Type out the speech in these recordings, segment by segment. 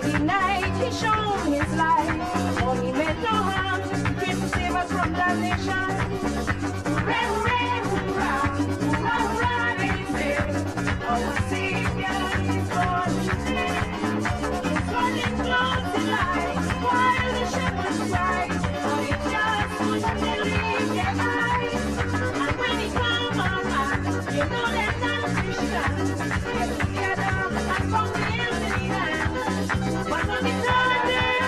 the night he shone his light. For he meant no harm, just came to save us from damnation. Hooray, hooray, hoorah, hoorah, hoorah, they say. Our Savior is born today. His running close to light, while the shepherds cry. For he just couldn't believe their eyes. And when he come on, you know they're not Christians. Get together and come nails in the hand. But on the third day,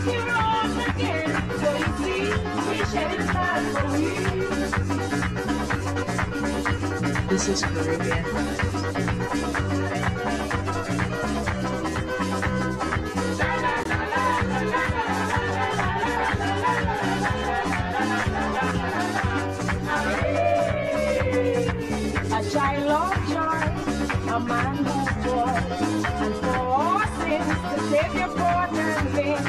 he rose again. So you see, he shed his blood for me. This is Caribbean Vibes. A child of joy, a man who bore, and for all sins, the Savior brought and laid.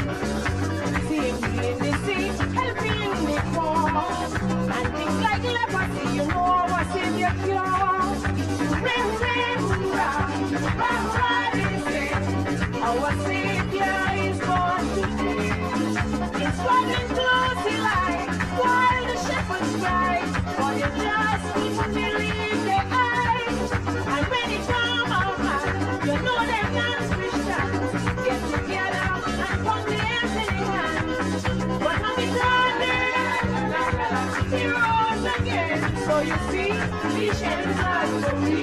See me in the sea, helping me fall, and things like leprosy, you know our Savior cure. Hooray, hooray, hoorah, hoorah, hoorah, they say. Our Savior is born today. It's running close to light, while the shepherds cry, for they just couldn't believe their eyes. And when he come out, you know they're not Christians. Get together and come nails in the hand. But on the third day, he rose again. So you see, he shed his blood for me.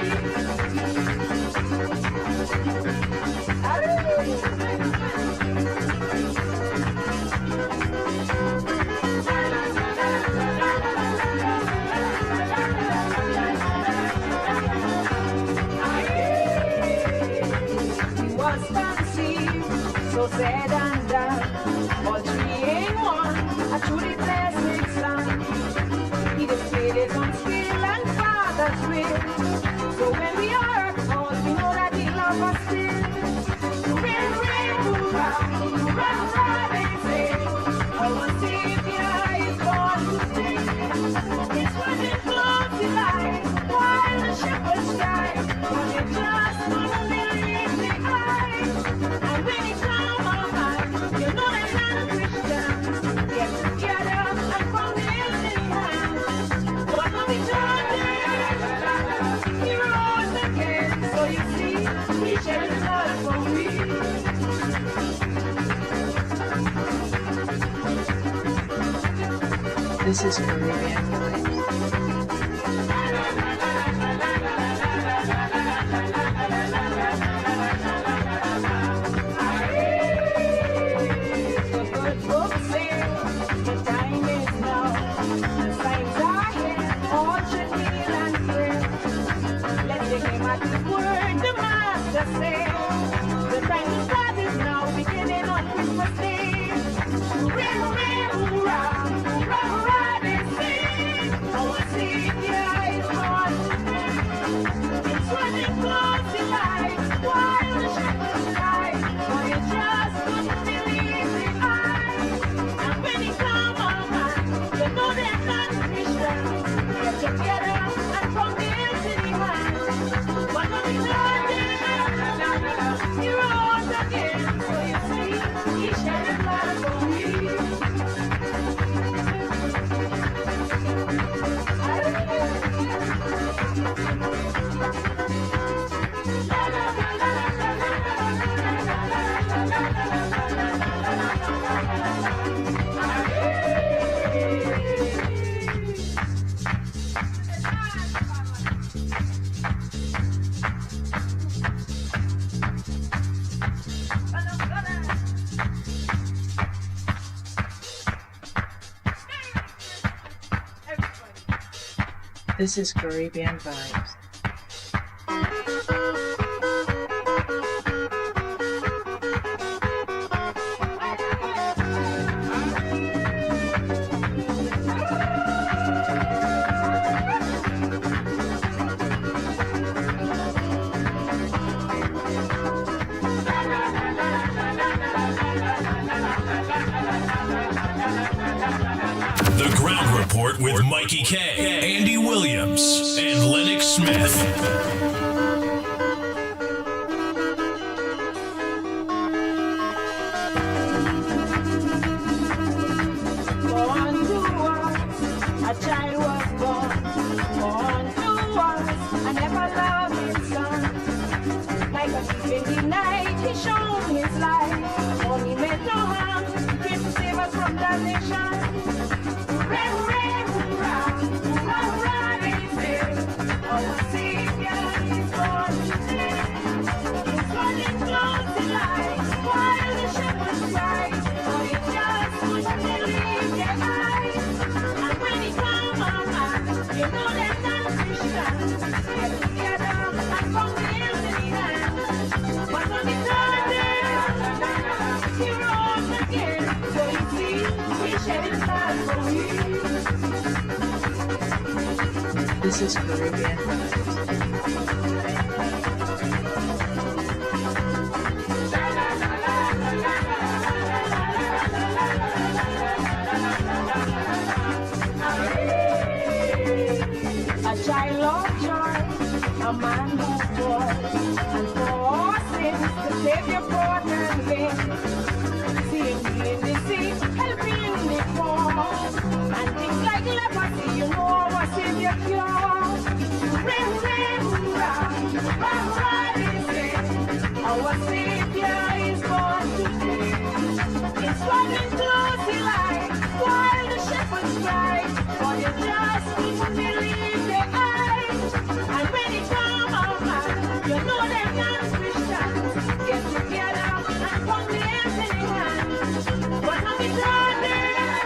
He was conceived, so sad and done. All three in one, a truly blessed son. He displayed his own skill and Father's will. So when we are at fault, we know that he loves us still. Hooray, hooray, hoorah, hoorah, hoorah, they say. Our Savior is born today. He's running close to light, while the shepherds cry. For they just couldn't believe their eyes. And when he come on, you know they're not Christians. Get together and come nails in hand. But on the third day, he rose again. So you see, he shed his blood for me. This is Caribbean Vibes. The good book says the time is now. The signs are here, all should kneel and pray. Let's take him at his word, the Master says. The time to start is now, beginning on Christmas Day. Hooray, hooray, hoorah, hoorah, hoorah, they say. Our Savior is born today. It's running close to light, while the shepherds cry. For you just couldn't believe the eyes. And when he come on, you know they're not Christians. Get together and come nails in the hand. But on the third day, he rose again. So you see, he shed his blood for me. This is Caribbean Vibes. The Ground Report with Mikey K, Andy Williams, and Lennox Smith. This is Caribbean Vibes. A child of joy, a man who bore, and for all sins the Savior brought and win. Seeing me in the sea, helping me fall, and things like leprosy, you know our Savior cure. Ring, ring, hurrah, hurrah, they say, our Savior is born today. It's running close to light, while the shepherds cry, for you just couldn't believe their eyes. And when it come out, man, you know they're not Christians. Get together and come the empty hands. But now it's turning,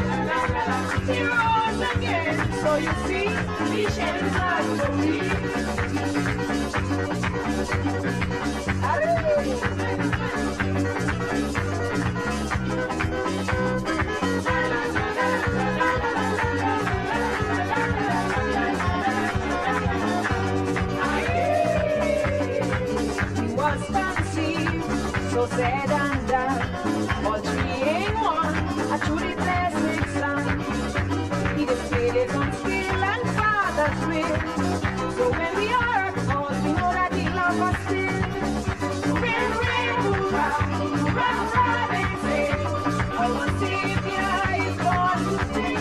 he rose again. So you see, he shed his blood for me. He was conceived, so said and done, all three in one, a truly blessed son. He displayed his own skill and Father's will. So when we are at fault, we know that he loves us still. Ring, ring, hurrah, hurrah, hurrah, they say, our Savior is born today.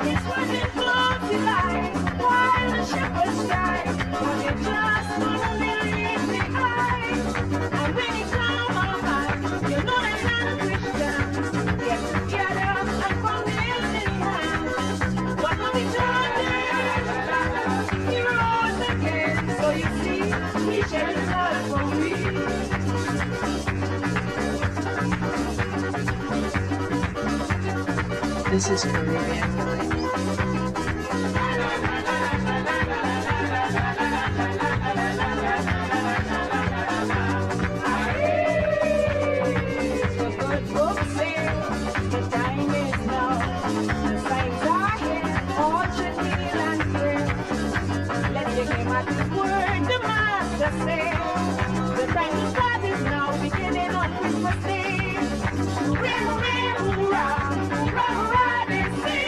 It's running close to light, while the shepherds cry, but they just couldn't believe the eyes. And when he come out, you know they're not Christians. Get together and from the empty hands. But when we turn there, he rose again. So you see, he shed his blood for me. This is Caribbean Vibes. The good book says the time is now. The signs are here, all should kneel and pray. Let's take him at his word, the Master says. The time to start is now, beginning on Christmas Day. Ring, ring, hurrah, hurrah, hurrah, they say.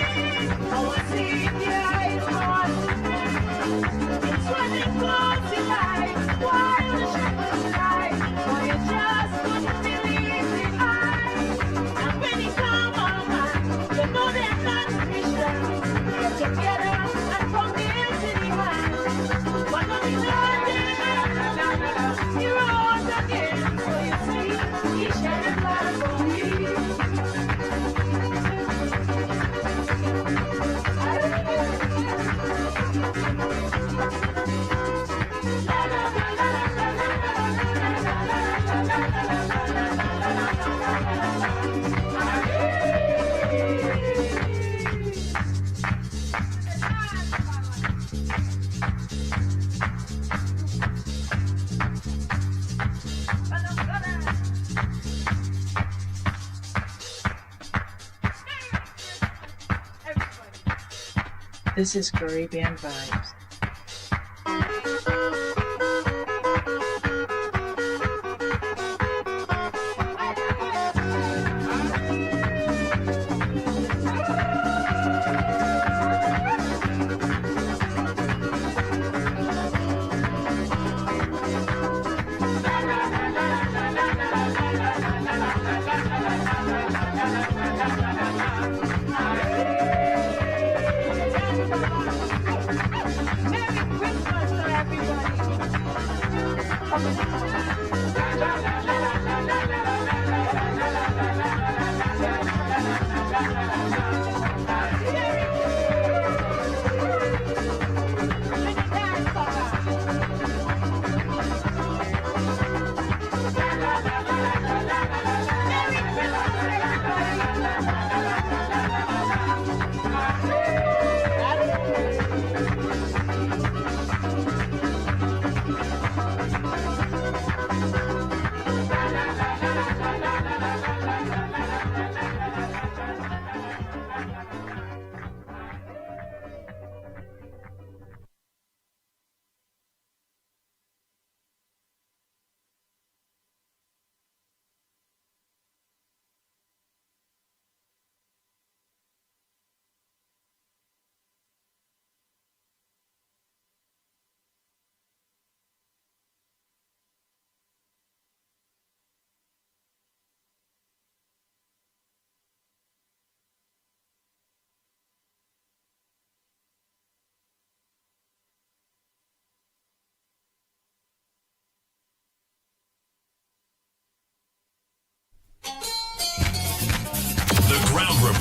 Our Savior is born today. It's running close to light, while the shepherds cry, for you just couldn't believe the eyes. And when he come out, you know they're not Christians. Get together and from the empty hands. But when we turn there, he rose again. So you see, he shed his blood for me. This is Caribbean Vibes.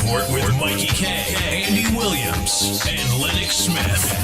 Report with Mikey K, Andy Williams, and Lennox Smith.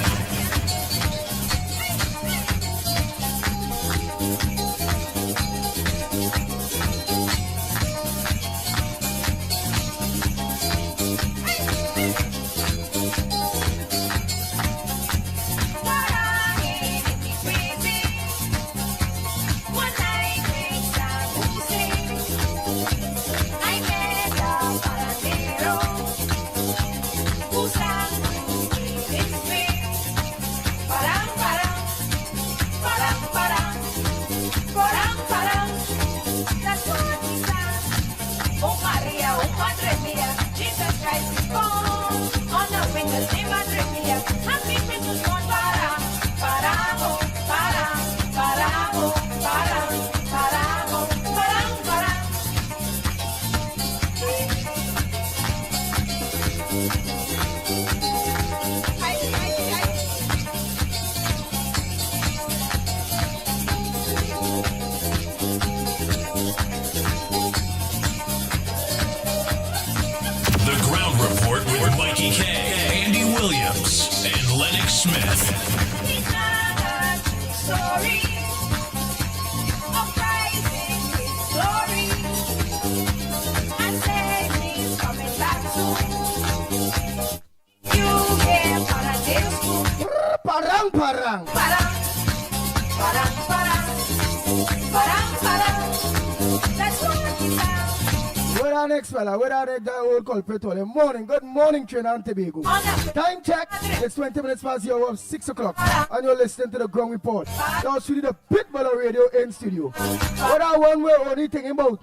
Morning, good morning, Trinidad and Tobago. Time check, it's 20 minutes past the hour of 6 o'clock, and you're listening to the Ground Report. You're shooting the Pitbull Radio in studio. What I want, we're only thinking about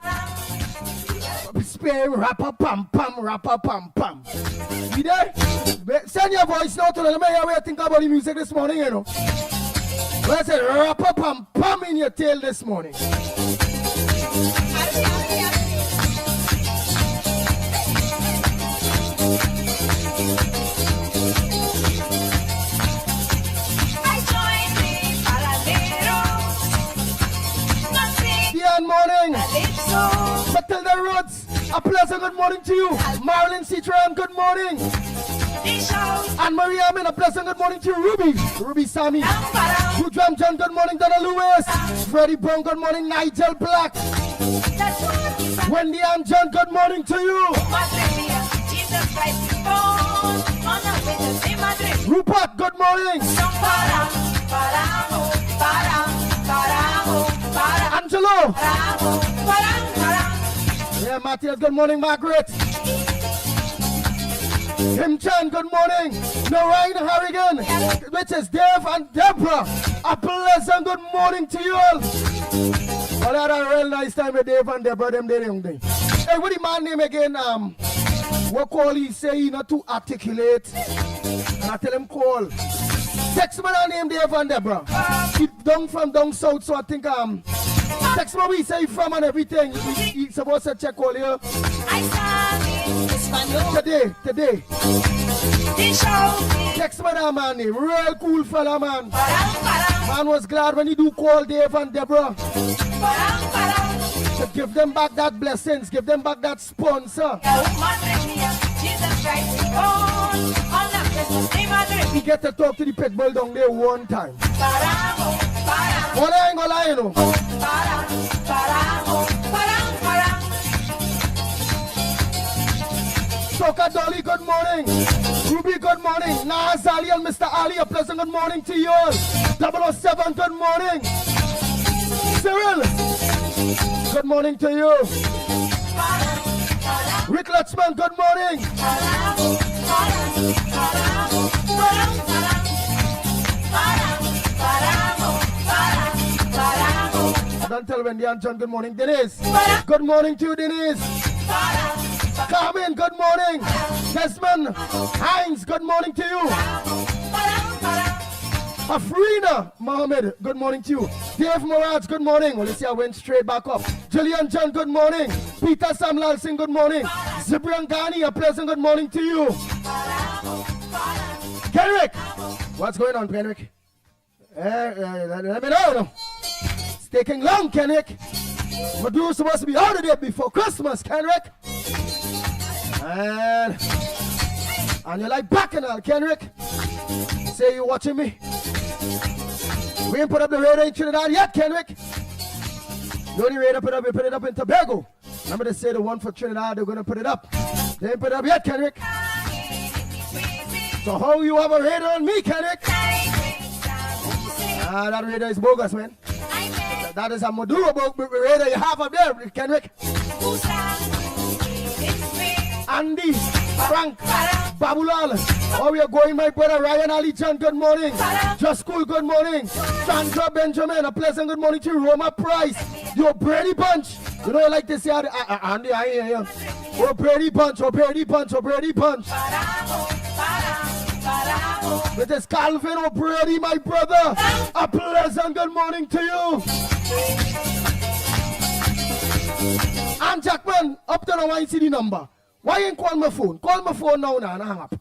spare rapper pam pam, rapper pam pam. You there? Send your voice now to let me hear what you think about the music this morning, you know. Well, I said rapper pam pam in your tail this morning. Morning, Matilda Rhodes, a pleasant good morning to you. Marilyn Citron, good morning. And Maria Amin, a pleasant good morning to you. Ruby Sammy, Woodram John, good morning. Donna Lewis, Freddie Brown, good morning. Nigel Black, Wendy and John, good morning to you. Rupert, good morning. Angelo. Yeah, Matthias, good morning. Margaret. Him Chan, good morning. Noreen Harrigan, which is Dave and Deborah. A pleasant good morning to you all. Well, I had a real nice time with Dave and Deborah, them day, young day. Hey, what the man name again? What call he say he not too articulate? And I tell him call. Text me that name Dave and Deborah. He down from down south, so I think text me we say from and everything. He's supposed to check all here. Today. Text me that man name. Real cool fella, man. Man was glad when he do call Dave and Deborah. To give them back that blessings, give them back that sponsor. We get to talk to the Pitbull down there one time. Well, I ain't gonna lie, you know. Soka Dolly, good morning. Ruby, good morning. Nas Ali and Mr. Ali, a pleasant good morning to you all. 007, good morning. Cyril, good morning to you. Rick Lutchman, good morning. Don't tell Wendy and John, good morning. Denise, good morning to you, Denise. Carmen, good morning. Desmond Hines, good morning to you. Afrina Mohammed, good morning to you. Dave Morad, good morning. Well, you see, I went straight back up. Julian John, good morning. Peter Samlal Singh, good morning. Zibrian Ghani, a pleasant good morning to you. Kenrick, what's going on, Kenrick? Let me know. It's taking long, Kenrick. But you were supposed to be out of there before Christmas, Kenrick. And you're like Bacchanal, Kenrick. Say you watching me. We ain't put up the radar in Trinidad yet, Kenrick. The only radar put up, we put it up in Tobago. Remember they say the one for Trinidad, they're gonna put it up. They ain't put it up yet, Kenrick. So how you have a radar on me, Kenrick? That radar is bogus, man. That is a Maduro radar you have up there, Kenrick. Andy, Frank, Babulal. Oh, we are going, my brother Ryan Ali John, good morning. Just Cool, good morning. Chandra Benjamin, a pleasant good morning to you. Roma Price, your Brady Bunch. You know, I like to say, Andy, I hear you. Oh, Brady Bunch, oh, Brady Bunch, oh, Brady Bunch. It is Calvin O'Brady, my brother. A pleasant good morning to you. And Jackman, up to the wine CD number. Why ain't call my phone? Call my phone now and hang up.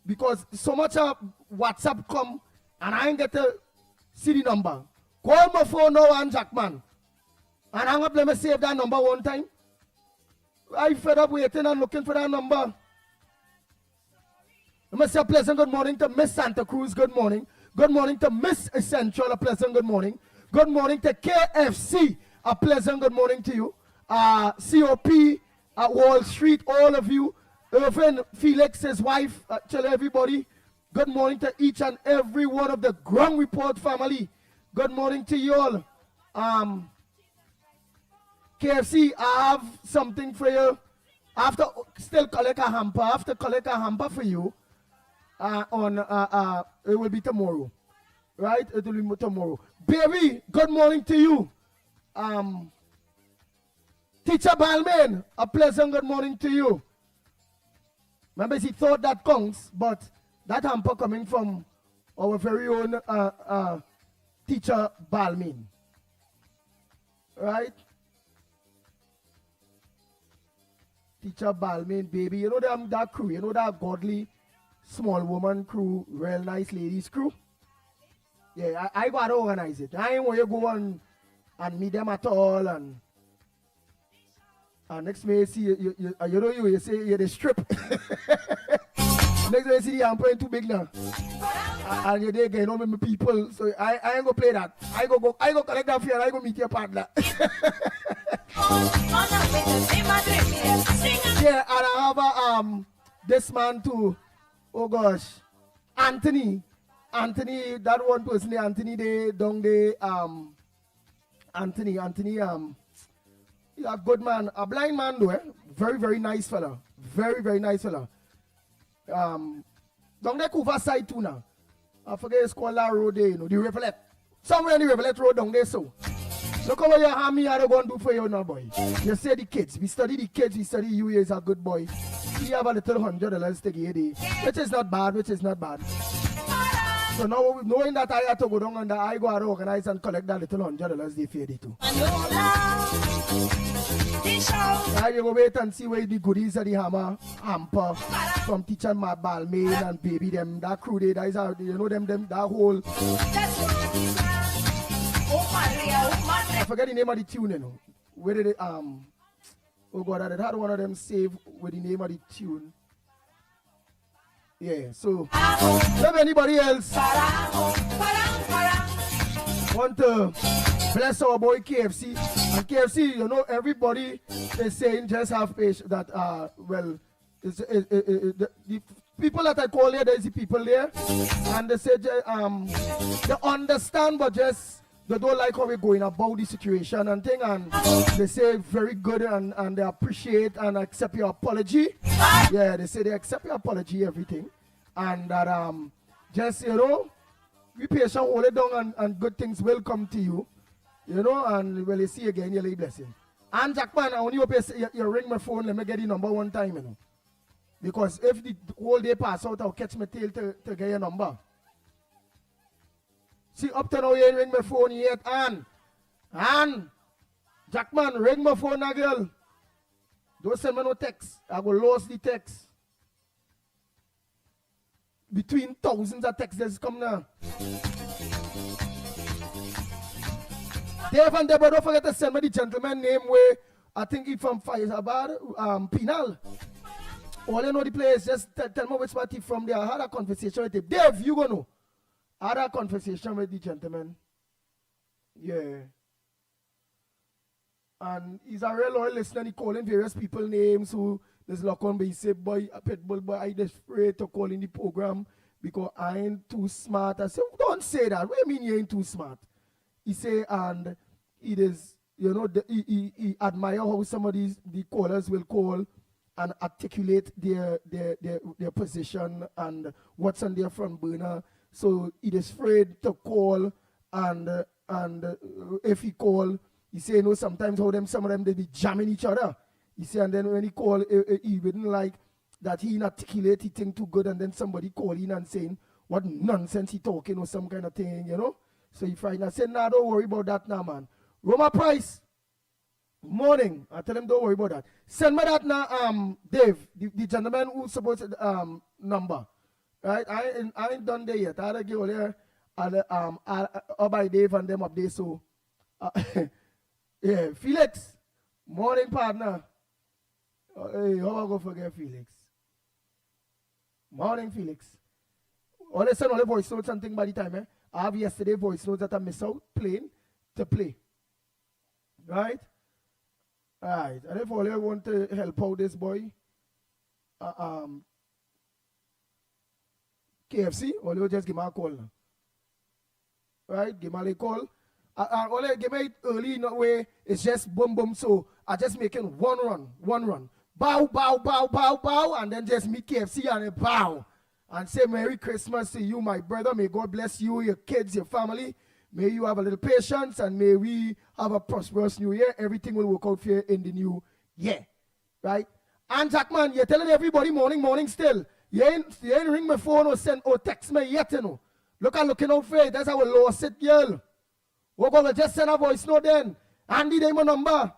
Because so much of WhatsApp come and I ain't get the CD number. Call my phone now and Jackman. And hang up, let me save that number one time. I fed up waiting and looking for that number. Let me say a pleasant good morning to Miss Santa Cruz, good morning. Good morning to Miss Essential, a pleasant good morning. Good morning to KFC, a pleasant good morning to you. COP at Wall Street, all of you. Irvin Felix, his wife, tell everybody. Good morning to each and every one of the Ground Report family. Good morning to you all. KFC, I have something for you. After still collect a hamper, after collect a hamper for you. It will be tomorrow, right? It will be tomorrow. Baby, good morning to you. Teacher Balmain, a pleasant good morning to you. Remember, he thought that counts, but that hamper coming from our very own Teacher Balmain, right? Teacher Balmain, baby, you know that crew, you know that godly small woman crew, real nice ladies crew. Yeah, I gotta organize it. I ain't want you go and meet them at all. And next may you see you say you're the strip. Next may you see the hamper too big now. And you're there getting on with my people. So I ain't gonna play that. I go collect that for you and I go meet your partner. Yeah, and I have this man too. Oh gosh, Anthony, that one person, Anthony, Anthony, he's a good man, a blind man though, very, very nice fella, very, very nice fella. Down there, Couva side too now. I forget it's called that road there, you know, the Rivulet. Somewhere in the Rivulet road down there, so. Look how you have me, I don't go and do for you now, boy. You say the kids, we study the kids, we study you is a good boy. You have a little $100 to give you, which is not bad, So now, knowing that I have to go down and I go and organize and collect that little $100 they feed it too. I will wait and see where the goodies of the hamper from teacher Balmain and baby them, that crew there, that is how, you know them, that whole. I forget the name of the tune, you know. Where did it, oh God, I had one of them save with the name of the tune. Yeah, so, if anybody else want to bless our boy KFC, and KFC, you know, everybody is saying just have patience that, well, the people that I call here, there's the people there, and they say, they understand, but just, they don't like how we're going about the situation and thing, and they say very good and they appreciate and accept your apology. Yeah, they say they accept your apology, everything. And that just, you know, be patient, hold it down and good things will come to you. You know, and when you see again, you'll be blessing. And Jackman, I only hope you ring my phone, let me get the number one time, you know. Because if the whole day pass out, I'll catch my tail to get your number. See, up to now, you ain't ring my phone yet, and Jackman, ring my phone now, girl. Don't send me no text. I will lose the text. Between thousands of texts that's come now. Dave and Deborah, don't forget to send me the gentleman name where I think he from Faisabad, Penal. All you know the place, just tell me which party from there. I had a conversation with him. Dave, you go know. I had a conversation with the gentleman. Yeah. And he's a real loyal listener. He calling various people names who there's lock on, but he say, boy, a pit bull, boy, I just afraid to call in the program because I ain't too smart. I say, don't say that. What do you mean you ain't too smart? He say, and it is, you know, he admire how some of the callers will call and articulate their position and what's on their front burner. So he is afraid to call, and if he call, he say, you know, sometimes some of them they be jamming each other. He say, and then when he call, he wouldn't like that he articulate, he think too good, and then somebody call in and saying what nonsense he talking or some kind of thing, you know. So he frightened. I said, nah, don't worry about that now, man. Roma Price, morning. I tell him, don't worry about that. Send me that now, Dave, the gentleman who's supposed to number. Right? I ain't done there yet. I had to give there by Dave and them up there. So yeah, Felix, morning partner. Hey, how I go forget Felix? Morning, Felix. All I send all the voice notes and thing by the time, I have yesterday voice notes that I miss out playing to play. Right? Alright. And if all you want to help out this boy, KFC, all you just give me a call now. Right? Give me a call. All you give me it early in that way, it's just boom boom. So I just making one run. Bow, bow, bow, bow, bow, and then just meet KFC and a bow. And say Merry Christmas to you, my brother. May God bless you, your kids, your family. May you have a little patience, and may we have a prosperous new year. Everything will work out for you in the new year. Right? And Jackman, you're telling everybody morning still. You ain't ring my phone or send or text me yet, you know. Look at looking out for it. That's our lost it, girl. We're going to just send a voice note then. Andy, they my number.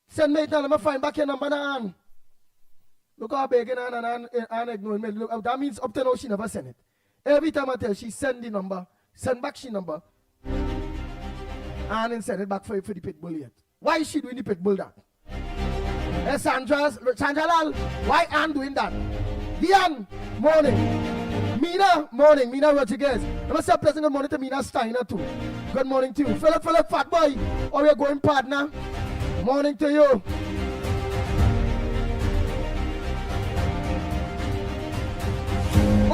Send me it now. Let me find back your number now. Look how begging and ignoring me. Look, that means up to now she never send it. Every time I tell she send the number, send back she number, and then send it back for the pit bull yet. Why is she doing the pit bull that? Hey, Sandra Lal, why Ann doing that? Diane, morning. Mina, morning. Mina Rodriguez. Let me say a pleasant good morning to Mina Steiner too. Good morning to you. Philip, fat boy. Or we're going partner. Morning to you.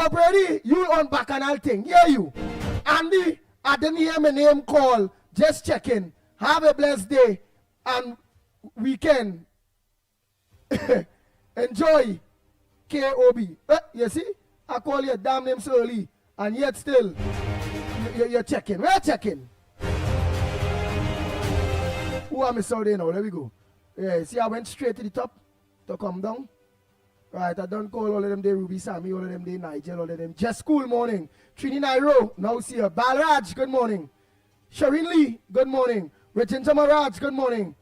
Oh, Brady, you on bacchanal thing. Hear you. Andy, I didn't hear my name call. Just checking. Have a blessed day and weekend. Enjoy. KOB. You see? I call your damn name so early. And yet still, you're checking. We're checking. Who am I sorry now? There we go. Yeah, see, I went straight to the top to come down. Right, I don't call all of them, they Ruby Sammy, all of them, they Nigel, all of them. Just cool morning. Trini Nairo, now see her. Balraj, good morning. Shareen Lee, good morning. Richard Maraj, good morning.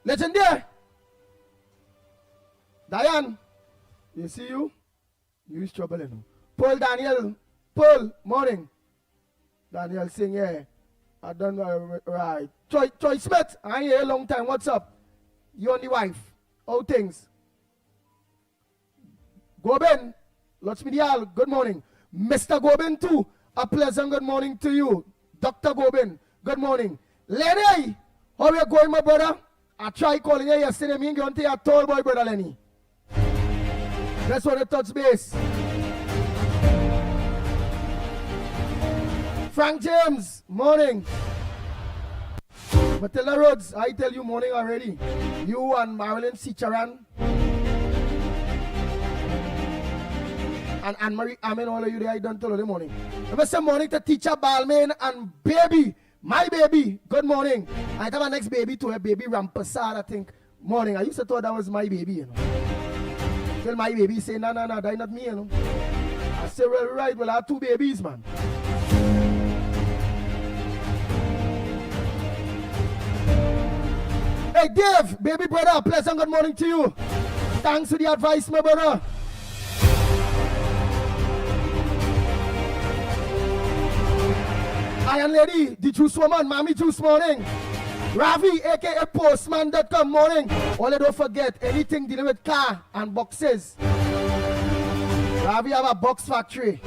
Legendary. Diane, you see you? You is trouble, you know. Paul Daniel, Paul, morning. Daniel saying, yeah, I done right. Troy Smith, I ain't here a long time. What's up? You and the wife. How things? Goben, Lots Medial, good morning. Mr. Goben too, a pleasant good morning to you. Dr. Goben, good morning. Lenny, how you going, my brother? I tried calling you yesterday. Me going to your tall boy, brother Lenny. That's what the touch base. Frank James, morning. Matilda Rhodes, I tell you morning already. You and Marilyn Sicharan. And Anne-Marie Amen, all of you there, I done tell you the morning. Let me say morning to teacher Balmain and baby, my baby, good morning. I have a next baby to a baby Rampasad, I think. Morning, I used to thought that was my baby, you know. Till my baby say, no, that not me, you know. I say, well, right, well, I have two babies, man. Hey, Dave, baby brother, pleasant good morning to you. Thanks for the advice, my brother. I Lion Lady, the juice woman, Mommy Juice morning. Ravi, aka Postman.com morning. Only don't forget anything dealing with car and boxes. Ravi have a box factory.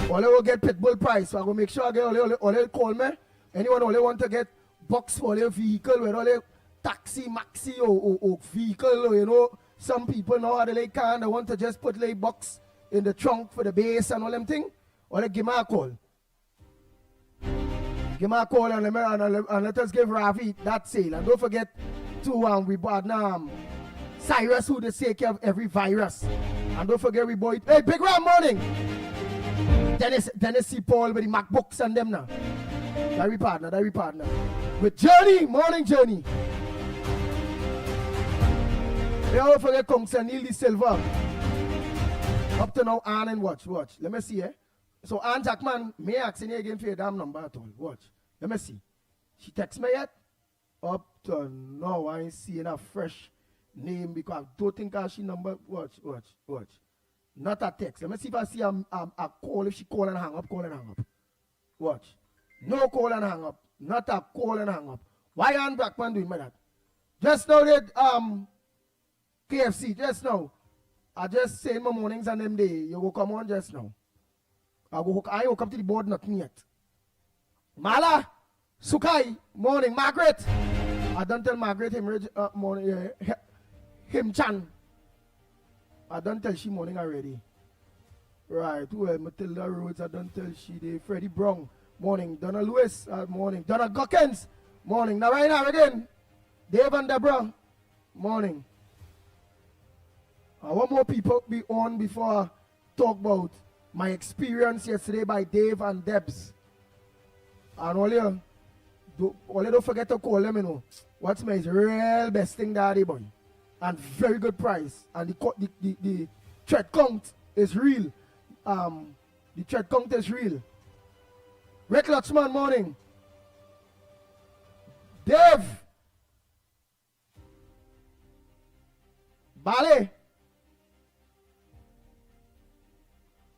Only will get Pitbull price. So I will make sure I get only call me. Anyone only want to get box for their vehicle, whether only taxi, maxi, or vehicle, or, you know, some people know how they like car and they want to just put like box in the trunk for the base and all them thing. Only give me a call. Give me a call and let us give Ravi that sale. And don't forget to we bought Cyrus who they take care of every virus. And don't forget we bought hey Big Ram morning. Dennis C. Paul with the MacBooks and them now. That we partner. With Journey, morning Journey. Don't forget Kong Neil the Silver. Up to now, Ann and watch. Let me see, eh? So Ann Jackman, may I ask you again for your damn number at all? Watch. Let me see. She text me yet? Up to now, I ain't seeing a fresh name because I don't think she number. Watch. Not a text. Let me see if I see a call. If she call and hang up. Watch. No call and hang up. Not a call and hang up. Why Ann Jackman doing that? Just now that KFC, just now. I just say in my mornings and them day, you will come on just now. I woke up to the board, nothing yet. Mala, Sukai, morning. Margaret. I don't tell Margaret morning, him Chan. I don't tell she morning already. Right, well, Matilda Rhodes, I don't tell she day. Freddie Brown, morning. Donna Lewis, morning. Donna Gockens, morning. Now right now again, Dave and Deborah, morning. I want more people be on before I talk about my experience yesterday by Dave and Debs. And all you don't forget to call them, you know. What's my real best thing daddy boy. And very good price. And the thread count is real. The thread count is real. Rick Lutchman, morning. Dave. Ballet.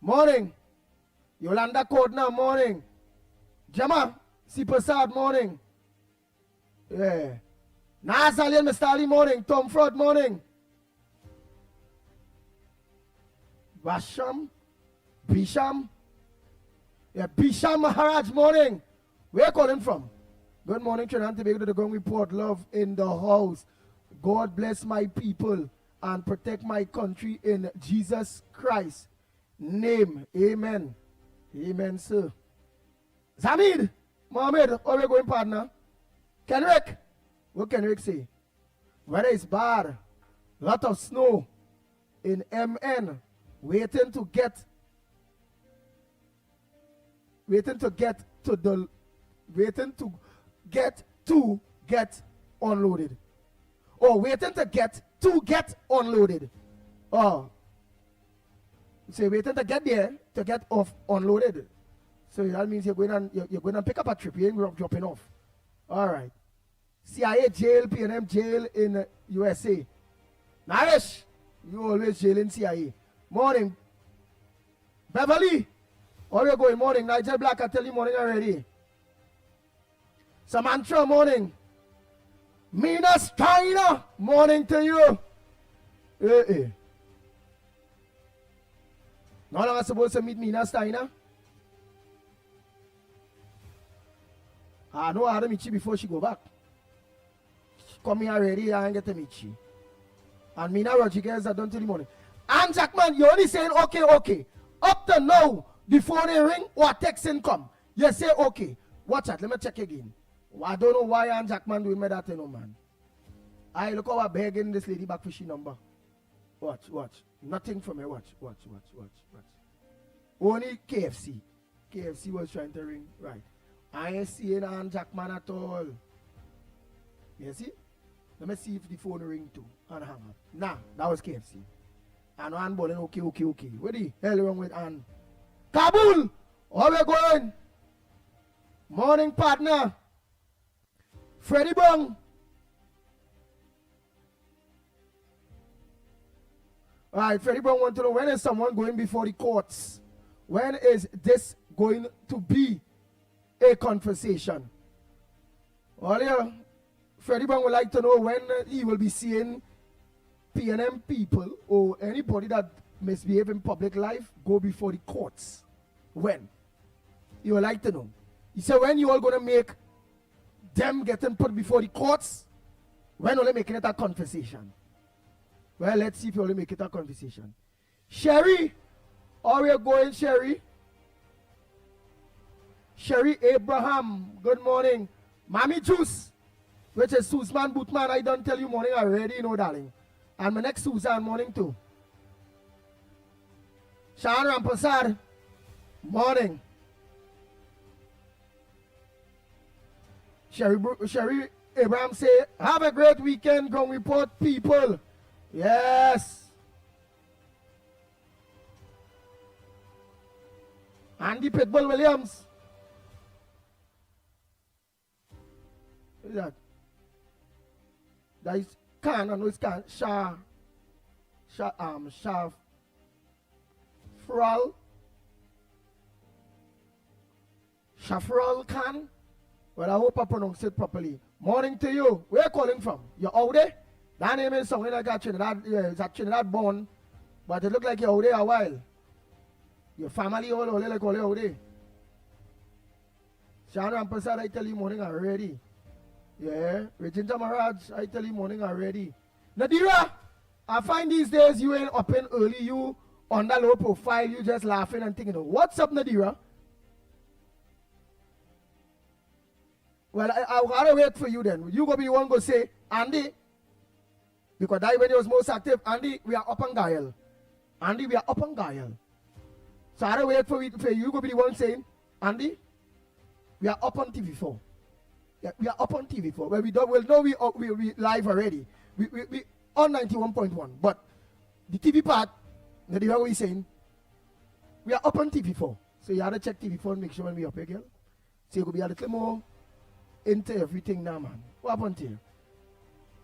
Morning. Yolanda Cordner, morning. Jama, Sipasad, morning. Yeah. Nazalian Mestali, morning. Tom Fraud, morning. Bisham. Yeah, Bisham Maharaj, morning. Where are you calling from? Good morning, Trinidad and Tobago, the Gong Report. Love in the house. God bless my people and protect my country in Jesus Christ name. Amen. Amen, sir. Zamid, Mohammed, how are we going, partner? Kenrick, what can Kenrick say? Weather is bad. Lot of snow in MN. Waiting to get unloaded. Oh, waiting to get unloaded. Oh. So waiting to get there to get off unloaded. So that means you're going to pick up a trip. You ain't dropping off. All right. CIA jail, PNM jail in USA. Naresh, you always jail in CIA. Morning. Beverly, how are you going? Morning. Nigel Black, I tell you morning already. Samantha, morning. Mina Steiner, morning to you. No longer supposed to meet Mina Steiner. I know how to meet you before she go back. She come here already, I ain't get to meet you. And Mina Rodriguez are done till the morning. And Jackman, you're only saying okay. Up to now, the phone ring or texting come. You say okay. Watch that, let me check again. I don't know why Ann Jackman doing me that, you know, man. I look how I'm begging this lady back for she number. Watch. Nothing from her. Watch. Only KFC. KFC was trying to ring. Right. I ain't seeing Ann Jackman at all. You see? Let me see if the phone ring too. And hang up. Nah, that was KFC. And Ann Bolin, okay. What the hell wrong with Ann? Kabul! How we going? Morning, partner. Freddie Brown. Alright, Freddie Brown want to know when is someone going before the courts When is this going to be a conversation? Earlier, Freddie Brown would like to know when he will be seeing PNM people or anybody that misbehave in public life go before the courts. When? He would like to know. He said, when you all going to make them getting put before the courts? When only making it a conversation? Well, let's see if you only make it a conversation. Sherry, how are you going, Sherry? Sherry Abraham, good morning. Mommy Juice, which is Susan Bootman, I don't tell you morning already, you know, darling. And my next Susan morning too. Sean Rampasad, morning. Sherry Abraham say, have a great weekend, Ground Report people. Yes. Andy Pitbull Williams. What is that? That is Khan, I know it's Khan. Shafral Khan. Well, I hope I pronounce it properly. Morning to you. Where are you calling from? You're out there? That name is something like that Trinidad. It's a Trinidad born, but it look like you're out there a while. Your family all like all out there. Sean Rampasad, I tell you morning already. Yeah. Regina Maraj, I tell you morning already. Nadira, I find these days you ain't up in early. You on that low profile, you just laughing and thinking, what's up, Nadira? Well, I'll gotta wait for you then. You go be the one go say, Andy, because that when he was most active, Andy, we are up on Gael. Andy, we are up on Gael. So I gotta wait for you go be the one saying, Andy, we are up on TV4. Yeah, we are up on TV4. Well, we'll know we live already. We on 91.1. But the TV part, the way we're saying, we are up on TV4. So you have to check TV4 and make sure when we up here, girl. So you could be a little more into everything now, man. What happened to you?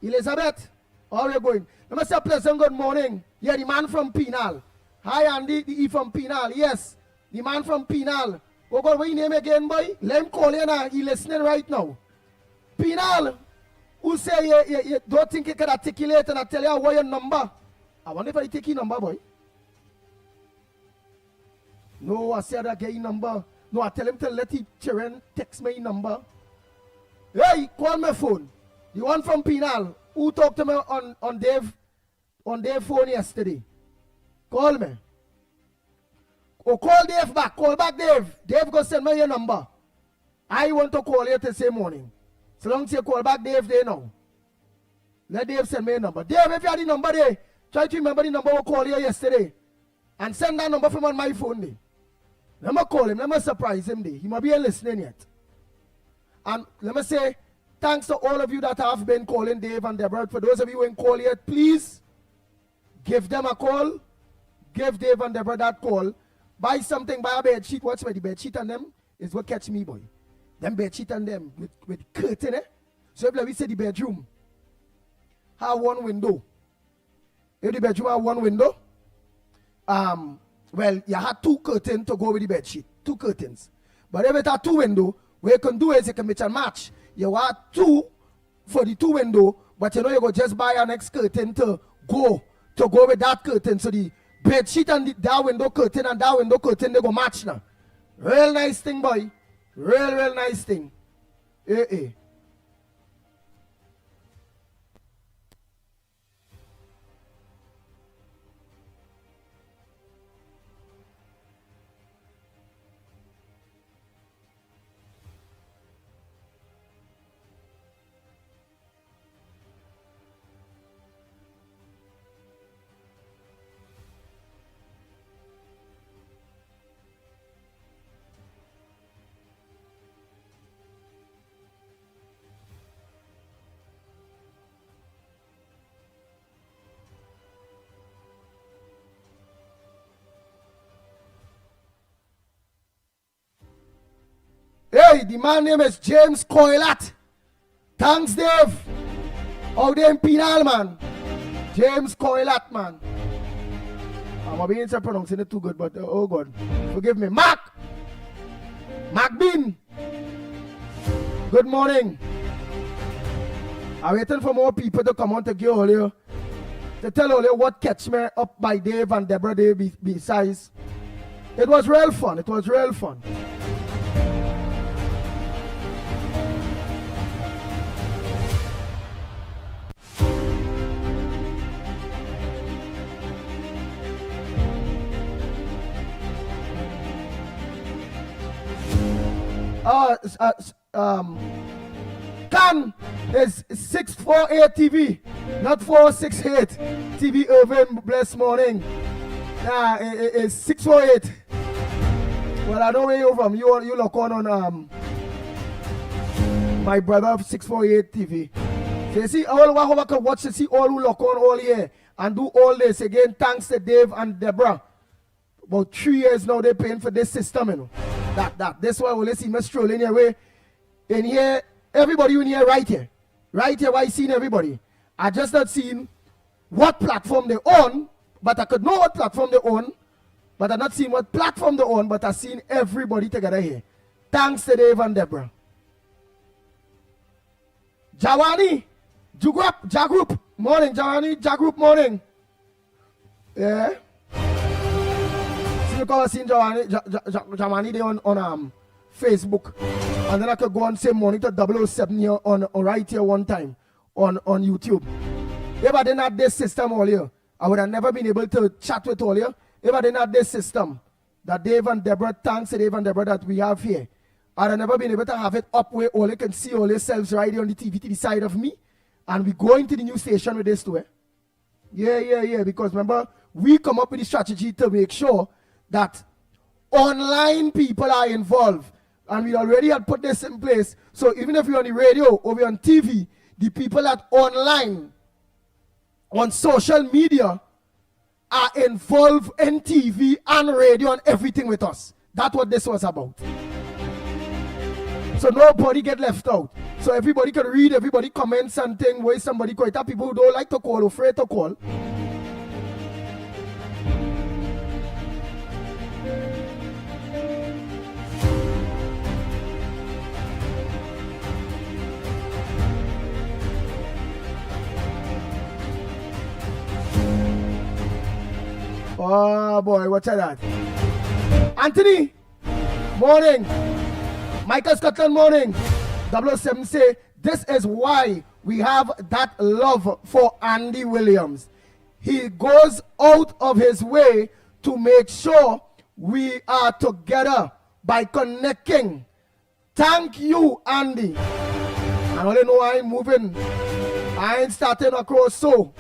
Elizabeth, how are you going? Let me say a pleasant good morning. Yeah, the man from Penal. Hi, Andy, the E from Penal. Yes, the man from Penal. Oh God, what's your name again, boy? Let him call you now. He's listening right now. Penal, who say you don't think you can articulate and I tell you what your number? I wonder if I take your number, boy. No, I said I get your number. No, I tell him to let his children text me your number. Hey, call my phone. The one from Penal who talked to me on Dave phone yesterday. Call me. Oh, call Dave back. Call back Dave. Dave go send me your number. I want to call you Thursday morning. So long as you call back Dave there now. Let Dave send me a number. Dave, if you have the number there, try to remember the number I called you yesterday. And send that number from on my phone there. Let me call him. Let me surprise him there. He might be listening yet. And let me say, thanks to all of you that have been calling Dave and Deborah. For those of you who ain't called yet, please give them a call. Give Dave and Deborah that call. Buy something, buy a bed sheet. Watch me, the bed sheet on them is what catch me, boy. Them bed sheet on them with curtain, eh? So if like we say the bedroom have one window. If the bedroom have one window, well, you had two curtains to go with the bed sheet. Two curtains. But if it have two windows, what you can do is you can mix and match. You want two for the two window, but you know you go just buy an next curtain to go with that curtain. So the bed sheet and that window curtain and that window curtain, they go match now. Real nice thing, boy. Real nice thing. Eh. Hey, the man name is James Coilat. Thanks, Dave. Out there in Penal, man. James Coilat, man. I'm being pronouncing it too good, but oh God, forgive me. Mark Bean. Good morning. I'm waiting for more people to come on to give all you, to tell all you what catch me up by Dave and Deborah Day besides. It was real fun. It was real fun. Can is 648 TV, not 468 TV. Irvin, bless morning. It's 648. Well, I know where you're from. You look on my brother 648 TV. So you see all who can watch, you see all who look on all year and do all this again. Thanks to Dave and Deborah. About 3 years now they're paying for this system, you know. That's why we'll see me strolling your way. In here, everybody in here, right here, why I seen everybody. I just not seen what platform they own, but I could know what platform they own, but I not seen what platform they own, but I seen everybody together here. Thanks to Dave and Deborah. Jawani, Jagroup, morning, Jawani, Jagroup, morning. Yeah. See, because I seen Jawani there on Facebook, and then I could go and say morning to 007 here on right here one time on YouTube. If I didn't have this system all here, I would have never been able to chat with all you. If I didn't have this system that Dave and Deborah, thanks to Dave and Deborah that we have here, I'd have never been able to have it up where all you can see all yourselves right here on the TV to the side of me. And we go into the new station with this too. Yeah. Because remember, we come up with the strategy to make sure that online people are involved. And we already had put this in place. So even if you're on the radio or we're on TV, the people that online, on social media, are involved in TV and radio and everything with us. That's what this was about. So nobody get left out. So everybody can read, everybody comment something where somebody quite have people who don't like to call, afraid to call. Oh boy, what's that? Anthony, morning. Michael Scotland, morning. 007 say, this is why we have that love for Andy Williams. He goes out of his way to make sure we are together by connecting. Thank you, Andy. I only know I ain't moving. I ain't starting across so.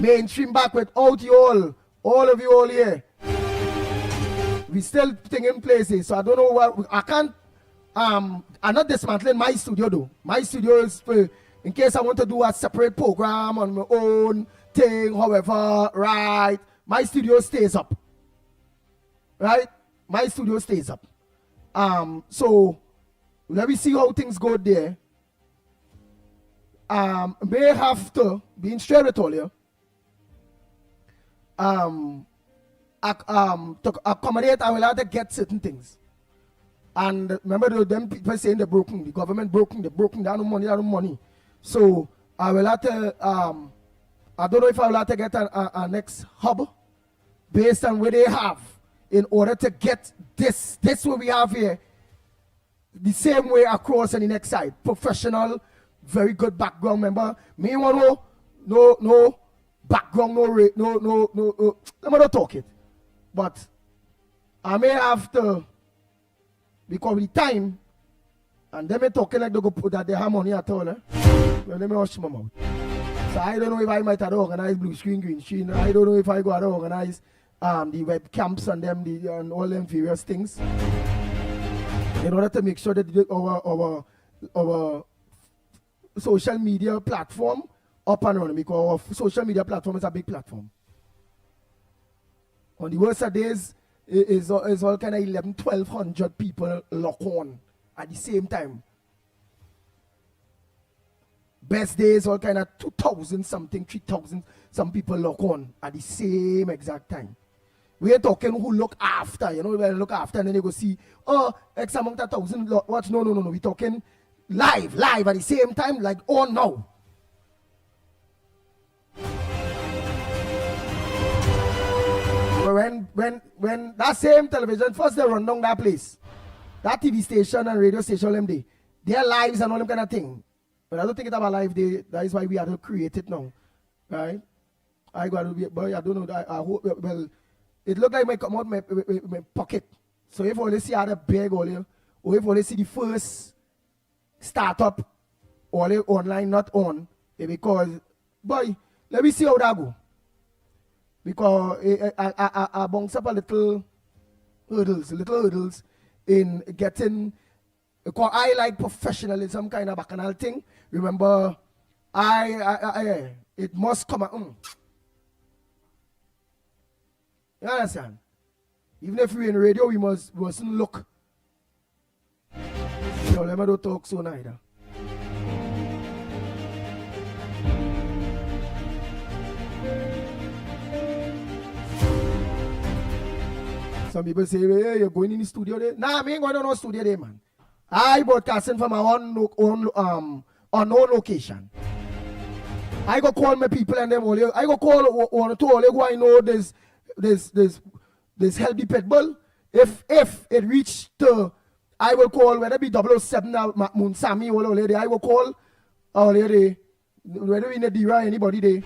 Mainstream back without you all of you all here. We still thinking places, so I don't know what I can't. I'm not dismantling my studio though. My studio is for, in case I want to do a separate program on my own thing, however, right? My studio stays up. Right? My studio stays up. So let me see how things go there. May have to be straight with all you. To accommodate, I will have to get certain things. And remember, them people saying they're broken, the government broken, they're broken, they have no money. So I will have to, I don't know if I will have to get a next hub based on where they have in order to get this what we have here the same way across on the next side. Professional, very good background. Remember, me want no background, no, let me not talk it. But I may have to, because of the time, and they may talking like they go put that they have money at all. Well, let me hush my mouth. So I don't know if I might have to organize blue screen, green screen. I don't know if I go to organize the web camps and them and all them various things. In order to make sure that our social media platform up and running, because our social media platform is a big platform. On the worst of days, is all kind of 1,100 people lock on at the same time. Best days, all kind of 2,000 something, 3,000, some people look on at the same exact time. We ain't talking who look after, you know, we look after and then you go see, oh, X amount of thousand watch. No. We talking live at the same time, like on now. But when that same television, first they run down that place, that TV station and radio station, them their lives and all them kind of thing. But I don't think it's about life. That is why we have to create it now, right? I got to be, but I don't know. I hope. Well, it looked like my come out my pocket. So if only see other big or if only see the first startup or online not on, because boy, let me see how that go. Because I bounce up a little hurdles in getting. Because I like professionalism, kind of bacchanal thing. Remember, it must come out. You understand? Even if we're in radio, we mustn't look. No, let me don't talk so neither. Some people say, hey, you're going in the studio there. Nah, I ain't going to no studio there, man. I broadcasting from my own location. I go call my people and them all. I go call one or two all who I know this healthy pit bull. If it reach to, I will call whether it be 007 or Moon Sammy or lady. I will call all lady whether we need Dira anybody there.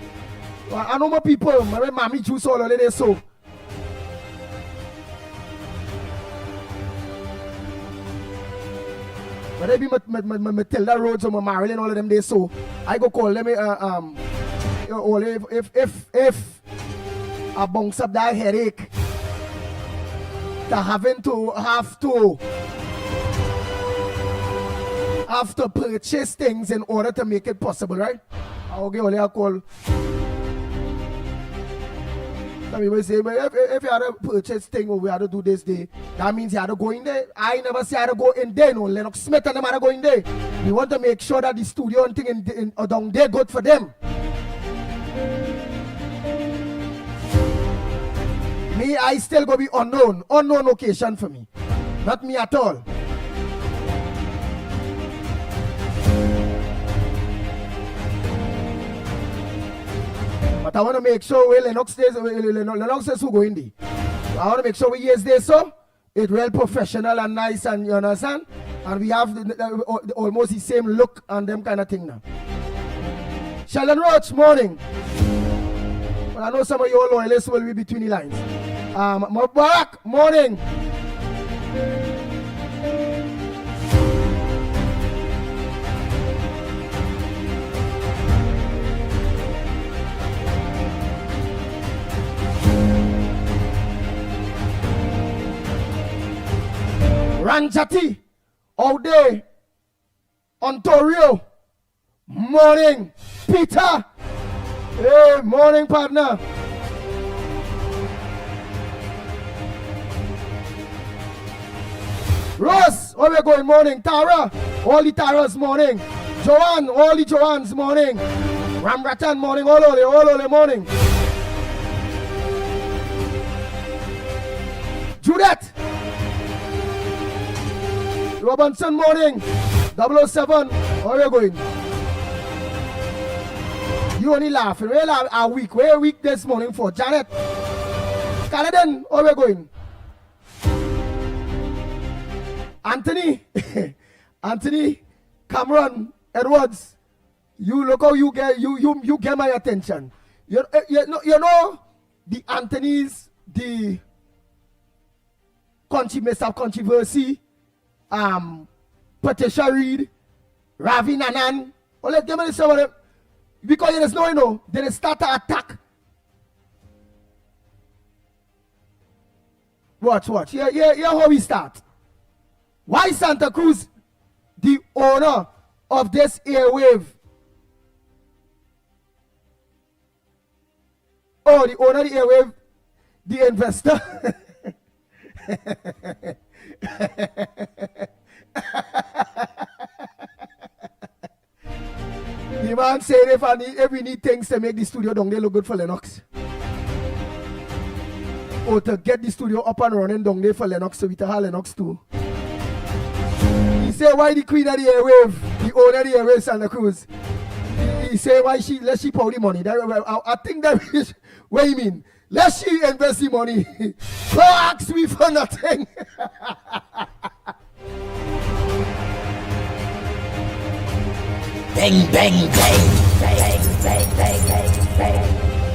I know my people. My mommy juice all lady so. But I be Matilda Rhodes or my Marilyn, all of them days, so I go call them if I bounce up that headache to have to purchase things in order to make it possible, right? Okay, only I call. Some people say, but if you had to purchase thing or we had to do this day, that means you had to go in there. I never say I had to go in there. No, Lennox Smith and them had to go in there. We want to make sure that the studio and thing down there good for them. Me, I still go be unknown location for me. Not me at all. But I want to make sure Lennox says who go in there. I want to make sure we use this so it's real professional and nice, and you understand? And we have almost the same look and them kind of thing now. Sheldon Roach, morning. Well, I know some of your loyalists will be between the lines. Mubarak, morning. Ranjati, out there, Ontario, morning, Peter, hey, morning partner. Ross, where we going, morning, Tara, all the Taras, morning, Joanne, all the Joannes, morning, Ramratan, morning, all the morning. Judith, Robinson, morning. 007, where are you going? You only laughing. Where are week? Where are week this morning for? Janet. Canadian, where are you going? Anthony, Cameron, Edwards. You look how you get my attention. You know the Anthony's, the controversy. Patricia Reed, Ravi Nanan. Oh, let's give me some of them. Because there's no, they start to attack. Watch. Here how we start. Why Santa Cruz, the owner of this airwave? Oh, the owner of the airwave, the investor. The The man said if we need things to make the studio down there look good for Lennox. Or to get the studio up and running down there for Lennox, so we to have Lennox too. He said why the queen of the airwave, the owner of the airwave Santa Cruz. He said why let she pour the money. I think that is what you mean. Let she invest the money. Don't ask me for nothing. Bang, bang, bang, bang, bang, bang, bang, bang,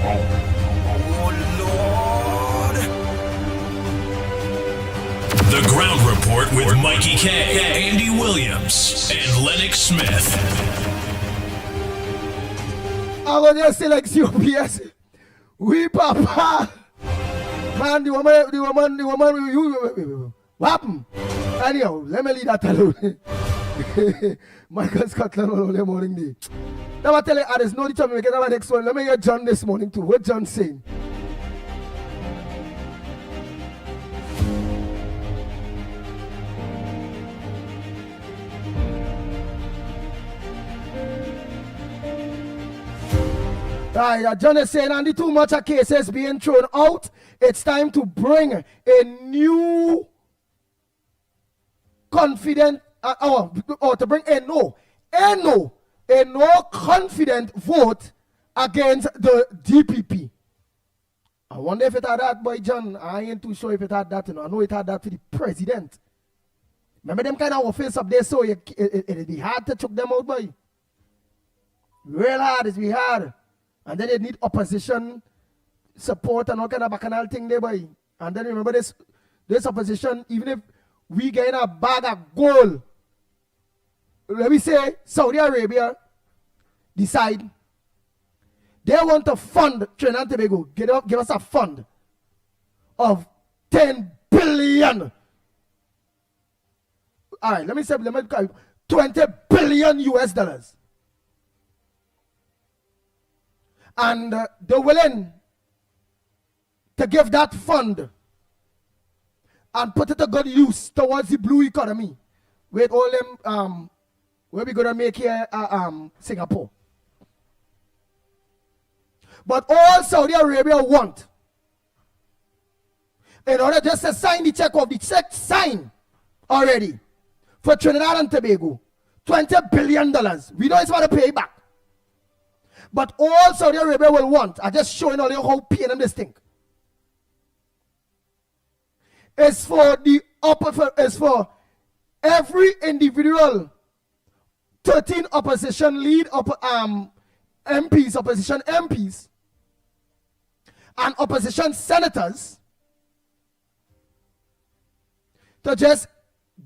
bang. Oh, Lord. The Ground Report with Mikey K, Andy Williams, and Lennox Smith. I'm going to say like COPS. We papa. Man, the woman, you. What happened? Anyhow, let me leave that alone. Michael Scotland on the morning day. Now I tell you, there's no time we get our next one. Let me hear John this morning too. What John saying? John is saying, and the too much of cases being thrown out, it's time to bring a new confident, or to bring a no confident vote against the DPP. I wonder if it had that, boy John. I ain't too sure if it had that. I know it had that to the president. Remember them kind of offense up there, so it'd be hard to choke them out, boy. Real hard, it's be hard. And then they need opposition support and all kind of bacchanal thing there, boy. And then remember this opposition, even if we get a bag of gold, let me say Saudi Arabia decide they want to fund Trinidad and Tobago. Give us a fund of 10 billion. All right, let me 20 billion US dollars. And they're willing to give that fund and put it to good use towards the blue economy with all them where we gonna make here Singapore. But all Saudi Arabia want, in order just to sign the check sign already for Trinidad and Tobago, $20 billion. We don't want to pay back. But all Saudi Arabia will want, I just showing all you how paying them this thing. It's for every individual 13 opposition MPs, opposition MPs, and opposition senators to just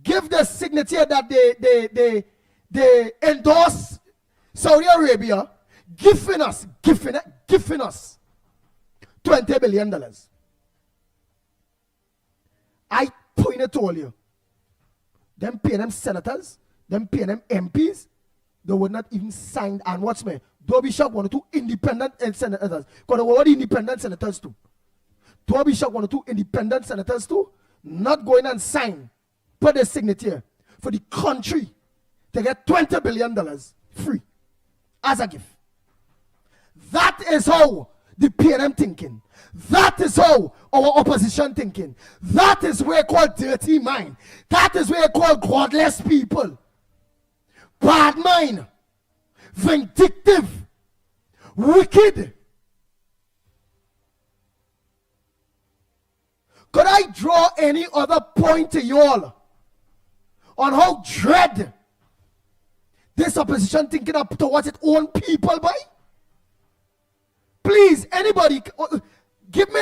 give the signature that they endorse Saudi Arabia giving us $20 billion. I pointed to all you. Them paying them senators, them paying them MPs, they would not even sign. And watch me, don't be shocked one or two independent senators. Because they were the independent senators too. Don't be shocked one or two independent senators too, not going and sign, put their signature for the country to get $20 billion free as a gift. That is how the PNM thinking. That is how our opposition thinking. That is what we call dirty mind. That is what we call godless people. Bad mind. Vindictive. Wicked. Could I draw any other point to you all on how dread this opposition thinking up towards its own people by? Please, anybody, give me,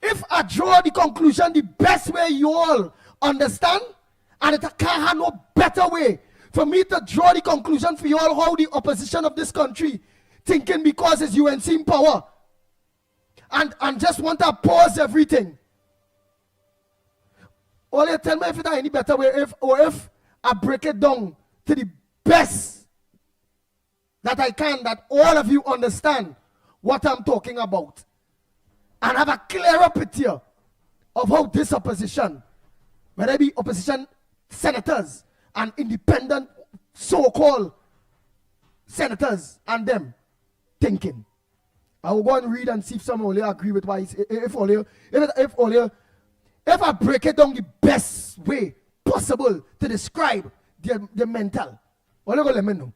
if I draw the conclusion the best way you all understand, and it can't have no better way for me to draw the conclusion for you all how the opposition of this country thinking because it's UNC in power and just want to oppose everything. All you tell me if there's any better way, if I break it down to the best that I can, that all of you understand what I'm talking about, and have a clearer picture of how this opposition, whether it be opposition senators and independent so-called senators and them thinking. I will go and read and see if some only agree with why if I break it down the best way possible to describe the mental. Only go let me know.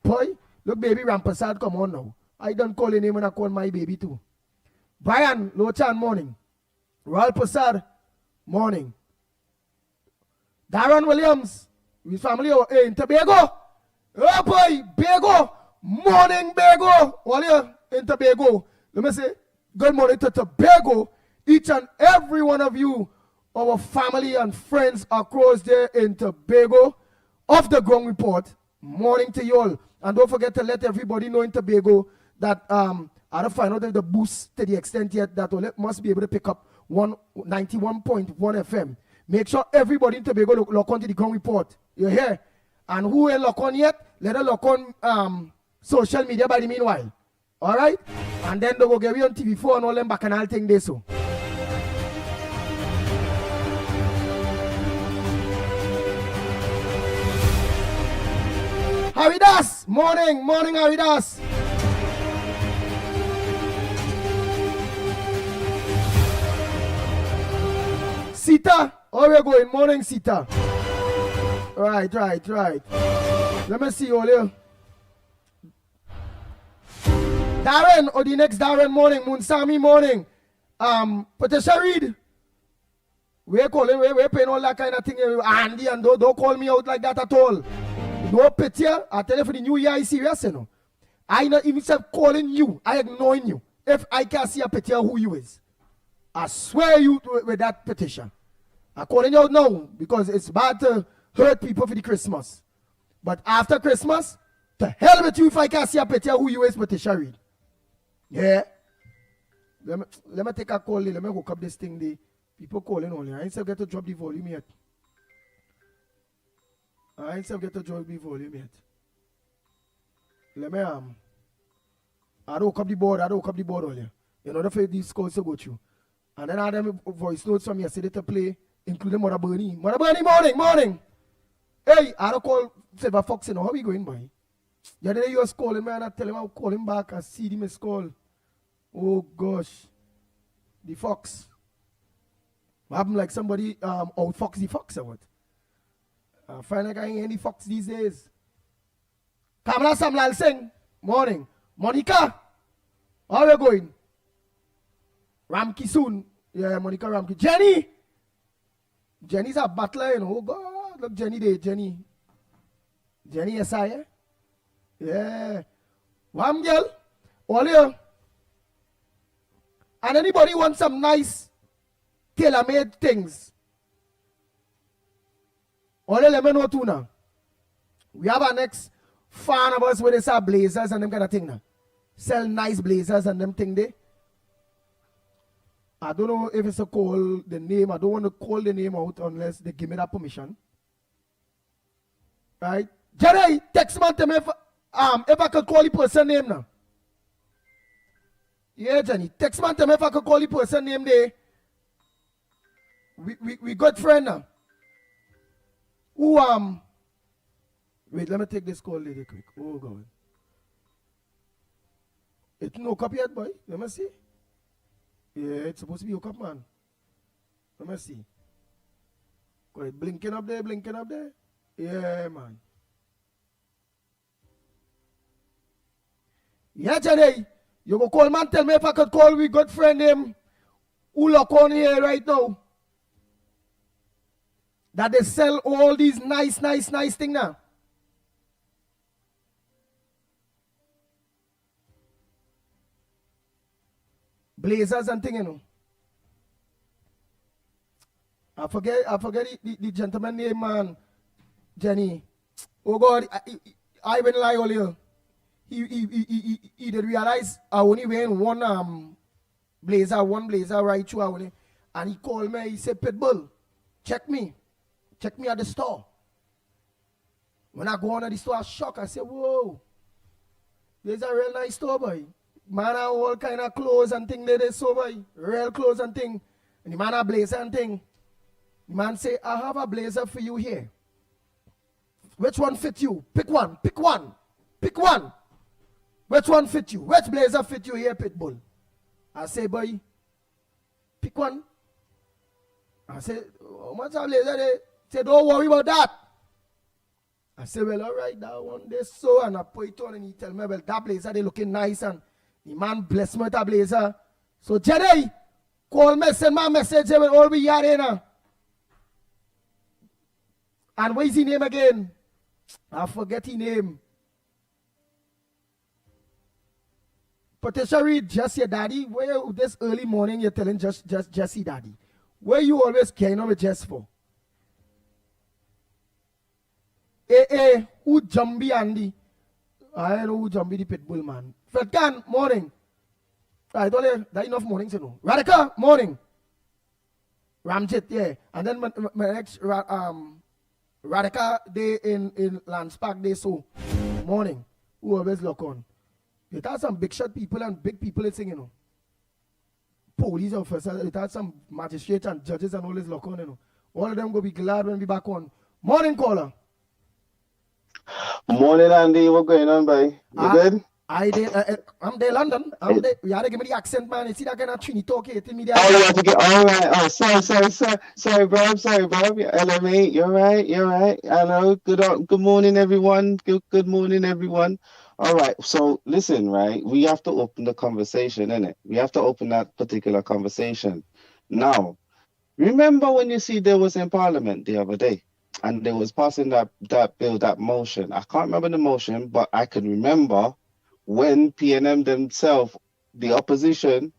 Boy, look baby Rampasad, come on now. I don't call your name when I call my baby too. Brian Lochan, morning. Royal Passad, morning. Darren Williams, his family in Tobago. Oh boy, Bago, morning Bago. All you in Tobago. Let me say, good morning to Tobago. Each and every one of you, our family and friends across there in Tobago. Off the ground report, morning to you all. And don't forget to let everybody know in Tobago that I don't find out the boost to the extent yet that Ole must be able to pick up 91.1 FM. Make sure everybody in Tobago lock on to the ground report. You hear? And who ain't lock on yet, let her lock on social media by the meanwhile. Alright? And then they go get me on TV4 and all them bacchanal thing they so. Haridas, morning, Haridas. Sita, how we going? Morning, Sita. Right. Let me see all you. Darren, or the next Darren, morning. Munsami, morning. Patricia Reed. We're calling, we're paying all that kind of thing. Andy, and don't call me out like that at all. No pity. I tell you for the new year, I serious, you know. I not even say calling you. I ignoring you. If I can see a petition who you is. I swear you with that petition. I'm calling you out now because it's bad to hurt people for the Christmas. But after Christmas, to hell with you if I can see a petition who you is, Patricia Reed. Yeah. Let me take a call. Let me hook up this thing. The people calling only. I ain't still get to drop the volume yet. Let me I don't hook up the board only. In order for these calls to go through. And then I have them voice notes from yesterday to play, including Mother Bernie. Mother Bernie, morning. Hey, I don't call Silver Fox, you know, how we going, boy? The other day you was calling me and I tell him I'll call him back. I see the missed call. Oh, gosh. The Fox. What happened like somebody out Fox the Fox or what? I find like I ain't any Fox these days. Kamala Samlal Singh, morning. Monica, how are you going? Ramki soon. Yeah, Monica Ramki. Jenny's a battler, you know. Oh, God, look, Jenny, yes, I. Yeah. One girl, all you. And anybody want some nice tailor-made things? All let me know too now. We have our next fan of us where they sell blazers and them kind of thing now. Sell nice blazers and them thing there. I don't know if it's a call the name. I don't want to call the name out unless they give me that permission. Right? Jerry, text me tell me if I could call the person name now. Yeah, Jenny. Text me tell me if I could call the person name there. We good friend now. Who wait, let me take this call really quick. Oh God. It's no copy yet, boy. Let me see. Yeah, it's supposed to be hooked up, man. Let me see. Go ahead, blinking up there. Yeah, man. Yeah, Jenny. You go call man, tell me if I could call we good friend him who look on here right now. That they sell all these nice things now. Blazers and thing, you know. I forget the gentleman name, man. Jenny. Oh God, I went lie all you. He did realize I only wearing one blazer right through only. And he called me, he said, Pitbull, check me at the store. When I go on at the store, I shock. I say, whoa, there's a real nice store, boy. Man have all kind of clothes and thing there, so boy. Real clothes and thing. And the man have blazer and thing. The man say, I have a blazer for you here. Which one fit you? Pick one. Pick one. Which one fit you? Which blazer fit you here, Pitbull? I say, boy, pick one. I say, how much a blazer they? Say, don't worry about that. I say, well, all right, that one they so, and I put it on, and he tell me, well, that blazer they looking nice, and the man bless me with that blazer. So, Jedi, call me, send my message, they will all be here now. And what is his name again? I forget his name. Patricia Reed, just your daddy. Where you, this early morning you're telling just Jesse daddy? Where you always carrying on with Jess for? Who Jumbie Andy? I don't know who Jumbie the Pitbull man. Fredkan, morning. I don't know, that enough mornings you know. Radhika, morning. Ramjit, yeah. And then my next Radhika day in Lance Park day so morning. Who always look on. It had some big shot people and big people singing, you know. Police officers, it had some magistrates and judges and all this lock on, you know. All of them go be glad when we back on. Morning, caller. Morning, Andy. What's going on, boy? You good? I'm there, London. You had to give me the accent, man. You see that kind of Trini talk here? Me Oh, you have to get all right. Oh, sorry, bro. LMA, you're right. I know. Good morning, everyone. Good morning, everyone. All right. So listen, right? We have to open the conversation, innit? We have to open that particular conversation. Now, remember when you see there was in Parliament the other day, and they was passing that bill, that motion. I can't remember the motion, but I can remember when PNM themselves, the opposition,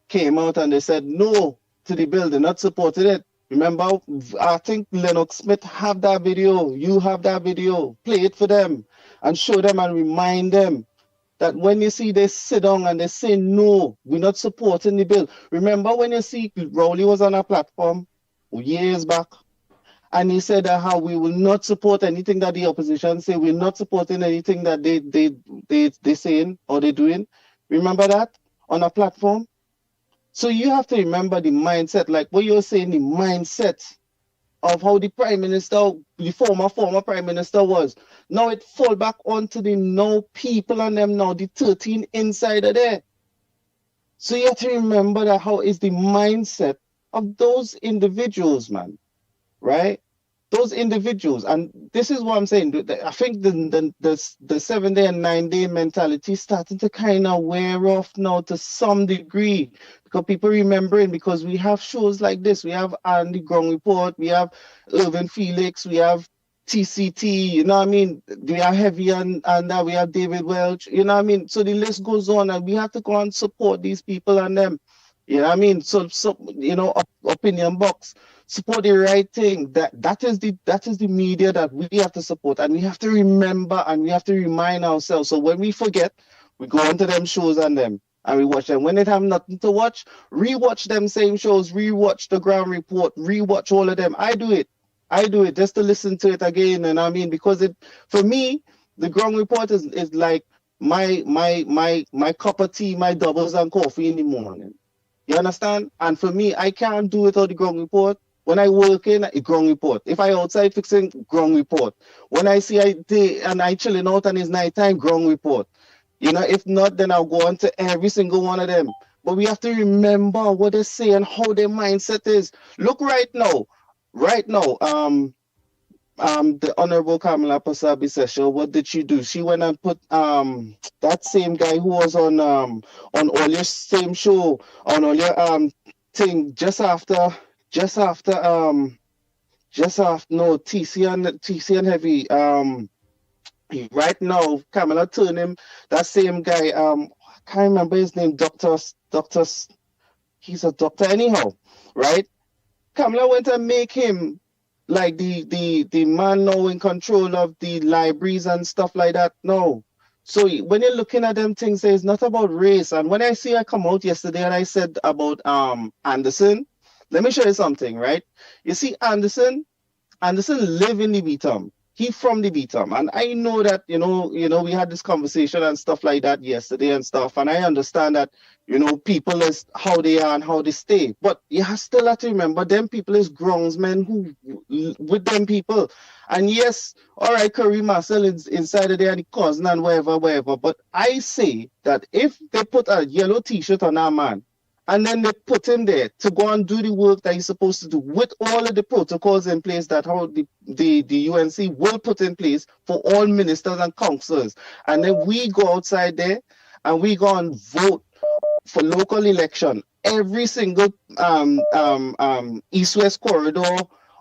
came out and they said no to the bill. They're not supporting it. Remember, I think Lennox Smith have that video. You have that video. Play it for them and show them and remind them that when you see they sit down and they say no, we're not supporting the bill. Remember when you see Rowley was on a platform years back, and he said that how we will not support anything that the opposition say. We're not supporting anything that they saying or they doing. Remember that on a platform? So you have to remember the mindset, like what you're saying, the mindset of how the Prime Minister, the former Prime Minister was. Now it fall back onto the now people and them now, the 13 insider there. So you have to remember that how is the mindset of those individuals, man. Right? Those individuals, and this is what I'm saying. I think the 7 day and 9 day mentality is starting to kind of wear off now to some degree, because people remembering, because we have shows like this. We have Andy Ground Report, we have Irvin Felix, we have TCT, you know what I mean? We are Heavy and we have David Welch, you know what I mean? So the list goes on, and we have to go and support these people and them. You know what I mean? So you know, opinion box. Support the right thing. That is the media that we have to support, and we have to remember and we have to remind ourselves. So when we forget, we go onto them shows and we watch them. When they have nothing to watch, rewatch them same shows, rewatch the Ground Report, rewatch all of them. I do it just to listen to it again. And I mean, because for me, the Ground Report is like my cup of tea, my doubles and coffee in the morning. You understand? And for me, I can't do it without the Ground Report. When I work in, a Ground Report. If I outside fixing, Ground Report. When I see I chilling out and it's nighttime, Ground Report. You know, if not, then I'll go on to every single one of them. But we have to remember what they say and how their mindset is. Look right now, the Honorable Kamala Pasabi Session, what did she do? She went and put that same guy who was on all your same show, on all your thing just after TC and Heavy. Right now, Kamala turned him, that same guy, I can't remember his name, he's a doctor anyhow, right? Kamala went and make him like the man now in control of the libraries and stuff like that. No. So when you're looking at them things, it's not about race. And when I come out yesterday and I said about Anderson, let me show you something, right? You see, Anderson live in the Beatum. He from the bottom, and I know that we had this conversation and stuff like that yesterday and stuff, and I understand that people is how they are and how they stay, but you still have to remember them people is groundsmen who with them people, and yes, all right, Curry Marcel is inside of there and the cousin and whatever, but I say that if they put a yellow t-shirt on our man, and then they put him there to go and do the work that he's supposed to do with all of the protocols in place that how the UNC will put in place for all ministers and councillors. And then we go outside there and we go and vote for local election. Every single east-west corridor,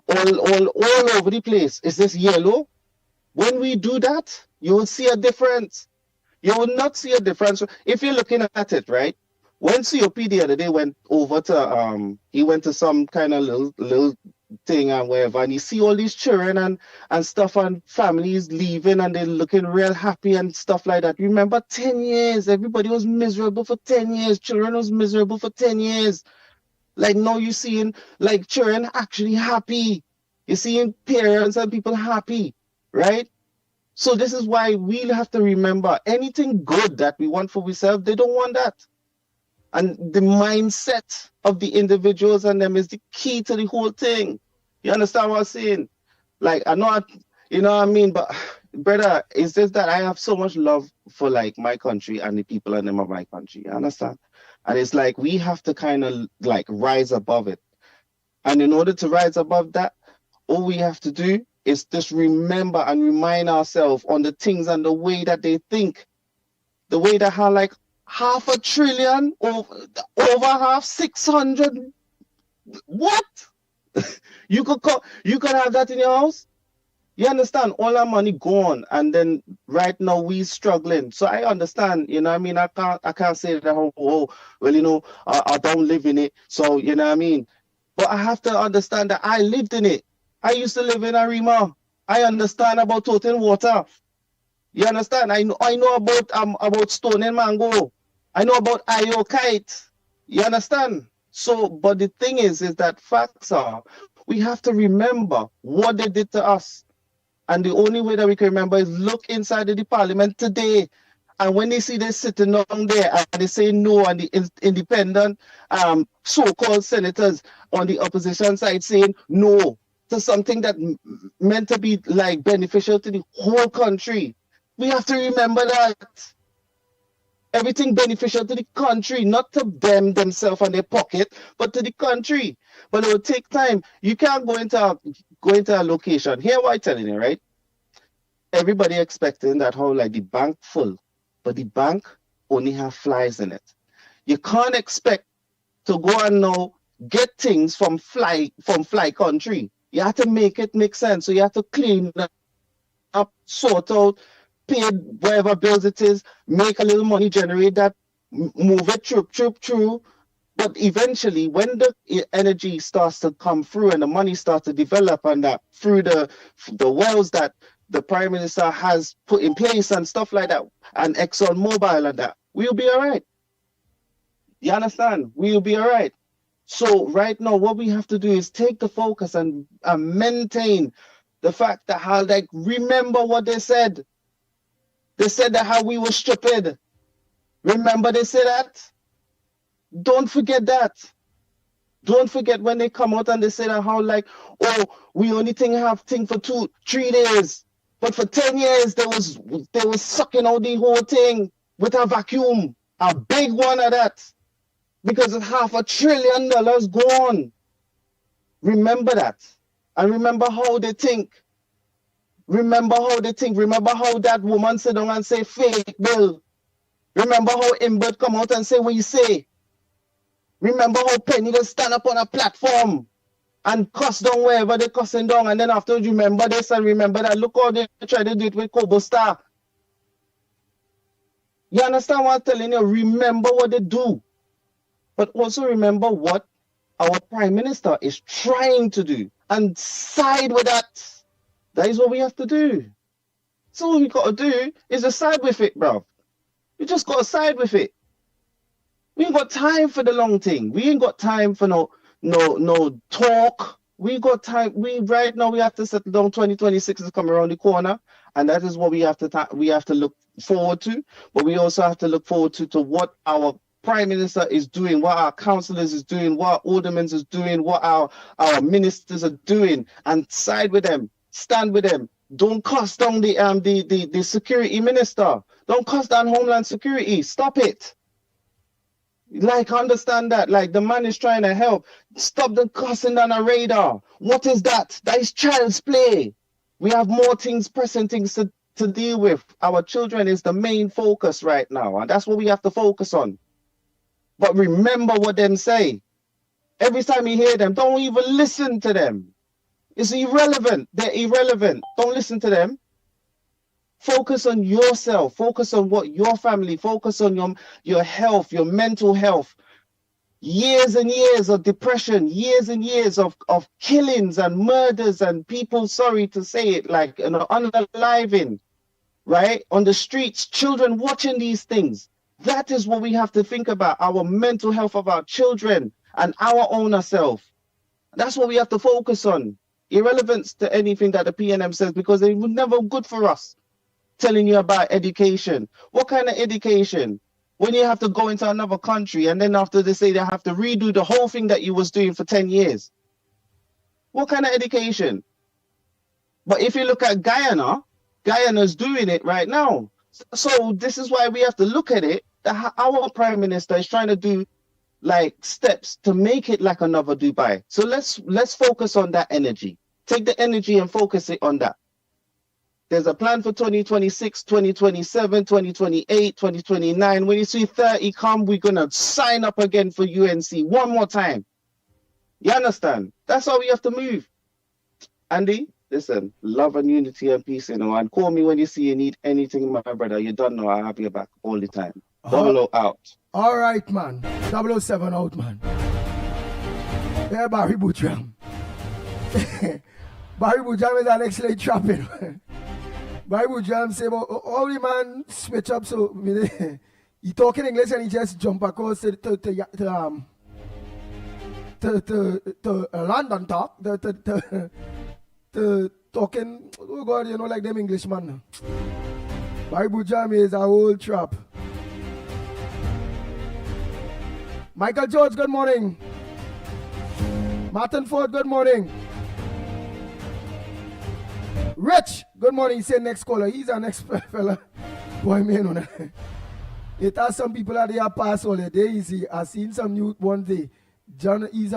all over the place. Is this yellow? When we do that, you will see a difference. You will not see a difference. If you're looking at it, right? When COP the other day went over to he went to some kind of little thing and whatever, and you see all these children and stuff and families leaving and they're looking real happy and stuff like that. Remember 10 years, everybody was miserable for 10 years, children was miserable for 10 years. Like now you're seeing like children actually happy. You're seeing parents and people happy, right? So this is why we have to remember anything good that we want for ourselves, they don't want that. And the mindset of the individuals and them is the key to the whole thing. You understand what I'm saying? Like, I know, you know what I mean? But, brother, it's just that I have so much love for, like, my country and the people and them of my country. You understand? And it's like we have to kind of, like, rise above it. And in order to rise above that, all we have to do is just remember and remind ourselves on the things and the way that they think. The way that how, like, $500 billion, over half, 600. What? You could have that in your house. You understand? All our money gone, and then right now we struggling. So I understand. You know what I mean? I can't say that. I don't live in it. So you know what I mean. But I have to understand that I lived in it. I used to live in Arima. I understand about total water. You understand? I know about stone and mango. I know about Io kite. You understand? So, but the thing is that facts are, we have to remember what they did to us. And the only way that we can remember is look inside of the parliament today. And when they see they sitting down there and they say no, and the independent so-called senators on the opposition side saying no to something that meant to be like beneficial to the whole country. We have to remember that. Everything beneficial to the country, not to themselves and their pocket, but to the country. But it will take time. You can't go into a location. Hear what I'm telling you, right? Everybody expecting that how like the bank full, but the bank only have flies in it. You can't expect to go and now get things from fly country. You have to make it make sense. So you have to clean up, sort out, pay whatever bills it is, make a little money, generate that, move it through. But eventually, when the energy starts to come through and the money starts to develop and that through the wells that the Prime Minister has put in place and stuff like that, and ExxonMobil and that, we'll be all right. You understand? We'll be all right. So right now, what we have to do is take the focus and maintain the fact that how, like, remember what they said. They said that how we were stupid. Remember they said that? Don't forget that. Don't forget when they come out and they say that how like, oh, we only have thing for 2-3 days. But for 10 years, they was sucking out the whole thing with a vacuum. A big one of that. Because it's $500 billion gone. Remember that. And remember how they think. Remember how they think. Remember how that woman sit down and say fake bill. Remember how Imbert come out and say what you say. Remember how Penny will stand up on a platform and cuss down wherever they cussing down. And then afterwards, remember this and remember that. Look how they try to do it with Kobo Star. You understand what I'm telling you? Remember what they do. But also remember what our Prime Minister is trying to do. And side with that. That is what we have to do. So all we got to do is to side with it, bro. We just got to side with it. We ain't got time for the long thing. We ain't got time for no talk. We got time. We right now we have to settle down. 2026 is coming around the corner, and that is what we have to look forward to. But we also have to look forward to what our Prime Minister is doing, what our councillors is doing, what our aldermen is doing, what our ministers are doing, and side with them, stand with them. Don't cast down the security minister. Don't cast down Homeland Security. Stop it. Like, understand that. Like, the man is trying to help. Stop the cussing on a radar. What is that? That is child's play. We have more things, pressing things to deal with. Our children is the main focus right now, and that's what we have to focus on. But remember what them say. Every time you hear them, don't even listen to them. It's irrelevant. They're irrelevant. Don't listen to them. Focus on yourself. Focus on what your family. Focus on your health, your mental health. Years and years of depression, years and years of killings and murders and people, sorry to say it, like unaliving, right? On the streets, children watching these things. That is what we have to think about, our mental health of our children and our own self. That's what we have to focus on. Irrelevance to anything that the PNM says, because they were never good for us. Telling you about education. What kind of education? When you have to go into another country and then after they say they have to redo the whole thing that you was doing for 10 years. What kind of education? But if you look at Guyana, Guyana's doing it right now. So this is why we have to look at it. Our Prime Minister is trying to do like steps to make it like another Dubai. So let's focus on that energy. Take the energy and focus it on that. There's a plan for 2026, 2027, 2028, 2029. When you see 30 come, we're going to sign up again for UNC one more time. You understand? That's how we have to move. Andy, listen, love and unity and peace, and call me when you see you need anything, my brother. You don't know, I'll have your back all the time. 00 out. All right, man. 007 out, man. Yeah, Barry Butcham. Barry Butcham is an excellent trapping. Bible Jam say, but all the man switch up, so he talking English and he just jump across to London talk, to talking, oh God, you know, like them Englishman. Bible Jam is a whole trap. Michael George, good morning. Martin Ford, good morning. Rich, good morning. He said next caller. He's our next fella. Boy, man. It has some people that they are past all the day. Easy. I seen some new one day. John is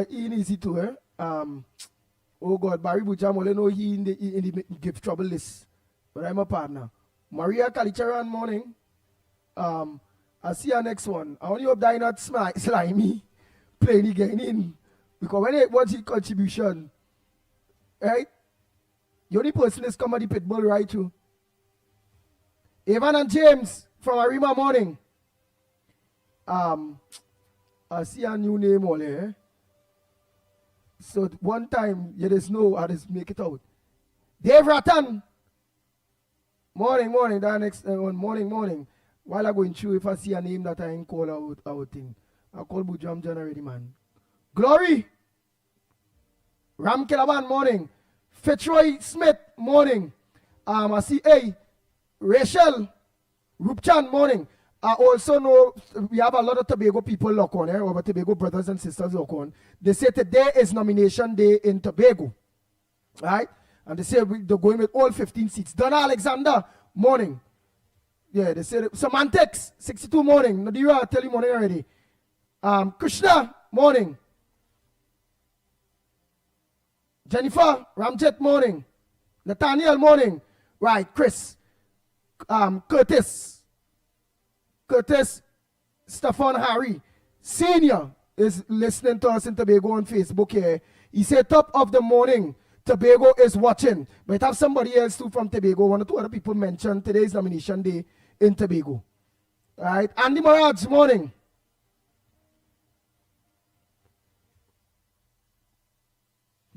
easy to her. Oh God, Barry Bujam, I know he in the give trouble list. But I'm a partner. Maria Kalicharan, morning. I see our next one. I only hope that not slimy playing again in. Because when they watch his contribution, right? The only person is comedy pitbull right too. Evan and James from Arima morning. I see a new name all here. So one time you just know I just make it out. Dave Rattan. Morning. That next one, morning. While I going through, if I see a name that I ain't call out thing, I call Bujam John already, man. Glory. Ram Kilaban, morning. Fitzroy Smith, morning. I see Rachel Rupchan, morning. I also know we have a lot of Tobago people look on, our Tobago brothers and sisters look on. They say today is nomination day in Tobago. Right? And they say they're going with all 15 seats. Donna Alexander, morning. Yeah, they say Semantics, 62 morning. Nadira, I tell you morning already. Krishna, morning. Jennifer, Ramjet, morning. Nathaniel, morning. Right, Chris. Curtis, Stefan Harry, Senior, is listening to us in Tobago on Facebook here. He said, top of the morning, Tobago is watching. But have somebody else too from Tobago. One or two other people mentioned today's nomination day in Tobago. All right, Andy Maraj, morning.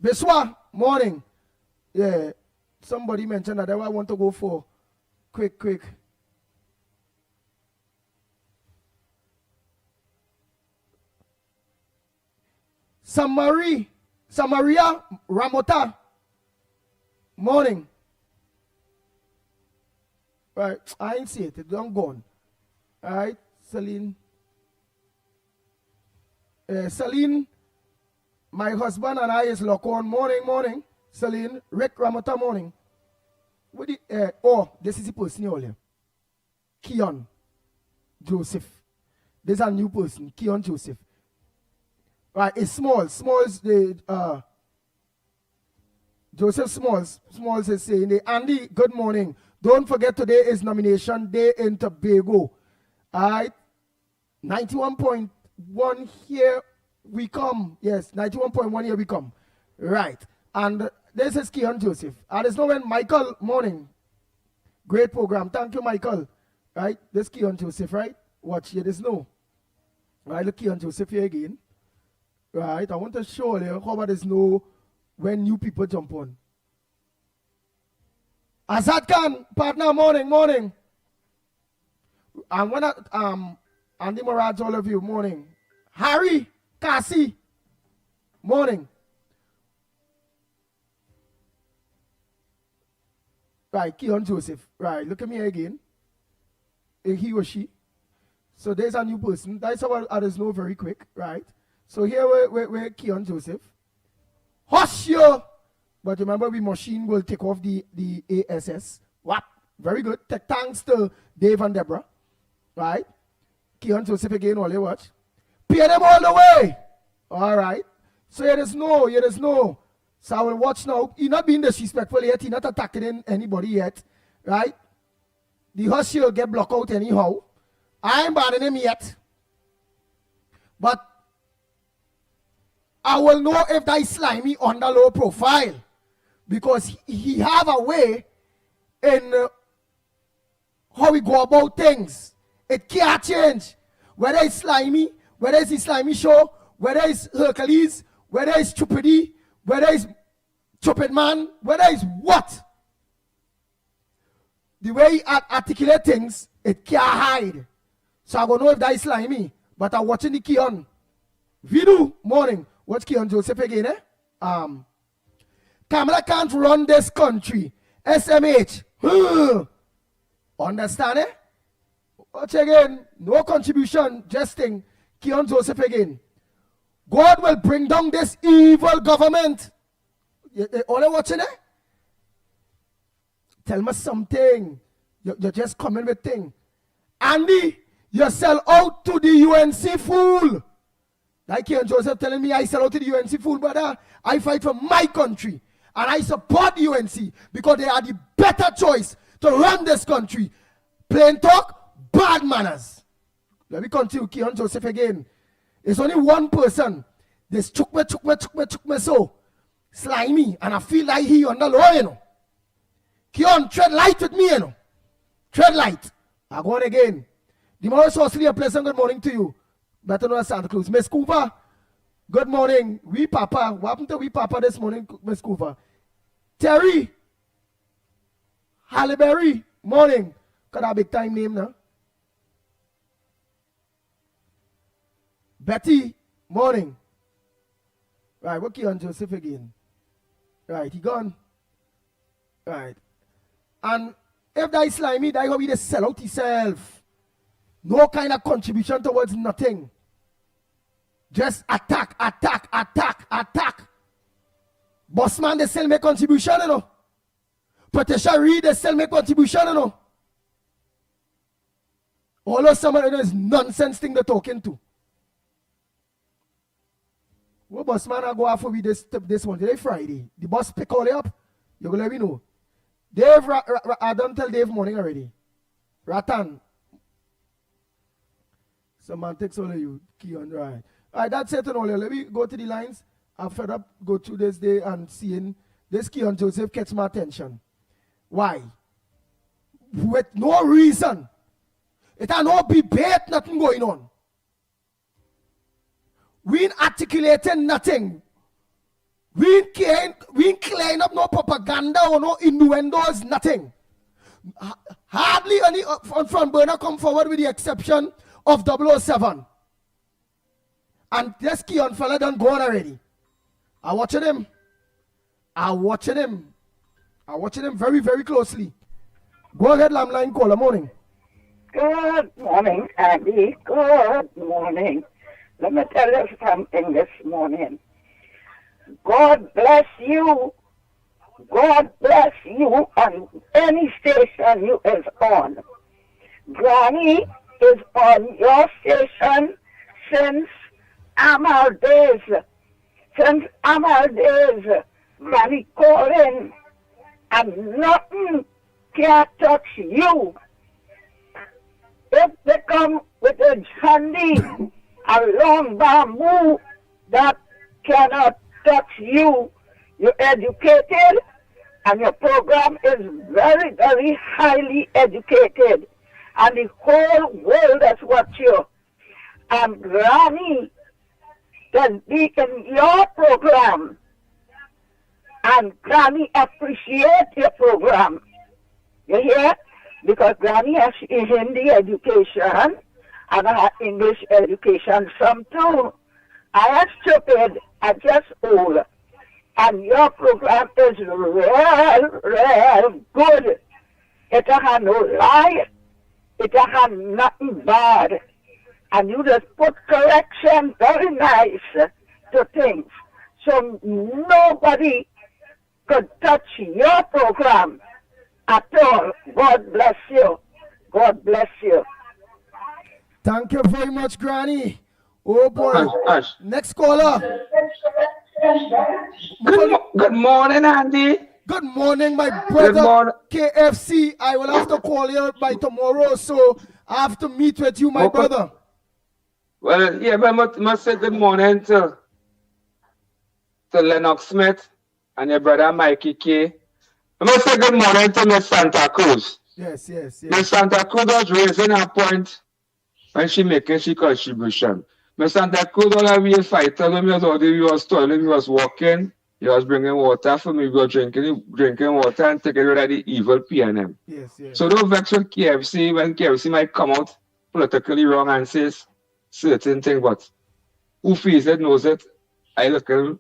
Biswa, morning. Yeah, somebody mentioned that I want to go for quick. Samari Samaria Ramota. Morning. Right, I ain't see it. It's long gone. All right, Celine. Celine, my husband and I is lock on. Morning. Celine, Rick Ramota, morning. What the, this is the person here. Keon Joseph. This is a new person, Keon Joseph. Right, it's Smalls, the Joseph Smalls is saying, Andy, good morning. Don't forget today is nomination day in Tobago. All right, 91.1 here we come. Yes, 91.1 here we come. Right, and this is Keon Joseph. And there's no when Michael, morning. Great program. Thank you, Michael. Right, this Keon Joseph, right? Watch here, there's no. Right, look Keon Joseph here again. Right, I want to show you how about there's no when new people jump on. Azad Khan, partner, morning. I'm gonna Andy Moraj, all of you, morning. Harry, Cassie, morning. Right, Keon Joseph. Right, look at me again. He or she. So there's a new person. That's how others know very quick, right? So here we're Keon Joseph. Hush you! But remember, we machine will take off the ASS. What? Very good. Thanks to Dave and Deborah. Right? Keon Joseph again, all you watch. Pay them all the way. All right. So here is no. So I will watch now. He's not being disrespectful yet. He's not attacking anybody yet. Right? The hush will get blocked out anyhow. I ain't banning him yet. But I will know if that is slimy on the low profile. Because he have a way in how we go about things. It can't change. Whether it's slimy, whether it's the slimy show, whether it's Hercules, whether it's Stupidity, whether it's Stupid Man, whether it's what. The way he articulate things, it can't hide. So I don't know if that is slimy. But I'm watching the Keon. Vidu, morning. Watch Keon Joseph again, Kamala can't run this country. SMH. Understand, Watch again. No contribution. Just think. Keon Joseph again. God will bring down this evil government. All you watching, Tell me something. You're just coming with thing. Andy, you sell out to the UNC fool. Like Keon Joseph telling me I sell out to the UNC fool, brother. I fight for my country. And I support the UNC because they are the better choice to run this country. Plain talk, bad manners. Let me continue, Keon Joseph again. It's only one person. This chook me so. Slimy. And I feel like he on the law, Keon, tread light with me, Tread light. I go on again. The more socially a pleasant good morning to you. Better know Santa Cruz. Miss Cooper, good morning. We Papa. What happened to we Papa this morning, Miss Cooper? Terry, Halle Berry, morning. Got a big time name now. Betty, morning. Right, what Keon Joseph again? Right, he gone. Right. And if that is slimy, that is how he just sell out himself. No kind of contribution towards nothing. Just attack. Bossman, they still make contribution, Patricia Reed, they still make contribution, All of some of it is nonsense thing they're talking to. What bossman I go after with this one? Today Friday. The boss pick all it up. You're going to let me know. Dave, I don't tell Dave morning already. Ratan. Semantics all of you. Keon, right. All right, that's it and all. Let me go to the lines. I'm fed up go through this day and seeing this Keon Joseph catch my attention. Why? With no reason. It had no debate, nothing going on. We ain't articulating nothing. We ain't clearing up no propaganda or no innuendos, nothing. Hardly any front burner come forward with the exception of 007. And this Keon fella done gone already. I'm watching him. I'm watching him very, very closely. Go ahead, Lamline caller. Morning. Good morning, Andy. Good morning. Let me tell you something this morning. God bless you. God bless you on any station you is on. Granny is on your station since Amal days. Since Amal days, Granny calling, and nothing can touch you. If they come with a handy, a long bamboo that cannot touch you, you're educated, and your program is very, very highly educated. And the whole world has watched you. And Granny can be in your program. And Granny appreciate your program. You hear? Because Granny has Hindi education and I have English education, some too. I am stupid, I just old. And your program is real good. It has no lie. It has nothing bad. And you just put correction very nice to things. So nobody could touch your program at all. God bless you. God bless you. Thank you very much, Granny. Oh boy. Hush. Next caller. Good morning, Andy. Good morning, my Good brother. morning. KFC. I will have to call you by tomorrow, so I have to meet with you, my Okay. brother. Well, yeah, but I must say good morning to Lennox Smith and your brother Mikey K. I must say good morning to Miss Santa Cruz. Yes. Miss Santa Cruz was raising her point when she making she contribution. Miss Santa Cruz always fighter when he was toiling, he was walking, he was bringing water for me, we were drinking water and taking rid of the evil PNM. Yes. So don't vex with KFC when KFC might come out politically wrong and says certain thing, but who feels it knows it. I looking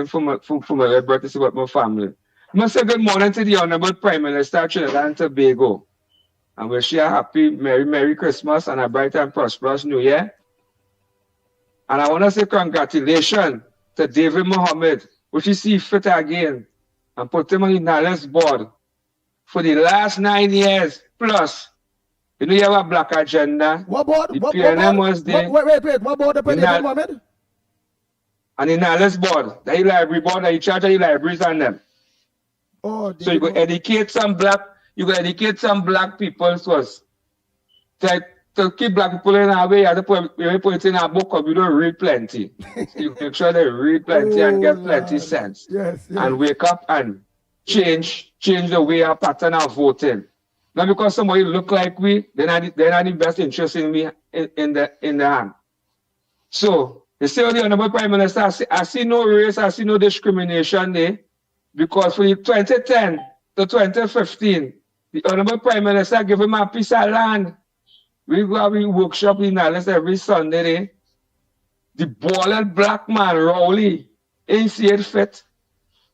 for my liberty to support my family. I must say good morning to the Honorable Prime Minister of Trinidad and Tobago. And wish you a happy, Merry Christmas and a bright and prosperous New Year. And I want to say congratulations to David Mohammed, which he see fit again and put him on the Nales board for the last 9 years plus. You know you have a black agenda. What board? The PNM was there. Wait. What board the President Mohammed? And the Nales board, the library board, the charge of the libraries and them. Oh, So you go educate some black people first. To keep black people in our way, you have to put it in a book because we don't read plenty. So you make sure they read plenty and get plenty sense. Yes. And wake up and change the way our pattern of voting. Not because somebody look like we, they're not the best interest in me in the hand. So you say the Honorable Prime Minister, I see no race, I see no discrimination there. Because from 2010 to 2015, the Honorable Prime Minister gave him a piece of land. We go have a workshop in Alice every Sunday there. The bald black man, Rowley, ain't see it fit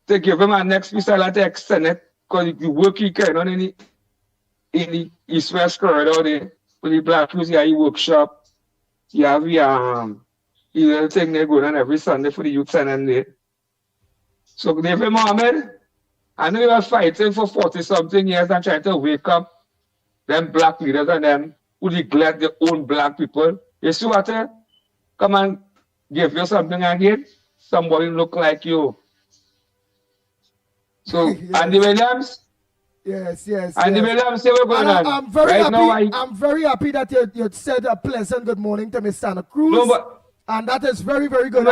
to give him a next piece of land to extend it because the work he carried on in the East-West corridor there. For the black people, you have a workshop. You have the little thing they going on every Sunday for the youth and there. So David Mohammed, I know you were fighting for 40-something years and trying to wake up them black leaders and them who neglect their own black people. You see what? Come and give you something again. Somebody look like you. So Yes. Andy Williams. Yes. Andy Williams, say what's going on. I'm very right happy. Now, I'm very happy that you said a pleasant good morning to Miss Santa Cruz. No, but and that is very, very good.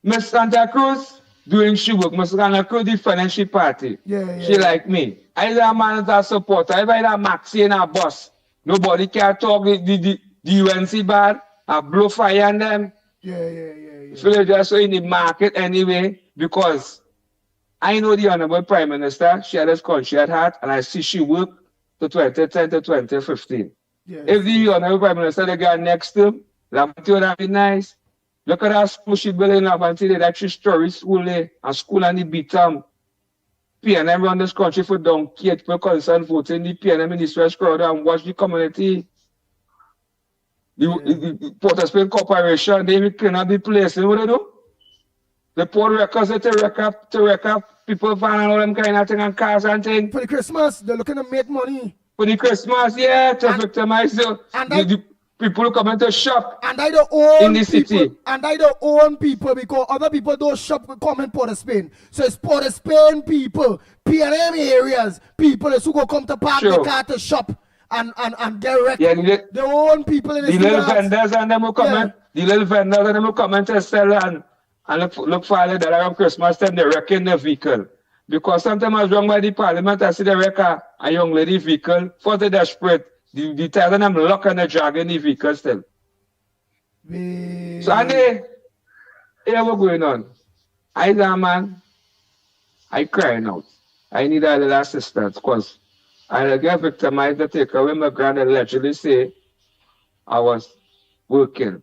Miss Santa Cruz doing she work. Miss Santa Cruz defending she party. Yeah. She like me. I a man that support. I buy that Maxi and a boss. Nobody can talk the UNC bad. I blow fire on them. Yeah. So they just so in the market anyway because I know the Honorable Prime Minister, she had this country at heart, and I see she work to 2010 to 2015. Yes. If the Honorable Prime Minister they got next to him, that would be nice. Look at that school she building up until that 3-story school there, a school and the beat PNM run this country for donkey, people concerned voting the PNM in this West crowd and watch the community. The Port of Spain Corporation, they will clean up the place. You know what they do? The port records to wreck up people van and all them kind of thing and cars and things. For the Christmas, they're looking to make money. For the Christmas, yeah, to victimize the people who come into shop and I don't own in the city. And I don't own people because other people don't shop come in Port of Spain. So it's Port of Spain people, PNM areas, people who go come to park their car to shop and get wrecked. Yeah, they own people in the little vendors and them will come in. The little vendors and them will come in to sell and look for $1 around Christmas time they wrecking the vehicle. Because sometimes I was wrong by the parliament, I see they wreck a young lady vehicle for the desperate. The tires and them lock and they drag in the vehicle still. So and here what's going on. I a man, I crying out. I need a little assistance because I get victimized to take away my grand allegedly say I was working.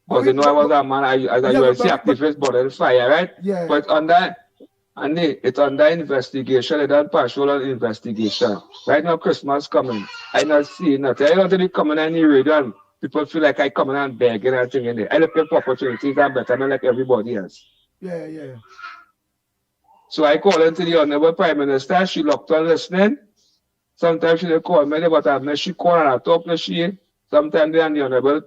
Because you know I was a man, I was a activist but in fire, right? Yeah. But on that and it's under investigation, it's done partial investigation. Right now, Christmas coming. I not see nothing. I don't really coming on the radio and people feel like I coming and begging and thing in there. I look for opportunities and better like everybody else. Yeah. So I call into the Honorable Prime Minister. She locked on listening. Sometimes she don't call me, but I she call and I talk to she. Sometimes the Honorable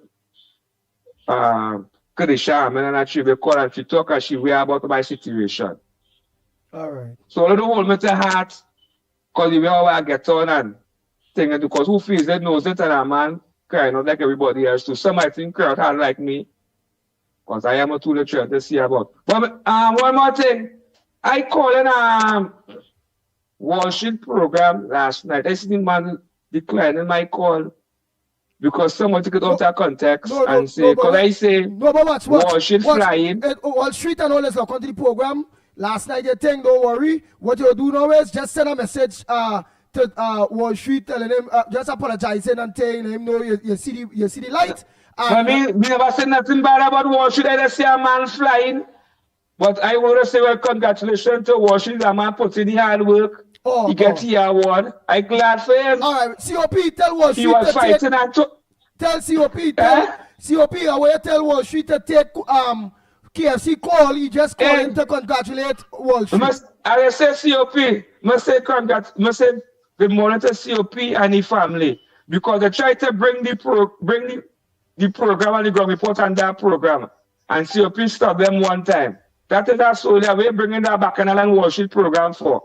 Kadisha and I she will call and she talk and she wear about my situation. All right. So I don't hold me to heart because the way I get on and thing because who feels it knows it and a man crying out like everybody else too. Some I think crowd hard like me because I am a tool of trying to see about. But one more thing. I called in Wall Street program last night. I see the man declining my call because someone took it out of context and say, because I say Wall Street flying. Wall Street and all this look onto the program. Last night you think, don't worry. What you do now is just send a message to Wall Street telling him, just apologizing and telling him, no, you see the light. I mean, we never said nothing bad about Wall Street. I just see a man flying. But I want to say, well, congratulations to Wall Street. A man put in the hard work. He gets the award. I'm glad for him. All right, COP, tell Wall Street he was fighting and tell COP, COP, I want to tell Wall Street to take KFC call, he just called him to congratulate Wall Street. I say COP, must say good morning to COP and his family because they try to bring the program and the ground report on that program and COP stop them one time. That is our solely way bringing that Bacchanal and Wall Street program for.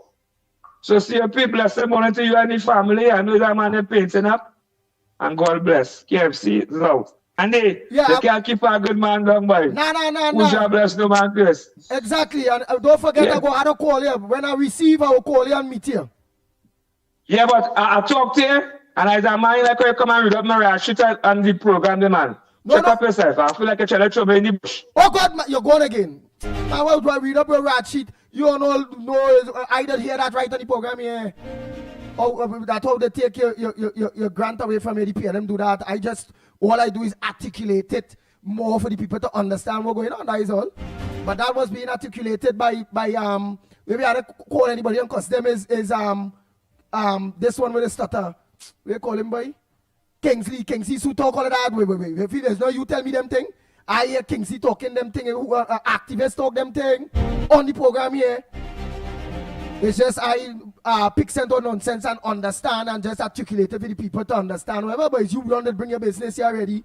So COP, bless the morning to you and the family. I know that man is painting up and God bless. KFC is out. And they can't keep a good man down by. No. Who shall bless no man curse. Exactly. And don't forget I go to call you. When I receive, I will call you and meet you. Yeah, but I talk to you and I say, man, like you come and read up my rap sheet on the program, the man. Check up yourself. I feel like you're trying to throw me in the bush. Oh God, you're going again. Now why do I read up your rap sheet? You don't know I don't hear that right on the program here. Oh, that's how they take your grant away from you, the PNM do that. All I do is articulate it more for the people to understand what's going on, that is all. But that was being articulated by maybe I don't call anybody and because them is this one with the stutter. We call him by Kingsley who talk all of that. Wait. If there's no you tell me them thing. I hear Kingsley talking them thing, who activists talk them thing on the program here. It's just I pick center nonsense and understand and just articulate it for the people to understand whatever. But it's you want to bring your business here already.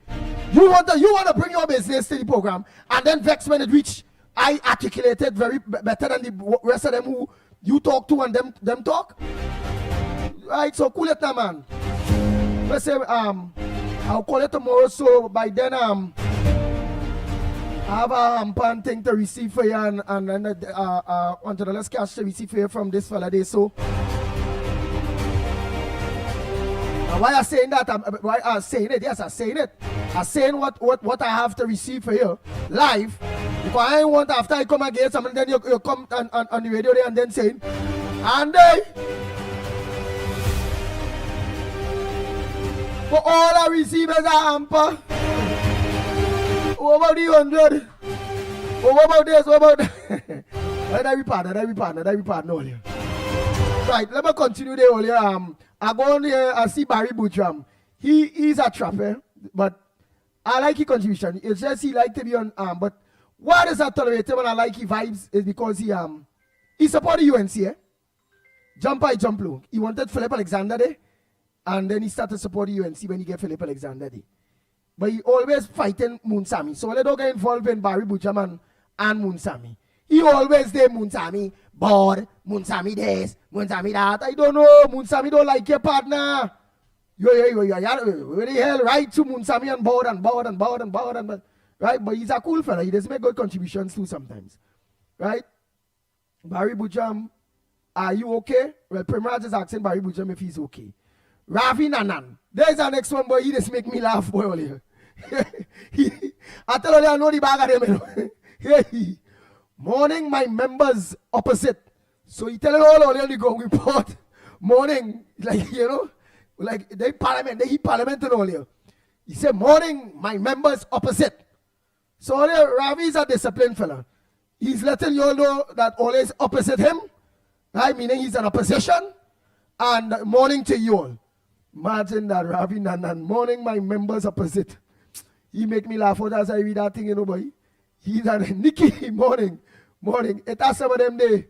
You want to bring your business to the program and then vex when it reach. I articulated very better than the rest of them who you talk to and them talk. Right, so cool it now, man. Let's say I'll call it tomorrow. So by then I have a hamper thing to receive for you and then $100 cash to receive for you from this fella day. So why I'm saying that? Why I'm saying it? Yes, I'm saying it. I'm saying what I have to receive for you live. Because I want after I come again, something then you come on the radio there and then saying, and for all I receive as a hamper. What about the 100? What about this? What about that? That we partner earlier. Right, let me continue there earlier. I go on here, I see Barry Butcham. He's a trapper, but I like his contribution. It's just he like to be on but what is that tolerated when I like his vibes is because he supported UNC, eh? Jump high, jump low. He wanted Philip Alexander there, and then he started supporting UNC when he get Philip Alexander there. But he always fighting Munsami. So they don't get involved in Barry Butcham and Munsami. He always there, Munsami, bored, Munsami this, Munsami that. I don't know, Munsami don't like your partner. Where the hell, right to Munsami and bored, right? But he's a cool fella. He does make good contributions too sometimes, right? Barry Butcham, are you okay? Well, Primrose is asking Barry Butcham if he's okay. Ravi Nanan, there's our next one, boy. He just make me laugh, boy. Earlier. I tell you, I know the bag of them. Morning, my members opposite. So he tell it all earlier, they go report. Morning, like, you know, like they heat parliament and all here. He said, morning, my members opposite. So Ravi is a disciplined fella. He's letting you all know that always opposite him, right? Meaning he's an opposition. And morning to you all. Imagine that, Ravi Nanan. Morning, my members opposite. He make me laugh out as I read that thing, you know, boy. He's a Nikki, morning. It has some of them day.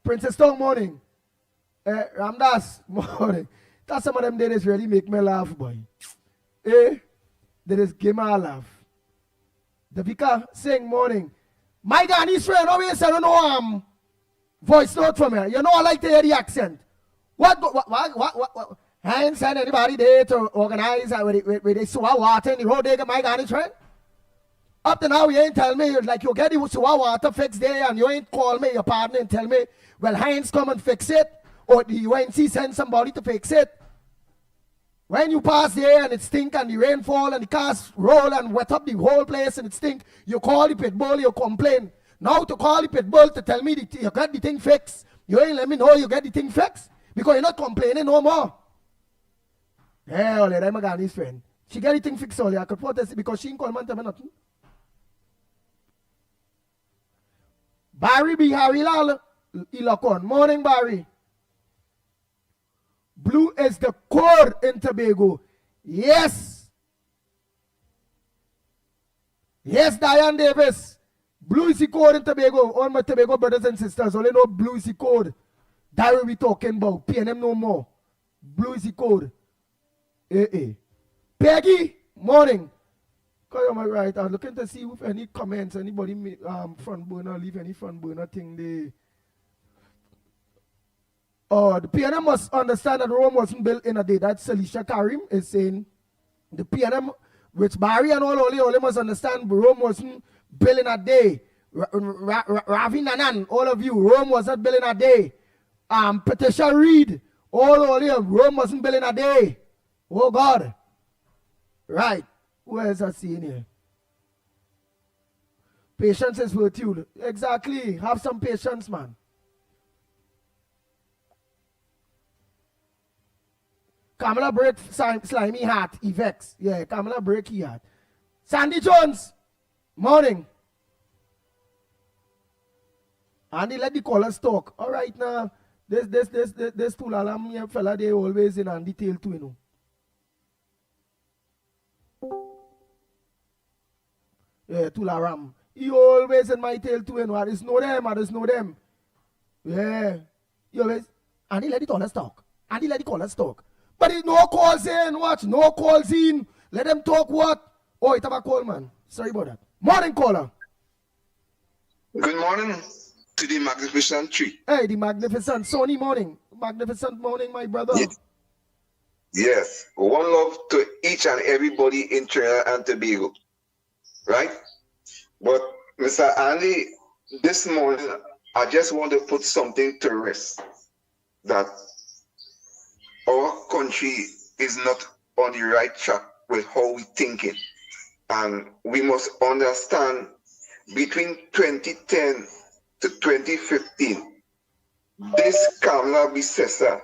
Princess Tong, morning. Ramdas, morning. That's some of them days really make me laugh, boy. They just give me a laugh. The Vika saying morning. My God, his friend always said, I don't know voice note from here. You know I like to hear the accent. What? I ain't send anybody there to organize with the sewer water in the road. They get my God, his friend. Up to now, you ain't tell me, like, you get the sewer water fixed there, and you ain't call me, your partner, and tell me, well, Heinz come and fix it, or the UNC send somebody to fix it. When you pass there, and it stink, and the rain fall, and the cars roll, and wet up the whole place, and it stink, you call the pit bull, you complain. Now to call the pit bull to tell me you got the thing fixed, you ain't let me know you get the thing fixed, because you're not complaining no more. Yeah, Ole, I'm a Ghanaian friend. She get the thing fixed, Ole, I could protest it, because she ain't call man tell me nothing. Barry B. Harilal, Ilakon. Morning, Barry. Blue is the core in Tobago. Yes. Yes, Diane Davis. Blue is the core in Tobago. All my Tobago brothers and sisters, only know blue is the core. That we talking about. PNM no more. Blue is the core. Peggy, morning. Because I'm right, I'm looking to see if any comments, anybody front burner, leave any front burner thing there. Oh, the PNM must understand that Rome wasn't built in a day. That's Alicia Karim is saying. The PNM, which Barry and all must understand, Rome wasn't built in a day. Ravi Nanan, all of you, Rome wasn't built in a day. Patricia Reed, all here, Rome wasn't built in a day. Oh God. Right. Who else I seeing here? Patience is virtue. Exactly. Have some patience, man. Kamala break slimy heart. Evex. Yeah, Kamala break he heart. Sandy Jones. Morning. Andy, let the callers talk. All right now. This tool alarm fella, they always in Andy tail too, you know. Yeah, Tularam. He always in my tail too, and I just know them. Yeah. He always, and he let the callers talk. But he no calls in, watch, no calls in. Let them talk what? Oh, it have a call, man. Sorry about that. Morning, caller. Good morning to the magnificent tree. Hey, the magnificent Sony morning. Magnificent morning, my brother. Yes. One love to each and everybody in Trinidad and Tobago. Right? But Mr. Andy, this morning, I just want to put something to rest. That our country is not on the right track with how we thinking. And we must understand between 2010 to 2015, this Kamala Bissessa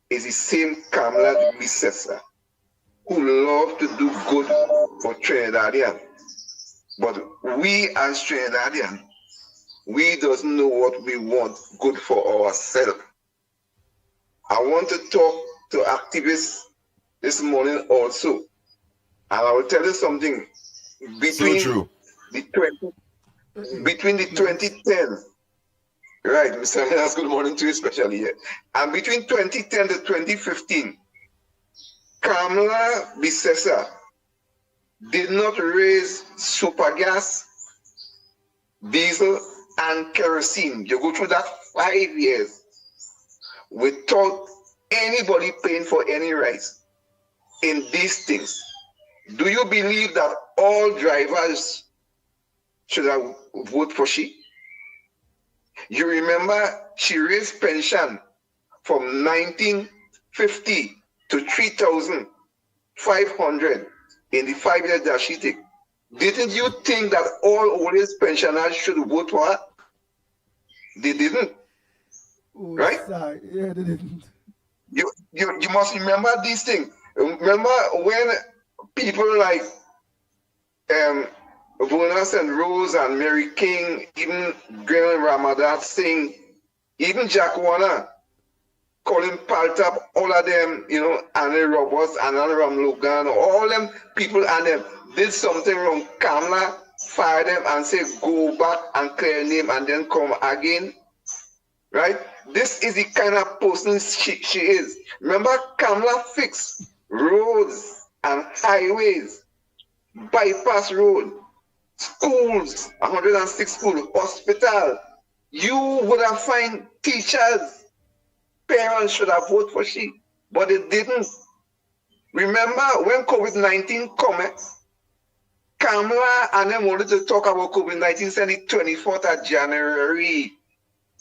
is the same Kamala Bissessa who love to do good for Trinidadian. But we as Trinidadian, we doesn't know what we want good for ourselves. I want to talk to activists this morning also. And I will tell you something. Between So true. between the 2010, right, Mr. Lennox, good morning to you especially here. And between 2010 to 2015, Kamala Bissessa did not raise super gas, diesel, and kerosene. You go through that 5 years without anybody paying for any rise in these things. Do you believe that all drivers should have voted for she? You remember she raised pension from 1950 to 3,500 in the 5 years that she took. Didn't you think that all old age pensioners should vote for her? They didn't. Oh, right? Sorry. Yeah, they didn't. You must remember these things. Remember when people like Bonus and Rose and Mary King, even Graham Ramadan Singh, even Jack Warner, Colin Paltap, all of them, Annie Roberts, Anna Logan, all them people and them did something wrong. Kamala fired them and say go back and clear name and then come again. Right? This is the kind of person she is. Remember, Kamala fixed roads and highways, bypass road, schools, 106 schools, hospital. You would have find teachers, parents should have voted for she, but they didn't. Remember when COVID-19 came, Kamala and them wanted to talk about COVID-19 since the 24th of January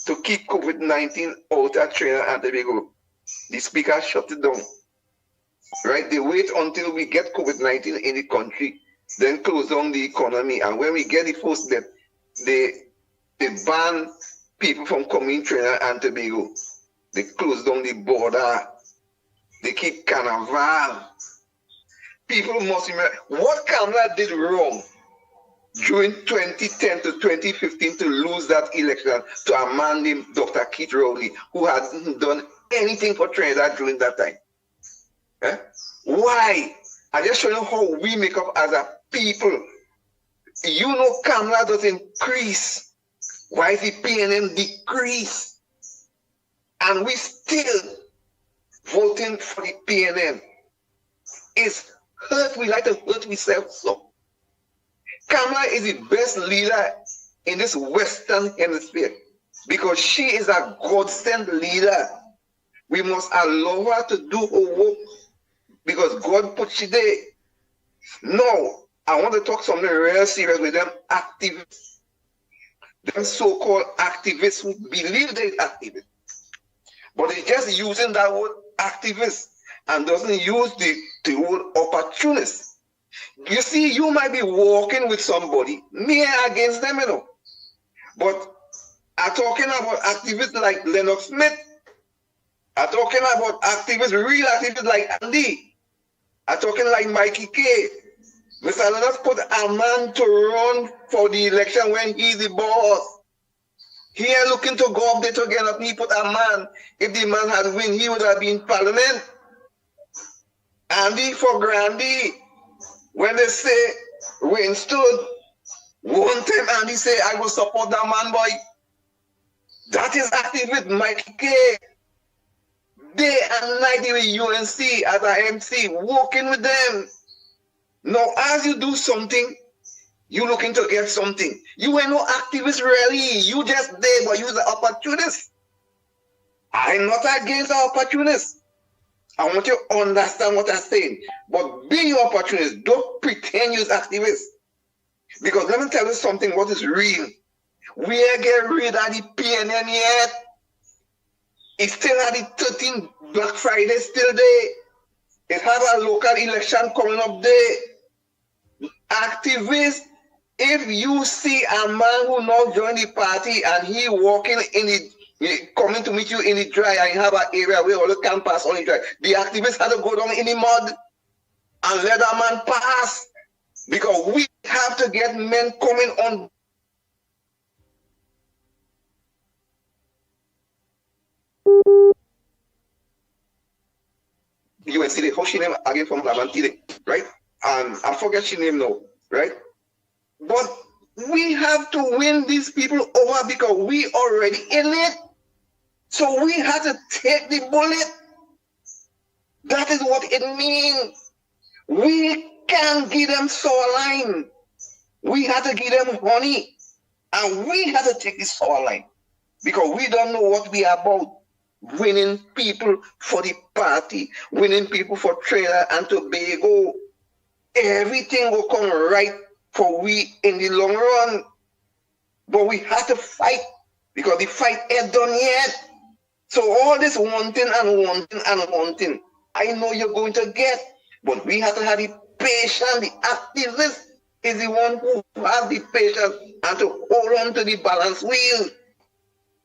to keep COVID-19 out of Trinidad and Tobago. The speaker shut it down. Right? They wait until we get COVID-19 in the country, then close down the economy. And when we get the first death, they ban people from coming to Trinidad and Tobago. They close down the border. They keep carnival. People must remember what Kamala did wrong during 2010 to 2015 to lose that election to a man named Dr. Keith Rowley, who hadn't done anything for Trinidad during that time. Eh? Why? I just show you how we make up as a people. You know Kamala does increase. Why is the PNM decrease? And we still voting for the PNM. It's hurt. We like to hurt ourselves so. Kamala is the best leader in this Western Hemisphere because she is a God-sent leader. We must allow her to do her work because God put she there. No, I want to talk something real serious with them activists. Them so-called activists who believe they're activists. But they're just using that word activist and doesn't use the word opportunist. You see, you might be walking with somebody, me against them, But I'm talking about activists like Lennox Smith. I'm talking about activists, real activists like Andy. I'm talking like Mikey K. Mr. Lennox put a man to run for the election when he's the boss. He ain't looking to go up there to get up. He put a man. If the man had win, he would have been in parliament. Andy for Grandy. When they say Wayne stood, one time Andy say, I will support that man, boy. That is active with Mike K. Day and night with UNC as an MC, working with them. Now, as you do something, you looking to get something. You ain't no activist really. You just there, but you're the opportunist. I'm not against the opportunist. I want you to understand what I'm saying. But be your opportunist. Don't pretend you're activist. Because let me tell you something, what is real. We ain't get rid of the PNN yet. It's still at the 13th Black Friday still there. It have a local election coming up there. Activists, if you see a man who not join the party and he walking in the coming to meet you in the dry and you have an area where all the campus on the dry, the activists had to go down in the mud. and let that man pass. Because we have to get men coming on. You see the how she name again from Lavantide, right? And I forget she name now, right? But we have to win these people over because we already in it. So we have to take the bullet. That is what it means. We can't give them sour line. We have to give them honey. And we have to take the sour line. Because we don't know what we are about. Winning people for the party. Winning people for Trinidad and Tobago. Everything will come right for we in the long run. But we have to fight. Because the fight ain't done yet. So all this wanting and wanting and wanting, I know you're going to get, but we have to have the patience. The activist is the one who has the patience and to hold on to the balance wheel.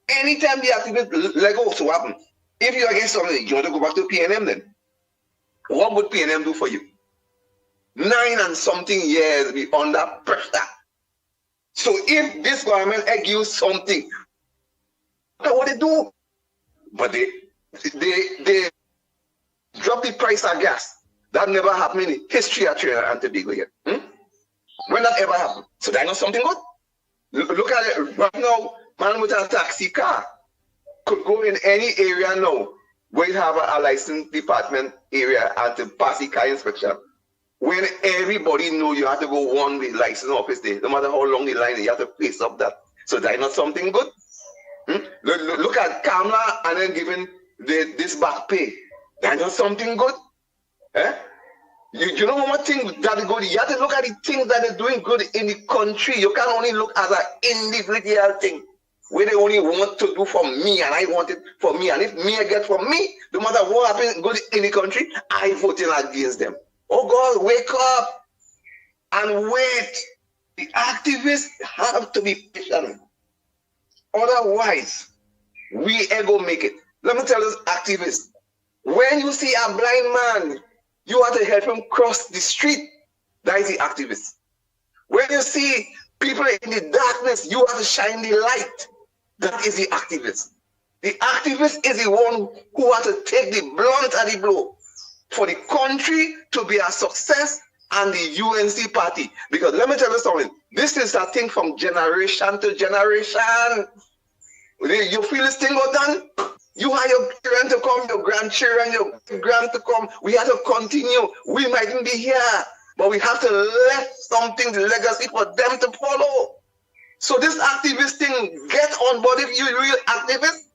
Anytime the activist let go, so what happens? If you against something, you want to go back to PNM then. What would PNM do for you? 9 and something years be under pressure. So if this government gives you something, that's what they do. But they drop the price of gas. That never happened in the history of Trinidad and Tobago yet. When that ever happened? So that's not something good. Look at it right now. Man with a taxi car could go in any area now where you have a licensed department area and to pass the car inspection. When everybody know you have to go one way license office there, no matter how long the line is, you have to face up that. So that's not something good. Look at Kamala and then giving this back pay. That's not something good. You know one thing that is good. You have to look at the things that are doing good in the country. You can't only look at an individual thing where they only want to do for me and I want it for me. And if me I get for me, no matter what happens good in the country, I voting against them. Oh God, wake up and wait. The activists have to be patient. Otherwise, we ain't gonna make it. Let me tell this activist, when you see a blind man, you have to help him cross the street. That is the activist. When you see people in the darkness, you have to shine the light. That is the activist. The activist is the one who has to take the blunt of the blow for the country to be a success and the UNC party. Because let me tell you something, this is a thing from generation to generation. You feel this thing go done? You have your children to come, your grandchildren, your grand to come. We have to continue. We mightn't be here, but we have to left something, the legacy for them to follow. So this activist thing, get on board if you're a real activist.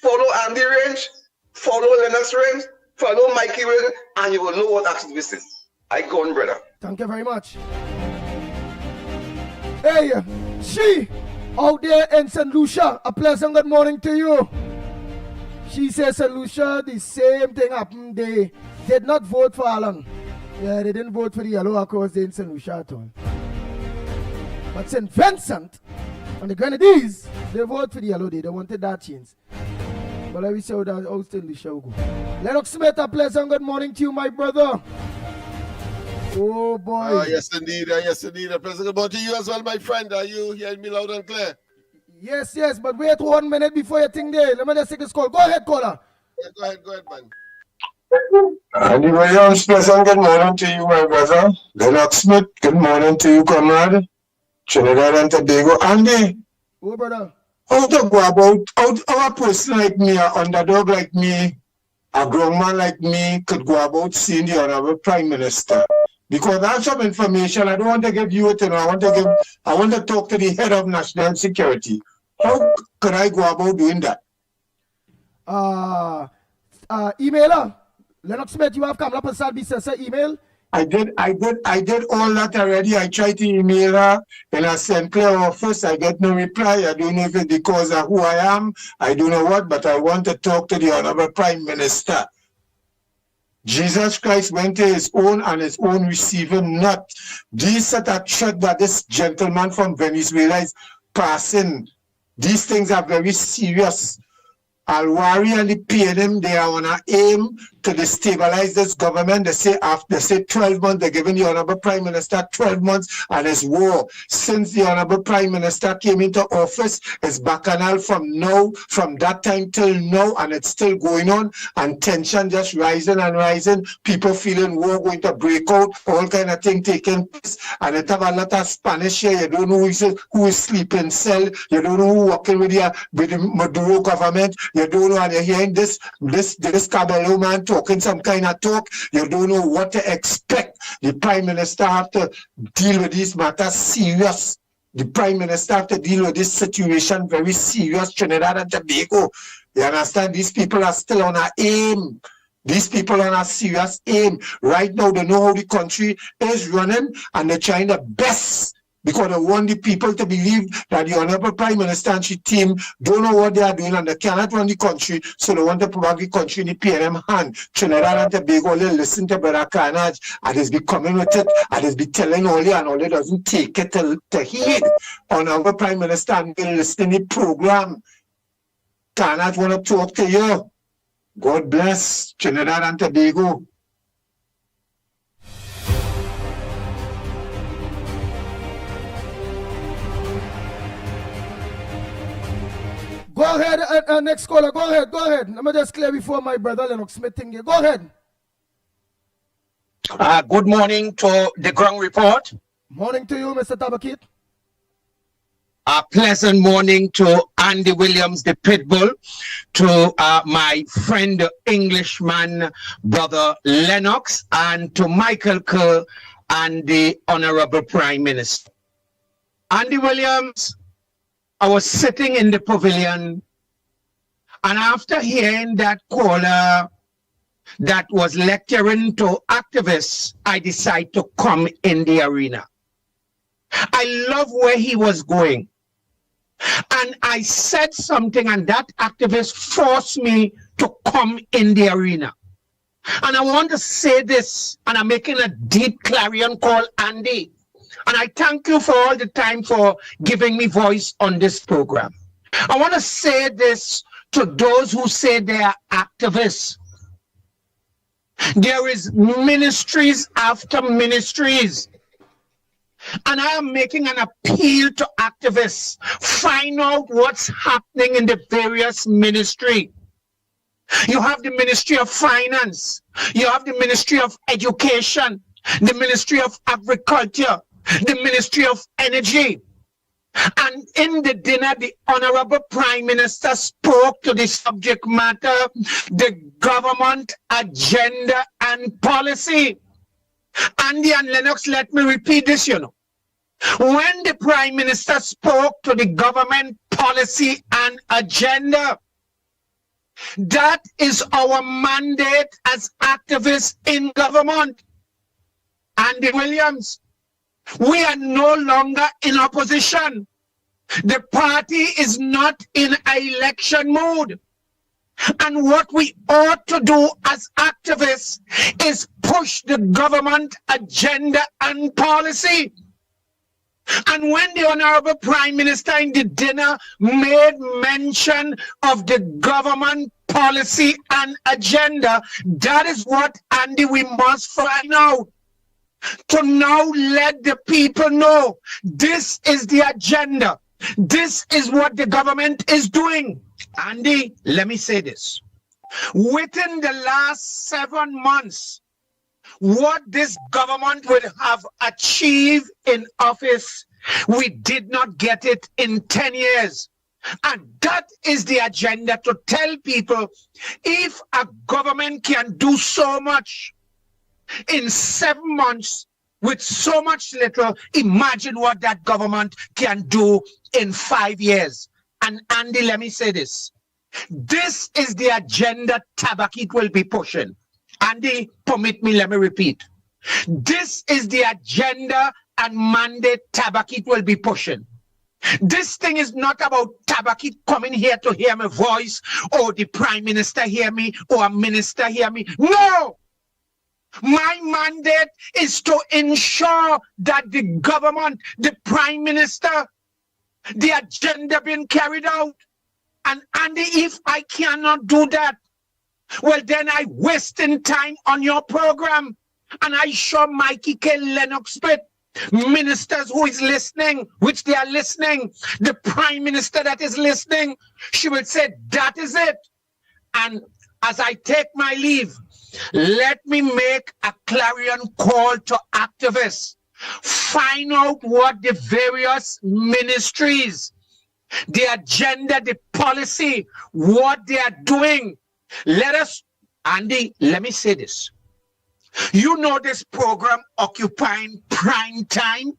Follow Andy Range, follow Lennox Range, follow Mikey Range, and you will know what activist is. I go on, brother. Thank you very much. Hey, she out there in St. Lucia, a pleasant good morning to you. She says St. Lucia, the same thing happened. They did not vote for Alan. Yeah, they didn't vote for the yellow across in St. Lucia at all. But St. Vincent and the Grenadines, they vote for the yellow day. They wanted that change. But let me see how St. Lucia will go. Lennox Smith, a pleasant good morning to you, my brother. Oh boy. Yes indeed, yes indeed. A pleasant good morning to you as well, my friend. Are you hearing me loud and clear? Yes, but wait 1 minute before you think there. Let me just take this call. Go ahead, caller. Yeah, go ahead, man. Andy Williams, pleasant good morning to you, my brother. Lennox Smith, good morning to you, comrade. Trinidad and Tobago. Andy. Oh, brother. How to go about, how a person like me, an underdog like me, a grown man like me, could go about seeing the Honorable Prime Minister? Because I have some information. I don't want to give you it, I want to talk to the head of national security. How could I go about doing that? Emailer. Lennox Smith, you have Kamala Prasad Bissessa email? I did all that already. I tried to email her in a St. Clair office. I get no reply. I don't know if it's because of who I am. I don't know what, but I want to talk to the Honorable Prime Minister. Jesus Christ went to his own and his own receive him not. These set a threat that this gentleman from Venezuela is passing. These things are very serious. Alwari and the PNM, they are on an aim to destabilize this government. They say 12 months, they're giving the Honorable Prime Minister 12 months and it's war. Since the Honorable Prime Minister came into office, it's bacchanal from that time till now, and it's still going on, and tension just rising and rising. People feeling war going to break out, all kind of thing taking place, and it have a lot of Spanish here. You don't know who is sleeping cell, you don't know who working with the Maduro government, you don't know, and you're hearing this Cabello man talking some kind of talk, you don't know what to expect. The Prime Minister have to deal with these matters serious. The Prime Minister have to deal with this situation very serious. Trinidad and Tobago, you understand? These people are still on a aim. These people are on a serious aim. Right now, they know how the country is running, and they're trying their best because they want the people to believe that the Honorable Prime Minister and his team don't know what they are doing and they cannot run the country, so they want to put the country in the PNM hand. Trinidad and Tobago, they listen to Brother Carnage, and they be coming with it, and they be telling all and all doesn't take it to heed. Honorable Prime Minister, and they listen to the program. Carnage want to talk to you. God bless Trinidad and Tobago. Go ahead, next caller. Go ahead. Let me just clear before my brother Lennox Smith thing here. Go ahead. Good morning to the Ground Report. Morning to you, Mr. Tabakit. A pleasant morning to Andy Williams, the Pitbull, to my friend, the Englishman, Brother Lennox, and to Michael Kerr and the Honorable Prime Minister. Andy Williams, I was sitting in the pavilion, and after hearing that caller that was lecturing to activists, I decided to come in the arena. I love where he was going. And I said something, and that activist forced me to come in the arena. And I want to say this, and I'm making a deep clarion call, Andy. And I thank you for all the time for giving me voice on this program. I want to say this to those who say they are activists. There is ministries after ministries. And I am making an appeal to activists. Find out what's happening in the various ministries. You have the Ministry of Finance. You have the Ministry of Education. The Ministry of Agriculture. The Ministry of Energy. And in the dinner, the Honorable Prime Minister spoke to the subject matter, the government agenda and policy. Andy and Lennox, let me repeat this, you know. When the Prime Minister spoke to the government policy and agenda, that is our mandate as activists in government. Andy Williams, we are no longer in opposition. The party is not in election mode. And what we ought to do as activists is push the government agenda and policy. And when the Honorable Prime Minister in the dinner made mention of the government policy and agenda, that is what, Andy, we must find out. To now let the people know this is the agenda. This is what the government is doing. Andy, let me say this. Within the last 7 months, what this government would have achieved in office, we did not get it in 10 years. And that is the agenda, to tell people, if a government can do so much in 7 months with so much little, imagine what that government can do in 5 years. And Andy, let me say this. This is the agenda Tabakit will be pushing. Andy, permit me, let me repeat. This is the agenda and mandate Tabakit will be pushing. This thing is not about Tabakit coming here to hear my voice, or the Prime Minister hear me, or a minister hear me. No! My mandate is to ensure that the government, the Prime Minister, the agenda being carried out. And Andy, if I cannot do that, Well, then I wasting time on your program. And I show Mikey K. Lennox Pitt, ministers who is listening, which they are listening, the prime minister that is listening, she will say, that is it. And as I take my leave, let me make a clarion call to activists. Find out what the various ministries, the agenda, the policy, what they are doing. Let us, Andy, let me say this. You know this program occupying prime time?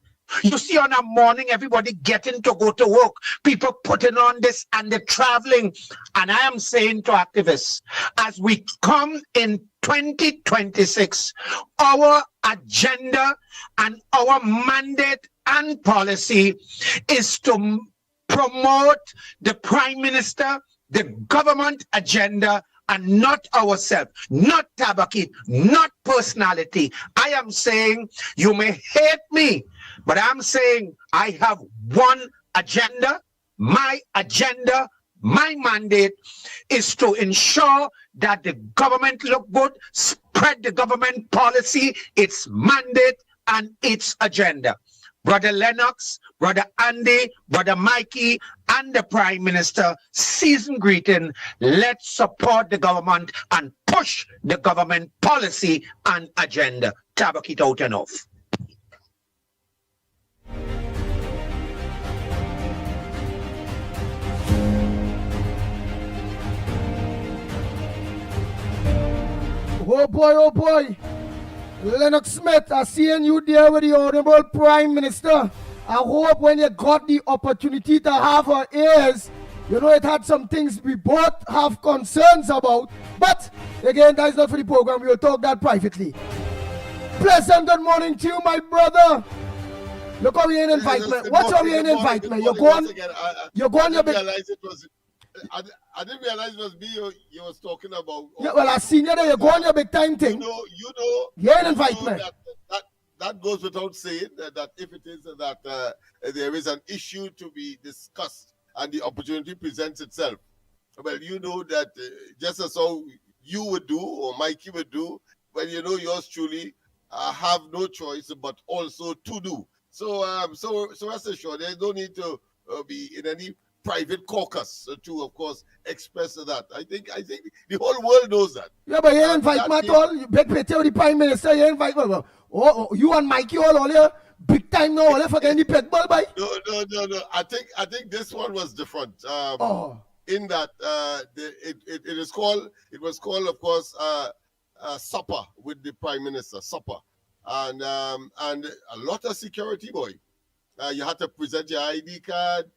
You see on a morning, everybody getting to go to work, people putting on this and they're traveling. And I am saying to activists, as we come in 2026, our agenda and our mandate and policy is to promote the prime minister, the government agenda, and not ourselves, not Tabaki, not personality. I am saying you may hate me, but I'm saying I have one agenda. My agenda, my mandate is to ensure that the government look good, spread the government policy, its mandate, and its agenda. Brother Lennox, Brother Andy, Brother Mikey, and the Prime Minister, season greeting. Let's support the government and push the government policy and agenda. Tabak it out and off. Oh boy. Lennox Smith, I seen you there with the Honorable Prime Minister. I hope when you got the opportunity to have her ears, you know it had some things we both have concerns about. But again, that is not for the program. We will talk that privately. Pleasant good morning to you, my brother. Look how we ain't invite me. What's how we ain't invite me? You're going. I didn't realize it was me you was talking about. Yeah, well, I seen you there. You're going your big time thing. You know. You ain't invite me. That goes without saying that if it is that there is an issue to be discussed and the opportunity presents itself, well, you know that just as how you would do or Mikey would do, well, you know yours truly have no choice but also to do. So rest assured, there's no need to be in any private caucus to, of course, express that. I think the whole world knows that. Yeah, but you ain't invite me at all. You beg pay to the Prime Minister. You invite me. Oh, you and Mikey all here. Big time now. All forget the pet ball by. No. I think this one was different. In that it was called, of course, supper with the Prime Minister, supper, and a lot of security, boy. You had to present your ID card.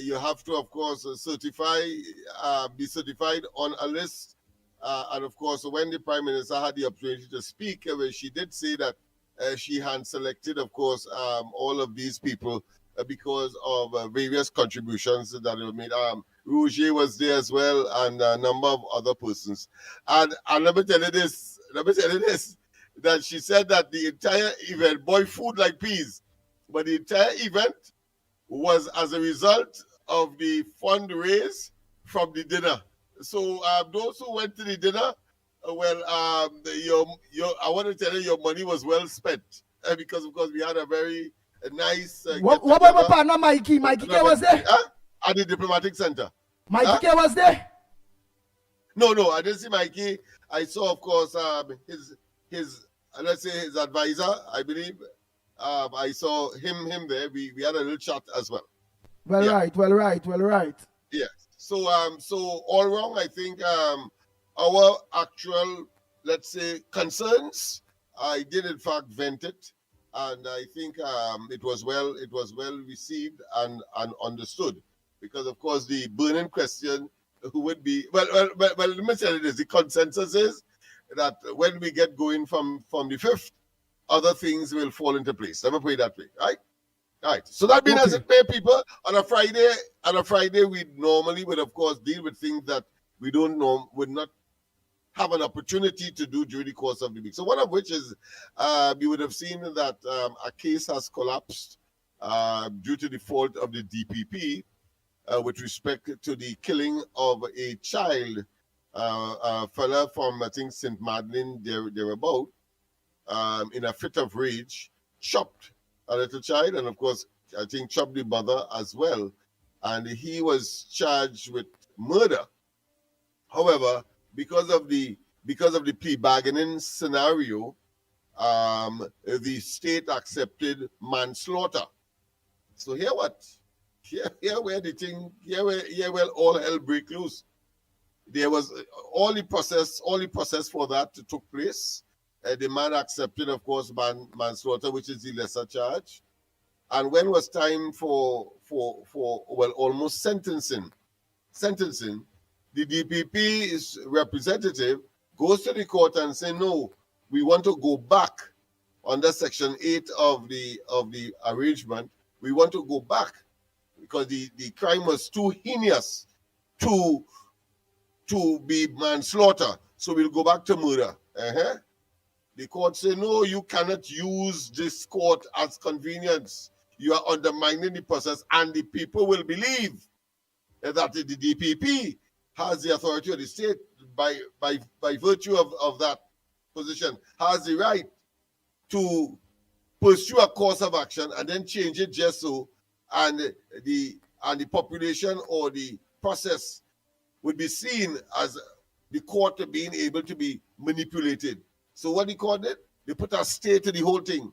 You have to, of course, be certified on a list. And, of course, when the Prime Minister had the opportunity to speak, she did say that she had selected, of course, all of these people because of various contributions that were made. Rouget was there as well, and a number of other persons. And let me tell you this, that she said that the entire event, boy, food like peas, but the entire event was as a result of the fundraise from the dinner. So those who went to the dinner, well, I want to tell you your money was well spent because, of course, we had a very nice. What about my partner Mikey? Mikey K was there? At the Diplomatic Center. Mikey K was there? No, I didn't see Mikey. I saw, of course, his let's say his advisor, I believe. I saw him there. We had a little chat as well. Well, right. Yes. So all wrong, I think our actual, let's say, concerns, I did in fact vent it, and I think it was well received and understood, because of course the burning question would be well let me tell you this: the consensus is that when we get going from the 5th, other things will fall into place. Let me put it that way, right? All right. So that being as it may, people, on a Friday, we normally would, of course, deal with things that we would not have an opportunity to do during the course of the week. So one of which is, you would have seen that a case has collapsed due to the fault of the DPP with respect to the killing of a child A fella from, I think, St. Madeleine, thereabout, in a fit of rage, chopped a little child, and of course, I think chopped the mother as well. And he was charged with murder. However, because of the plea bargaining scenario, the state accepted manslaughter. So here what? Here where the thing, here where all hell break loose. There was all the process for that took place. The man accepted, of course, manslaughter, which is the lesser charge. And when was time for almost sentencing, the DPP's representative goes to the court and say, no, we want to go back under Section 8 of the arrangement. We want to go back because the crime was too heinous to be manslaughter. So we'll go back to murder. The court say, no, you cannot use this court as convenience. You are undermining the process, and the people will believe that the DPP has the authority of the state by virtue of that position, has the right to pursue a course of action and then change it just so, and the population or the process would be seen as the court being able to be manipulated. So what the court did, they put a stay to the whole thing.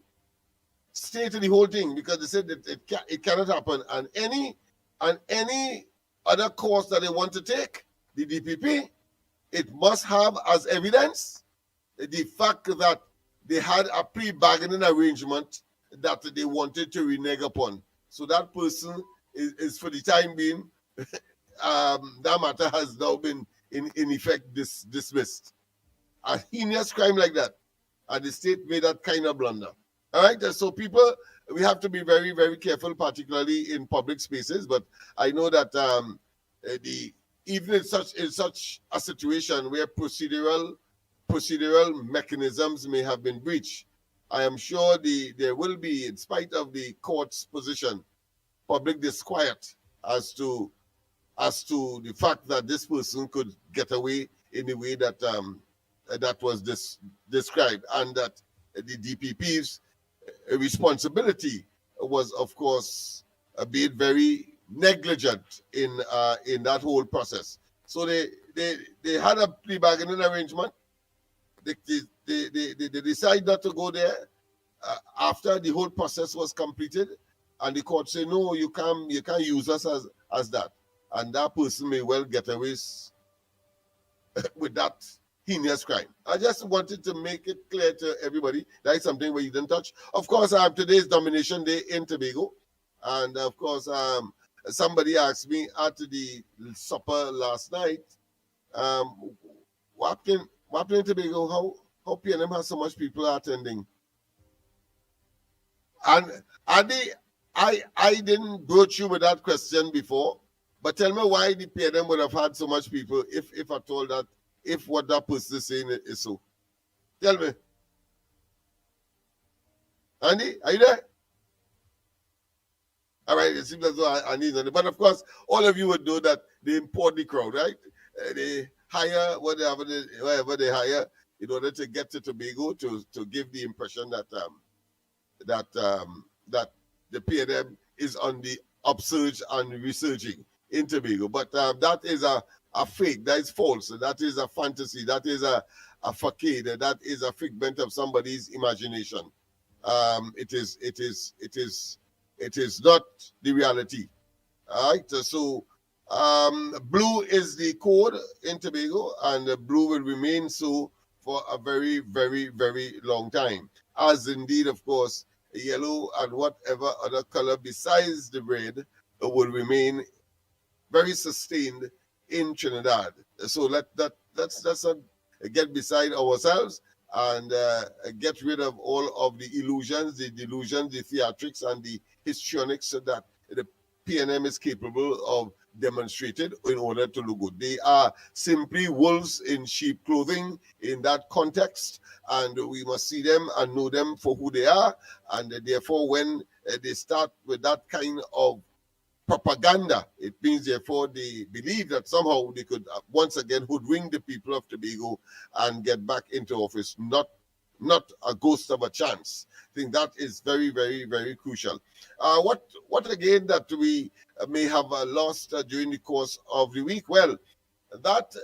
Stay to the whole thing, because they said that it cannot happen. And any other course that they want to take, the DPP, it must have as evidence the fact that they had a pre-bargaining arrangement that they wanted to renege upon. So that person is for the time being, that matter has now been in effect dismissed. A heinous crime like that, and the state made that kind of blunder. All right, so people, we have to be very, very careful, particularly in public spaces. But I know that even in such a situation where procedural mechanisms may have been breached, I am sure there will be, in spite of the court's position, public disquiet as to the fact that this person could get away in the way that that was described, and that the DPP's responsibility was, of course, being very negligent in that whole process. So they had a plea bargaining arrangement. They decided not to go there after the whole process was completed, and the court said, no, you can't use us as that, and that person may well get away with that heinous crime. I just wanted to make it clear to everybody that is something where you didn't touch. Of course, today's Domination Day in Tobago, and of course, somebody asked me at the supper last night, what happened in Tobago? How PNM has so much people attending? And I didn't broach you with that question before, but tell me why the PNM would have had so much people if I told that, if what that person is saying is so. Tell me. Andy, are you there? All right, it seems as though I need it. But of course, all of you would know that they import the crowd, right? They hire whatever they hire in order to get to Tobago to give the impression that that the PNM is on the upsurge and resurging in Tobago. But that is a fake, that is false, that is a fantasy, that is a facade, that is a figment of somebody's imagination. It is not the reality. All right, so blue is the code in Tobago, and blue will remain so for a very, very, very long time, as indeed, of course, yellow and whatever other color besides the red will remain very sustained in Trinidad. So let's get beside ourselves and get rid of all of the illusions, the delusions, the theatrics, and the histrionics that the PNM is capable of demonstrated in order to look good. They are simply wolves in sheep clothing in that context, and we must see them and know them for who they are. And therefore, when they start with that kind of propaganda, propaganda. It means, therefore, they believe that somehow they could once again hoodwink the people of Tobago and get back into office. Not a ghost of a chance. I think that is very, very, very crucial. What again that we may have lost during the course of the week? Well, that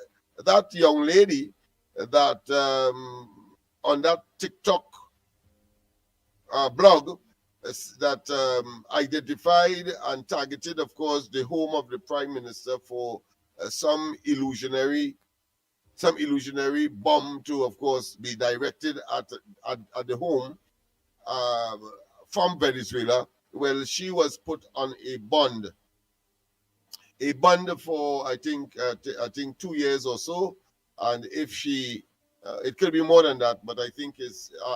young lady that on that TikTok blog that identified and targeted, of course, the home of the Prime Minister for some illusionary bomb to, of course, be directed at the home from Venezuela. Well, she was put on a bond for I think 2 years or so, and if she it could be more than that, but I think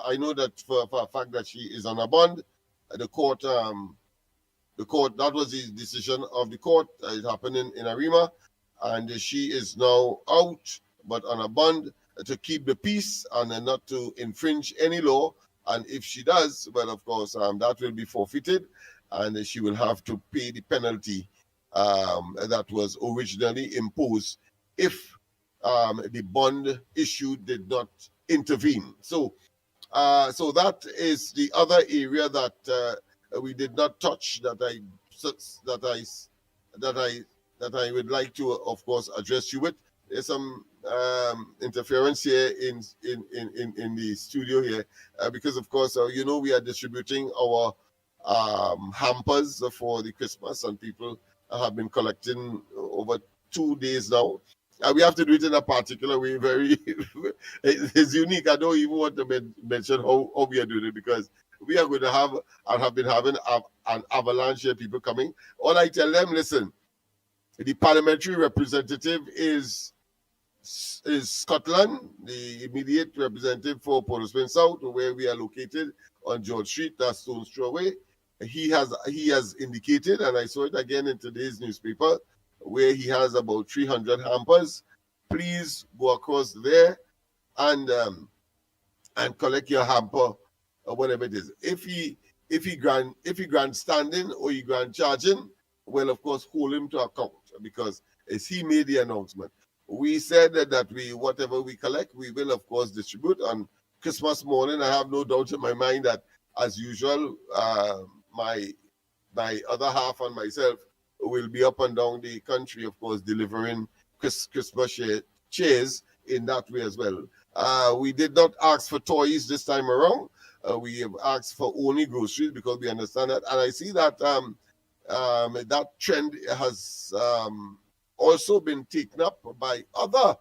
I know that for a fact that she is on a bond. The court, that was the decision of the court. It happened in Arima, and she is now out, but on a bond to keep the peace and not to infringe any law. And if she does, well, of course, that will be forfeited, and she will have to pay the penalty that was originally imposed if the bond issue did not intervene. So that is the other area that we did not touch that I would like to, of course, address you with. There's some interference here in the studio here because, of course, we are distributing our hampers for the Christmas, and people have been collecting over 2 days now. We have to do it in a particular way. It's unique. I don't even want to mention how we are doing it, because we are going to have and have been having an avalanche of people coming. All I tell them, listen, the parliamentary representative is Scotland, the immediate representative for Port of Spain South, where we are located on George Street, that's Stone's Throw away. He has indicated, and I saw it again in today's newspaper, where he has about 300 hampers. Please go across there and collect your hamper or whatever it is. If he grant standing or he grant charging, well, of course, hold him to account, because as he made the announcement, we said that whatever we collect, we will, of course, distribute on Christmas morning. I have no doubt in my mind that, as usual, my other half and myself will be up and down the country, of course, delivering Christmas cheers in that way as well. We did not ask for toys this time around. We have asked for only groceries, because we understand that. And I see that that trend has also been taken up by other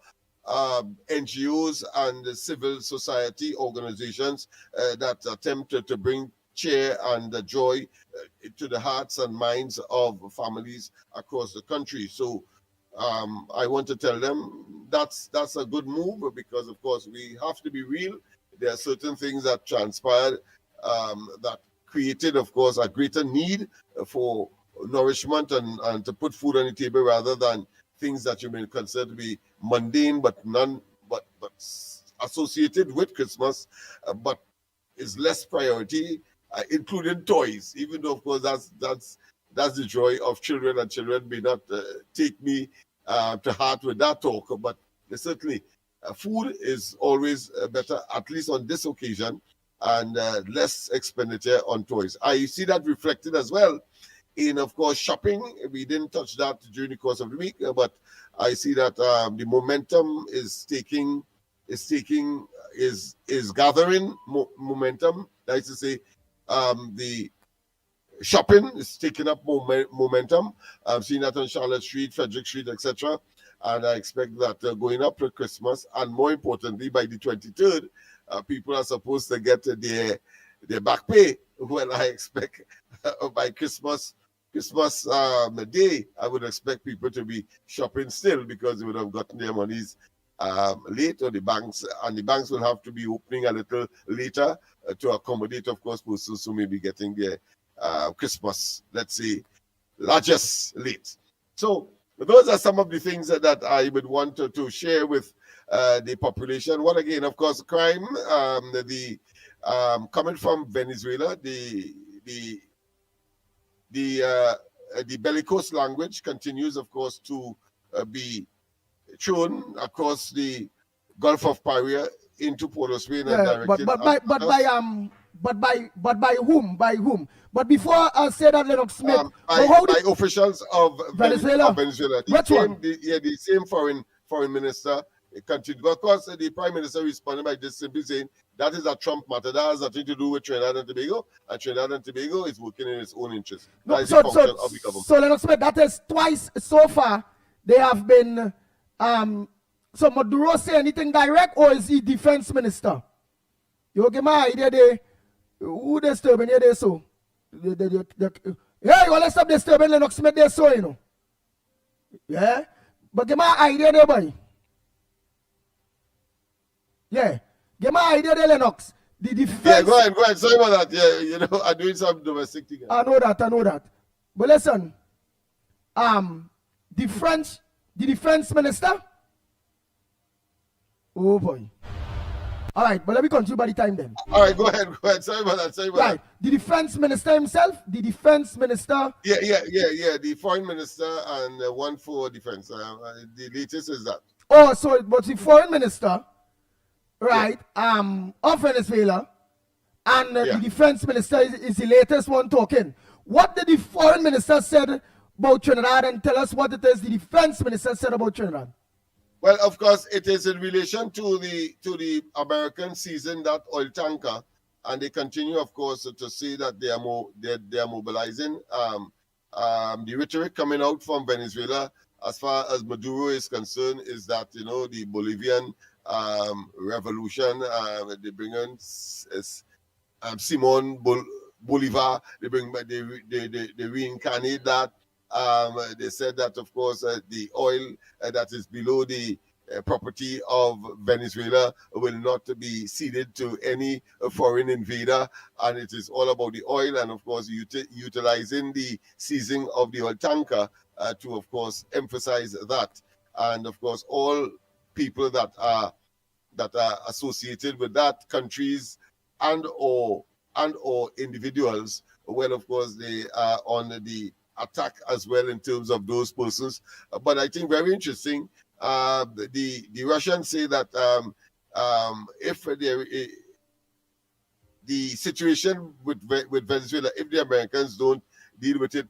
NGOs and civil society organizations that attempt to bring cheer and joy to the hearts and minds of families across the country. So I want to tell them that's a good move, because, of course, we have to be real. There are certain things that transpired that created, of course, a greater need for nourishment and to put food on the table, rather than things that you may consider to be mundane but associated with Christmas, but is less priority, including toys. Even though, of course, that's the joy of children, and children may not take me to heart with that talk, but certainly food is always better, at least on this occasion, and less expenditure on toys. I see that reflected as well in, of course, shopping. We didn't touch that during the course of the week, but I see that the momentum is gathering momentum. That is to say, the shopping is taking up momentum. I've seen that on Charlotte Street, Frederick Street, etc. And I expect that going up to Christmas, and more importantly, by the 23rd, people are supposed to get their back pay. Well, I expect by Christmas Day, I would expect people to be shopping still, because they would have gotten their monies late, or the banks will have to be opening a little later to accommodate, of course, persons who may be getting their Christmas, let's say, largest late. So those are some of the things that I would want to share with the population. What again, of course, crime, coming from Venezuela, the the bellicose language continues, of course, to be thrown across the Gulf of Paria into Port of Spain and Yeah, directed but at by whom? By whom? But before I say that, Lennox Smith, by officials of Venezuela. Venezuela. Which one? The same foreign minister continued. Because the prime minister responded by just simply saying that is a Trump matter. That has nothing to do with Trinidad and Tobago, and Trinidad and Tobago is working in its own interest. That is the function of the government. So Lennox Smith, that is twice so far they have been. So Maduro say anything direct, or is he defense minister? You get my idea there. Who disturbing you there so? Hey, well, let's stop disturbing Lennox Smith there so, you know. Yeah? But get my idea there, boy. Yeah. Get my idea there, Lennox. The defense. Yeah, go ahead. Sorry about that. Yeah, you know, I'm doing some domestic thing. I know that. But listen, the defense minister. Oh boy. All right, but let me continue by the time then. All right, go ahead. Sorry about that. Right. The defense minister himself, Yeah. The foreign minister and one for defense. The latest is that. Oh, so but the foreign minister, right? Of Venezuela, and the defense minister is the latest one talking. What did the foreign minister said about Trinidad, and tell us what it is the defense minister said about Trinidad? Well, of course, it is in relation to the American seizing that oil tanker, and they continue, of course, to say that they are mobilizing. The rhetoric coming out from Venezuela, as far as Maduro is concerned, is that the Bolivian revolution, they bring in Simon Bolivar, they reincarnate that. They said that, of course, the oil that is below the property of Venezuela will not be ceded to any foreign invader, and it is all about the oil, and of course utilizing the seizing of the oil tanker to, of course, emphasize that. And of course, all people that are associated with that, countries and or individuals, well, of course, they are on the attack as well in terms of those persons. But I think very interesting, the Russians say that if the situation with Venezuela, if the Americans don't deal with it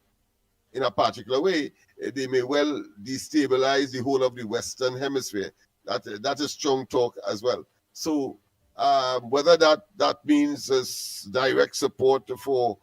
in a particular way, they may well destabilize the whole of the Western Hemisphere. That is strong talk as well. So whether that means direct support for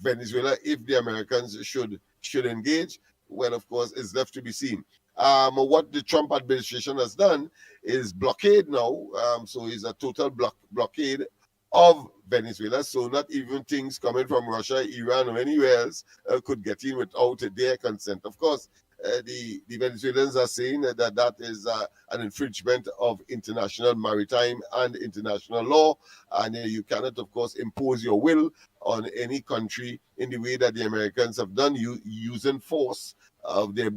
Venezuela if the Americans should engage, well, of course, it's left to be seen. What the Trump administration has done is blockade now. So it's a total blockade of Venezuela. So not even things coming from Russia, Iran, or anywhere else could get in without their consent. Of course, the Venezuelans are saying that is an infringement of international maritime and international law, and you cannot, of course, impose your will on any country in the way that the Americans have done, using force of the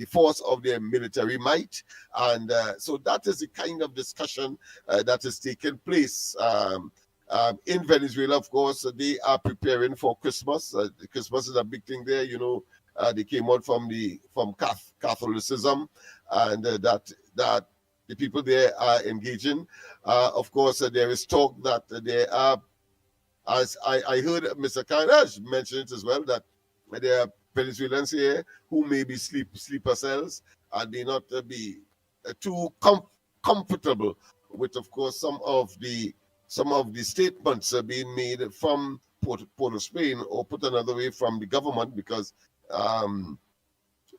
force of their military might. And so that is the kind of discussion that is taking place. In Venezuela, of course, they are preparing for Christmas. Christmas is a big thing there, they came out from Catholicism, and that the people there are engaging. Of course, there is talk that there are, as I heard Mr. Karaj mention it as well, that there are Venezuelans here who may be sleeper cells and may not be too comfortable with, of course, some of the statements being made from Port of Spain, or put another way, from the government, because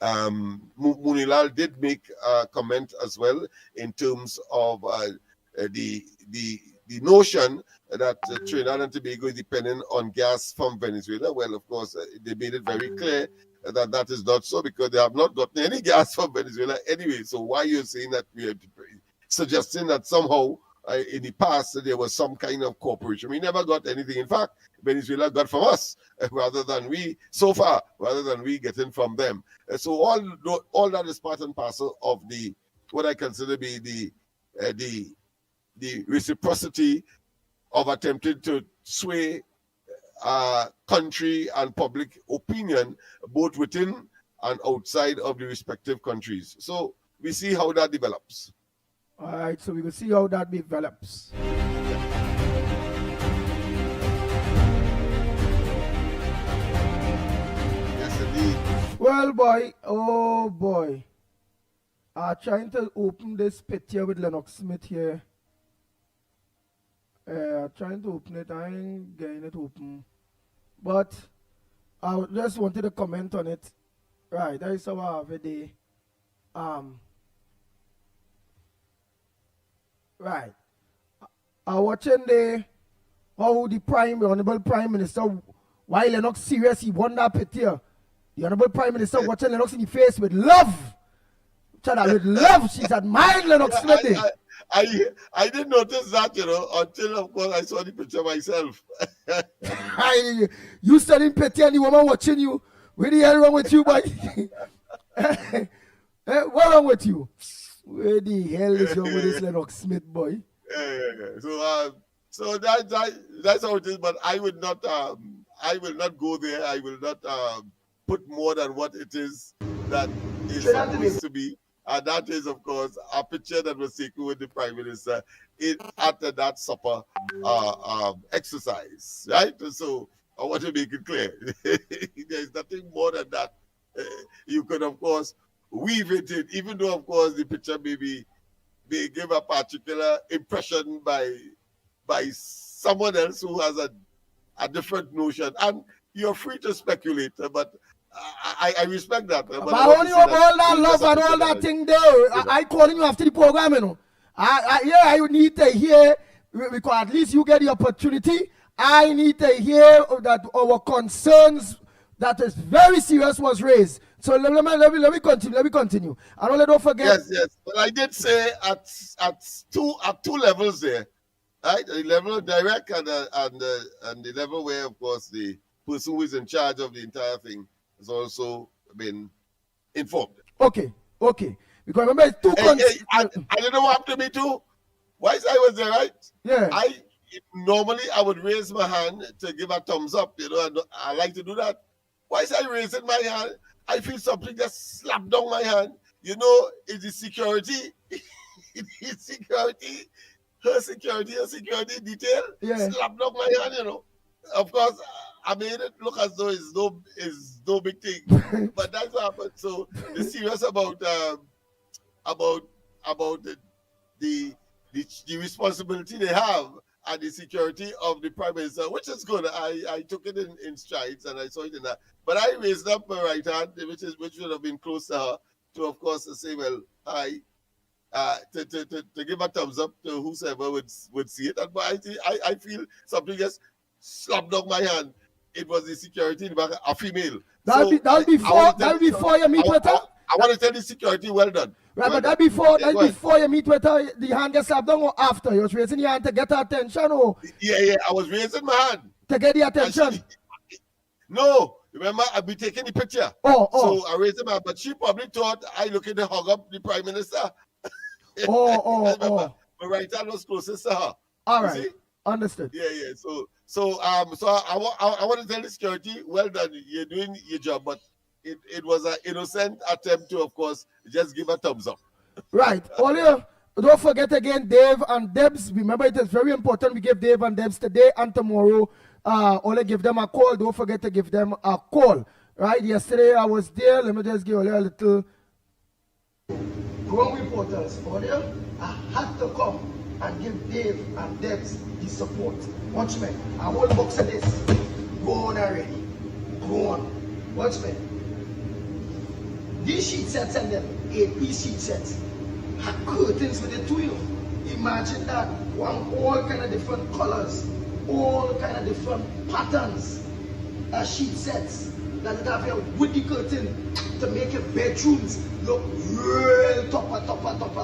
Munilal did make a comment as well in terms of the notion that Trinidad and Tobago is dependent on gas from Venezuela. Well, of course, they made it very clear that that is not so, because they have not gotten any gas from Venezuela anyway. So why are you saying that we are suggesting that somehow in the past there was some kind of cooperation? We never got anything. In fact, Venezuela got from us rather than we getting from them. So all that is part and parcel of what I consider be the reciprocity of attempting to sway country and public opinion, both within and outside of the respective countries. So we see how that develops. All right, so we will see how that develops. Yes, indeed. Well, boy, oh boy. I'm trying to open this pit here with Lennox Smith here. I'm trying to open it. I ain't getting it open. But I just wanted to comment on it. Right, that is how I have a day. Right. I'm watching how the Honorable Prime Minister, while Lennox serious, he won that pit here. The Honorable Prime Minister watching Lennox in the face with love. With love. She's admired Lennox Smith. I didn't notice that, until, of course, I saw the picture myself. You studying pity and the woman watching you. What the hell wrong with you, boy? What wrong with you? Where the hell is wrong with this Lennox Smith, boy? So that's how it is. But I will not go there. I will not put more than what it is that is supposed to be. And that is, of course, a picture that was taken with the Prime Minister after that supper exercise, right? So I want to make it clear. There's nothing more than that. You could, of course, weave it in, even though, of course, the picture may give a particular impression by someone else who has a different notion. And you're free to speculate, but I respect that. But I only have all that love and all that thing there. I calling you after the program, I need to hear, because at least you get the opportunity. I need to hear that our concerns that is very serious was raised. So let me continue. And only don't forget. Yes. But I did say at two levels there, right? The level of direct and the level where, of course, the person who is in charge of the entire thing has also been informed. Okay. Because remember, it's two I didn't know what happened to me too. Once I was there, right? Yeah. Normally I would raise my hand to give a thumbs up, and I like to do that. Once I raised my hand, I feel something just slapped down my hand. It's the security. It's security. Her security detail slapped down my hand, Of course, I made it look as though it's no big thing. But that's what happened. So they're serious about the responsibility they have and the security of the Prime Minister, which is good. I took it in strides and I saw it in that. But I raised up my right hand, which would have been close to her, to of course to say, well, to give a thumbs up to whosoever would see it. And I feel something just slapped down my hand. It was the security in the back, a female. That'll be before you meet with her. I want to tell the security, well done. Right, but that before you meet with her, the hand gets slapped down, or after? You was raising your hand to get her attention, or? Yeah, I was raising my hand. To get the attention? No, remember, I'd be taking the picture. So I raised my hand, but she probably thought I looking to hug up the Prime Minister. My right hand was closest to her. All right, see? Understood. Yeah. So I want to tell the security, well done, you're doing your job, but it was an innocent attempt to, of course, just give a thumbs up. Right. Olio, don't forget again, Dave and Debs. Remember, it is very important we give Dave and Debs today and tomorrow. Only give them a call. Don't forget to give them a call. Right. Yesterday I was there. Let me just give Olio a little. Grown reporters, Olio, I had to come and give Dave and Debs the support. Watchmen, I whole box of this. Go on already. Go on. Watchmen. These sheet sets and them 8-piece sheet sets have curtains with the two. Imagine that. All kind of different colors, all kind of different patterns. Sheet sets that have here with the curtain to make your bedrooms look real topper,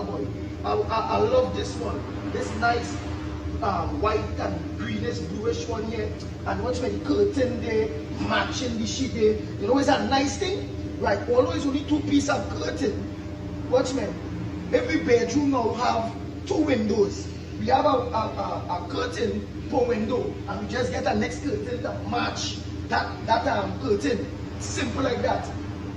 boy. I love this one. This nice white and greenish bluish one here. And watch my curtain there matching the sheet there. It's a nice thing. Right, always only 2 pieces of curtain. Watchmen, every bedroom now have 2 windows. We have a curtain per window, and we just get a next curtain to match that curtain. Simple like that.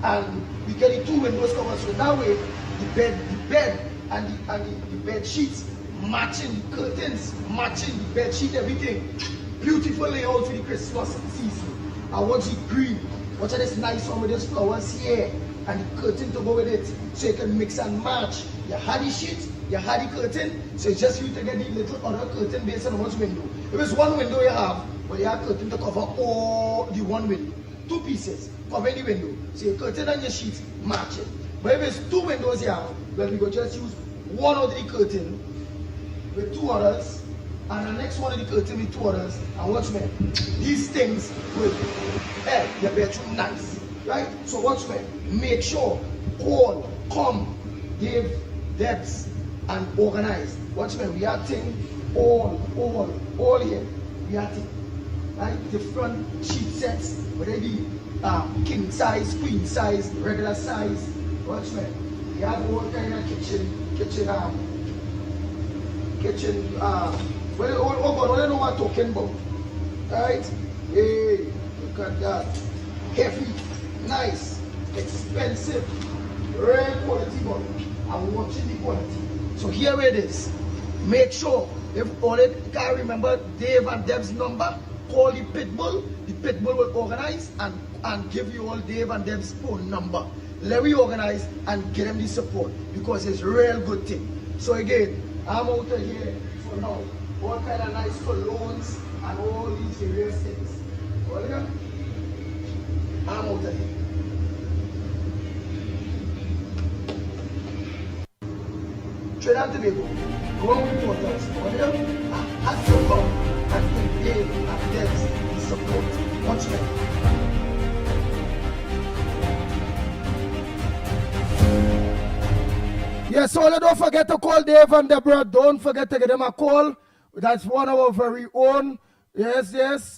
And we get the 2 windows covered, so that way the bed and the bed sheets matching the curtains, matching the bed sheet, everything. Beautiful layout for the Christmas season. I want it green. Watch this nice one with those flowers here and the curtain to go with it, so you can mix and match. You had the sheet, you had the curtain, so it's just you to get the little other curtain based on one window. If it's one window you have, well, you have curtain to cover all the one window. 2 pieces cover the window, so your curtain and your sheet match it. But if it's 2 windows you have, well, we go just use one of the curtain with 2 others, and the next one of the curtain with 2 others, and watch me. These things will help your bedroom nice, right? So watch me. Make sure, call, come, give, debts, and organize. Watch me. We are thing all here. We are thing, right? Different sheet sets, whether it be king size, queen size, regular size. Watch me. We have all kind of kitchen. Well, I don't know what I'm talking about. Right? Hey, look at that. Heavy, nice, expensive, rare quality, but I'm watching the quality. So here it is. Make sure, if all it can't remember Dave and Deb's number, call the Pitbull. The Pitbull will organize and give you all Dave and Deb's phone number. Let me organize and get them the support, because it's a real good thing. So again, I'm out of here for now. All kind of nice colognes and all these various things. All right? I'm out of here. Trinidad and Tobago, growing waters. All right? Has to come and give and get the support. Watch me. Yes, so don't forget to call Dave and Deborah. Don't forget to give them a call. That's one of our very own. Yes.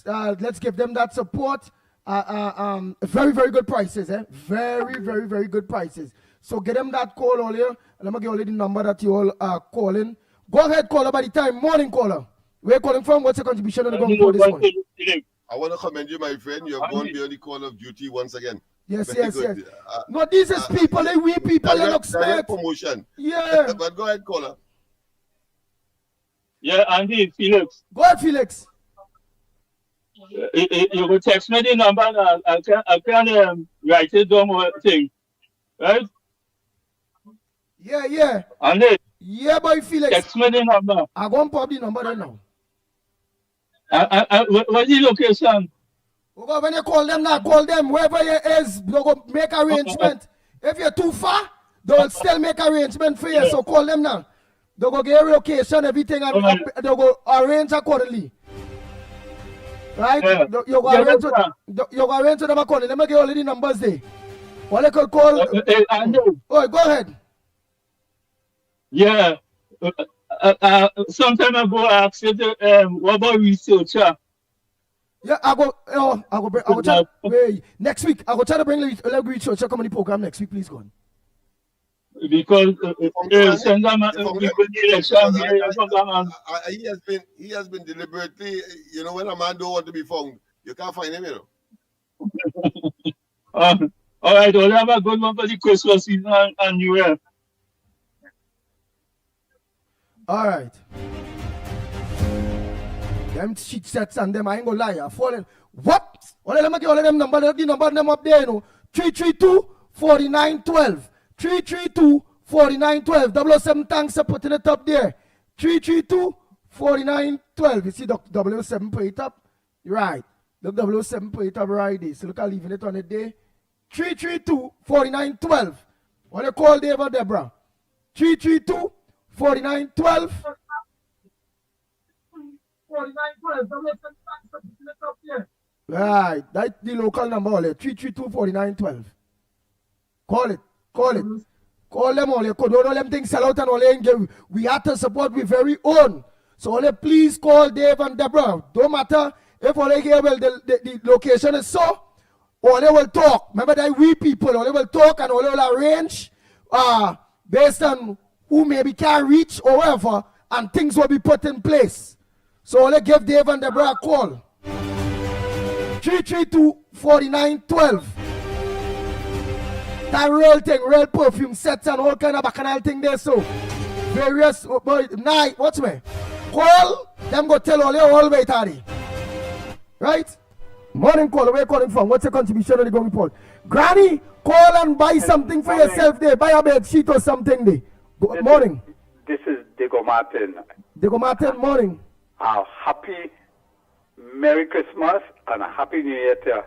Let's give them that support. Very, very good prices. Very good prices. So get them that call all here. Let me give you the number that you all are calling. Go ahead, caller, by the time. Morning, caller. Where you calling from? What's your contribution on the ground for this one? I want to commend you, my friend. You have gone beyond the call of duty once again. Yes. No, these is people, we people, Lennox promotion. Yeah. But go ahead, caller. Yeah, Andy, Felix. Go ahead, Felix. You will text me the number and I can write it down or thing. Right? Yeah. Andy. Yeah, boy, Felix. Text me the number. I'm going to pop the number right now. What's the location? When you call them now, call them wherever you is, they'll go make arrangement. If you're too far, they'll still make arrangement for you. So call them now. They'll go get a location, everything, and they'll go arrange accordingly. Right? You go arrange to them accordingly. Let me get all the numbers there. Or they could call. Oh, go ahead. Yeah. Sometime ago, I asked you what about researcher? Yeah, I go try, next week. I go try to bring the researcher come on the program next week. Please go on. Because he has been deliberately, when a man don't want to be found, you can't find him, all right, we'll have a good one for the Christmas season and New Year. All right. Them sheet sets and them, I ain't gonna lie, I'm falling. What? Let me get all of them number, the number them up there, 332-4912. 332-4912. 007 thanks for putting it up there. 332-4912. You see the 007 put it up? Right. The 007 put it up right there. So look at leaving it on it there. 332-4912. What you call Dave or Deborah? 332-4912. 4912. Right. That's the local number. 332-4912. Call it. Call them all. Don't all them things sell out and all them. We have to support we very own. So all please call Dave and Deborah. Don't matter if all they hear, well, the location is so, or they will talk. Remember that we people, or they will talk and all they will arrange based on who maybe can reach or whatever, and things will be put in place. So let's give Dave and Deborah a call. 332-4912. That real thing, real perfume sets and all kind of bacchanal thing there. So various night, watch me. Call them, go tell all your all way tardy. Right? Morning call, where you calling from? What's your contribution on the going report? Granny, call and buy something for yourself there. Buy a bed sheet or something there. Morning. This is Diego Martin. Diego Martin, morning. Happy Merry Christmas and a Happy New Year to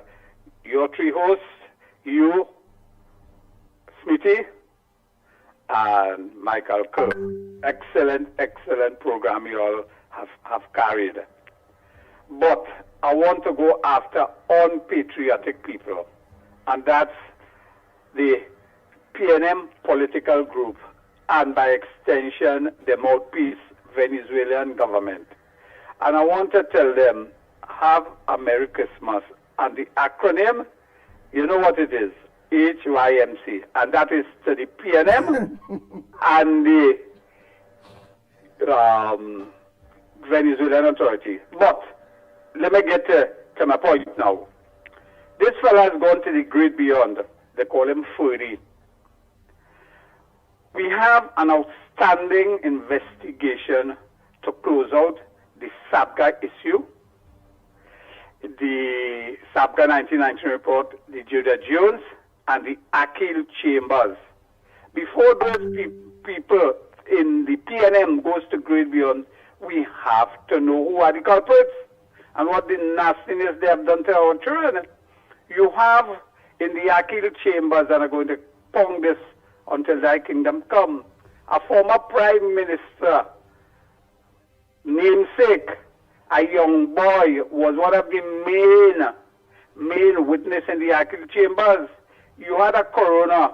your three hosts, you, Smithy, and Michael Kerr. Excellent, excellent program you all have carried. But I want to go after unpatriotic people, and that's the PNM political group, and by extension, the mouthpiece Venezuelan government. And I want to tell them, have a Merry Christmas. And the acronym, you know what it is, HYMC. And that is to the PNM and the Venezuelan Authority. But let me get to my point now. This fella has gone to the great beyond. They call him Furdy. We have an outstanding investigation to close out the SABGA issue, the SABGA 1919 report, the Judah Jones, and the Akil Chambers. Before those people in the PNM goes to great beyond, we have to know who are the culprits and what the nastiness they have done to our children. You have in the Akil Chambers, and I'm going to pong this until thy kingdom come, a former prime minister, namesake, a young boy, was one of the main witness in the Akil Chambers. You had a coroner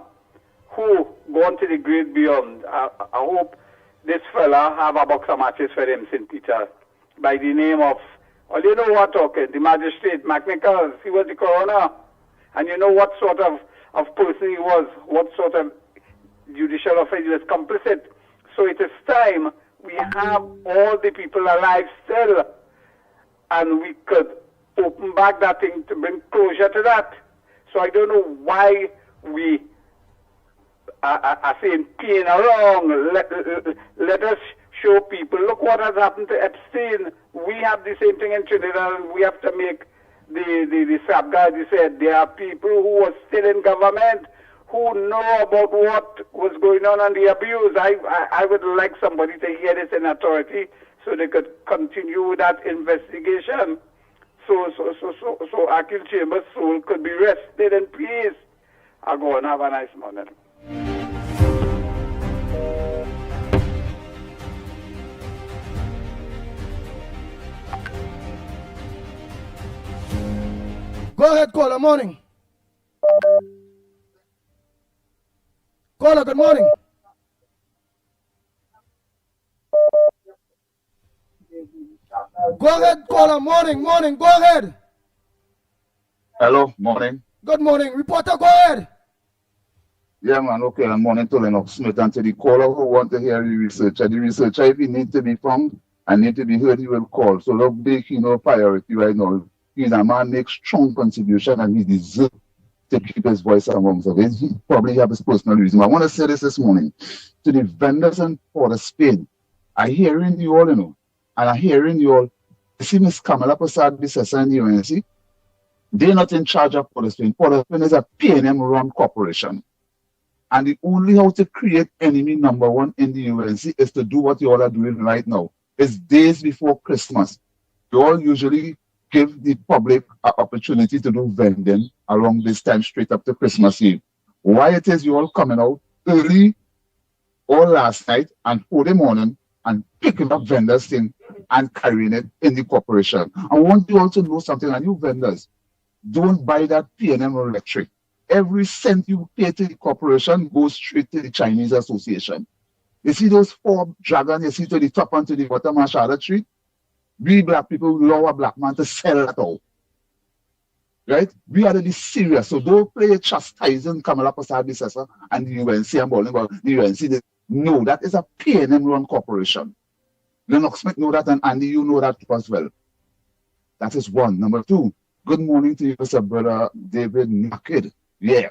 who gone to the great beyond. I hope this fella have a box of matches for him, St. Peter, by the name of, well, you know what talking, the magistrate, McNichols. He was the coroner. And you know what sort of person he was, what sort of judicial officer he was complicit. So it is time we have all the people alive still, and we could open back that thing to bring closure to that. So I don't know why we are saying peeing around. Let us show people, look what has happened to Epstein. We have the same thing in Trinidad, and we have to make the SABGA. They said there are people who were still in government who know about what was going on and the abuse. I would like somebody to hear this in authority so they could continue with that investigation. So Akil Chambers' soul could be rested in peace. I'll go and have a nice morning. Go ahead, caller, morning. Caller, good morning. Go ahead, caller, morning, go ahead. Hello, morning. Good morning. Reporter, go ahead. Yeah, man, okay, and morning to Lennox Smith and to the caller who want to hear the researcher. The researcher, if he needs to be found and need to be heard, he will call. So don't make no priority right now. He's a man makes strong contribution and he deserves to keep his voice amongst us. He probably have his personal reason. I want to say this morning to the vendors in Port of Spain. I hearing you all, you know, and I hearing you all. You see Miss Kamala Prasad, this is and you see, they're not in charge of Port of Spain. Port of Spain is a PNM run corporation. And the only how to create enemy number one in the UNC is to do what you all are doing right now. It's days before Christmas. You all usually give the public an opportunity to do vending around this time straight up to Christmas Eve. Why it is you all coming out early or last night and 4 morning and picking up vendors thing and carrying it in the corporation. I want you all to know something, and you vendors, don't buy that PNM electric. Every cent you pay to the corporation goes straight to the Chinese Association. You see those 4 dragons you see to the top and to the bottom of Charlotte Street? We black people allow a black man to sell that out. Right? We are really serious. So don't play chastising Kamala Prasad and the UNC and bowling about the UNC. No, that is a PNM run corporation. Lennox Smith know that, and Andy, you know that as well. That is one. Number two, good morning to you, Mr. Brother David Naked. Yeah.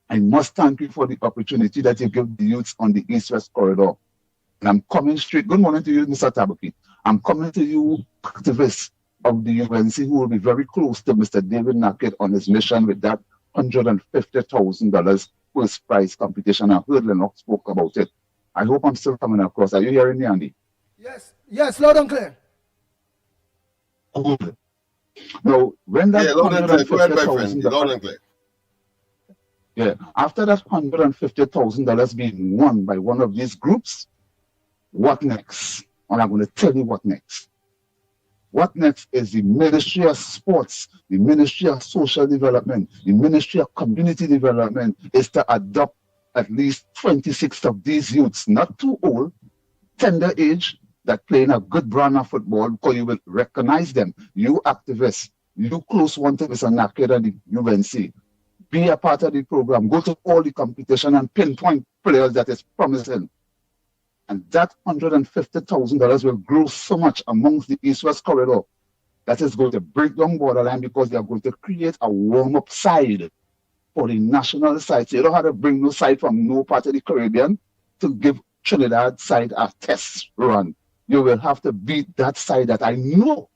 I must thank you for the opportunity that you give the youths on the East-West corridor. And I'm coming straight. Good morning to you, Mr. Tabaki. I'm coming to you, activists of the UNC, who will be very close to Mr. David Naked on his mission with that $150,000 first prize competition. I heard Lennox spoke about it. I hope I'm still coming across. Are you hearing me, Andy? Yes, loud and clear. Good. Now, when that $150,000, yeah, after that $150,000 being won by one of these groups, what next? And I'm going to tell you what next. What next is the Ministry of Sports, the Ministry of Social Development, the Ministry of Community Development is to adopt at least 26 of these youths, not too old, tender age, that playing a good brand of football, because you will recognize them. You activists, you close one to Mr. Naked and the UNC. Be a part of the program. Go to all the competition and pinpoint players that is promising. And that $150,000 will grow so much amongst the East-West corridor that is going to break down borderline, because they are going to create a warm-up side for the national side. So you don't have to bring no side from no part of the Caribbean to give Trinidad side a test run. You will have to beat that side that I know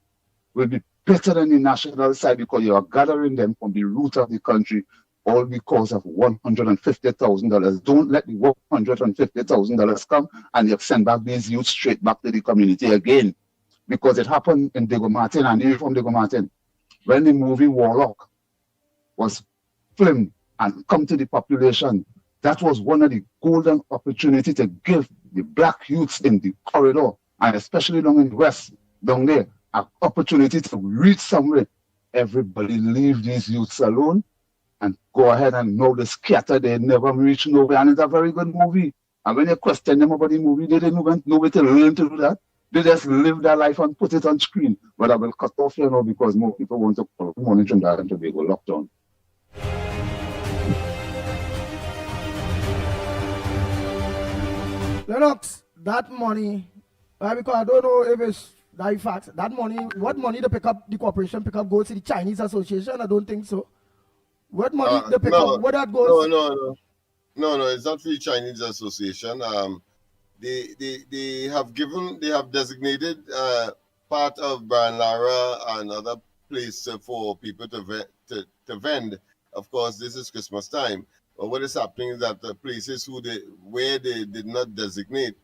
will be better than the national side, because you are gathering them from the root of the country, all because of $150,000. Don't let the $150,000 come and you send back these youths straight back to the community again. Because it happened in Diego Martin, and you from Diego Martin, when the movie Warlock was filmed and come to the population. That was one of the golden opportunities to give the black youths in the corridor, and especially down in the West, down there, an opportunity to reach somewhere. Everybody leave these youths alone and go ahead and know the scatter. They never reach nowhere, and it's a very good movie. And when you question them about the movie, they didn't even know where to learn to do that. They just live their life and put it on screen. But I will cut off here now because more people want to call. Good morning, Trinidad and Tobago, lockdown. Lennox, that money, because I don't know if it's that fact, that money, what money they pick up, the corporation pick up goes to the Chinese Association? I don't think so. What money they pick up, what that goes? No, it's not for the Chinese Association. They have designated part of Brian Lara and other place for people to vend. Of course, this is Christmas time. But what is happening is that the places where they did not designate,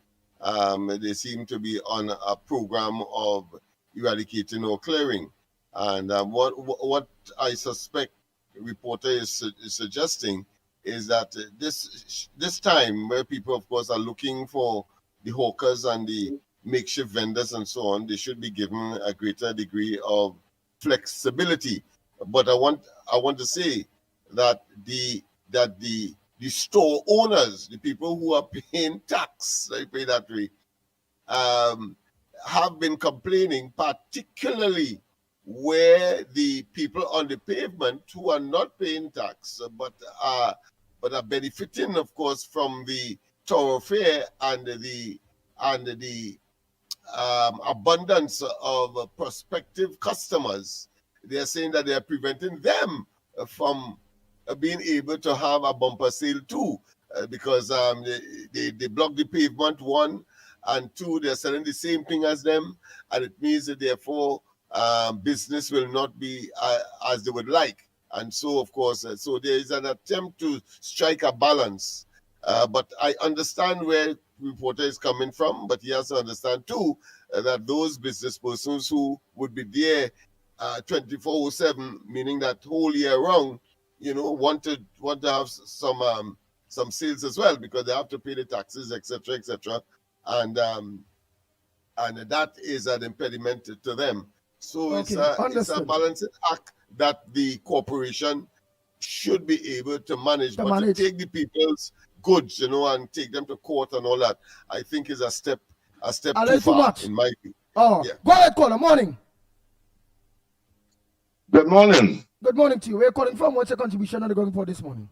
they seem to be on a program of eradicating or clearing. And what I suspect reporter is suggesting is that this time where people, of course, are looking for the hawkers and the makeshift vendors and so on, they should be given a greater degree of flexibility. But I want to say that the store owners, the people who are paying tax, I pay that way, have been complaining, particularly where the people on the pavement who are not paying tax but are benefiting, of course, from the thoroughfare and the abundance of prospective customers. They are saying that they are preventing them from being able to have a bumper sale too, because they block the pavement, one, and two, they're selling the same thing as them, and it means that therefore business will not be as they would like. And so, of course, so there is an attempt to strike a balance. But I understand where reporter is coming from, but he has to understand too that those business persons who would be there 24/7, meaning that whole year round, want to have some sales as well, because they have to pay the taxes, etc., and that is an impediment to them. So it's a balancing act that the corporation should be able to manage, to take the people's goods, and take them to court and all that, I think is a step too far, in my view. Oh, yeah. Go ahead, caller. Morning. Good morning. Good morning to you. Where are you calling from? What's your contribution on the going for this morning?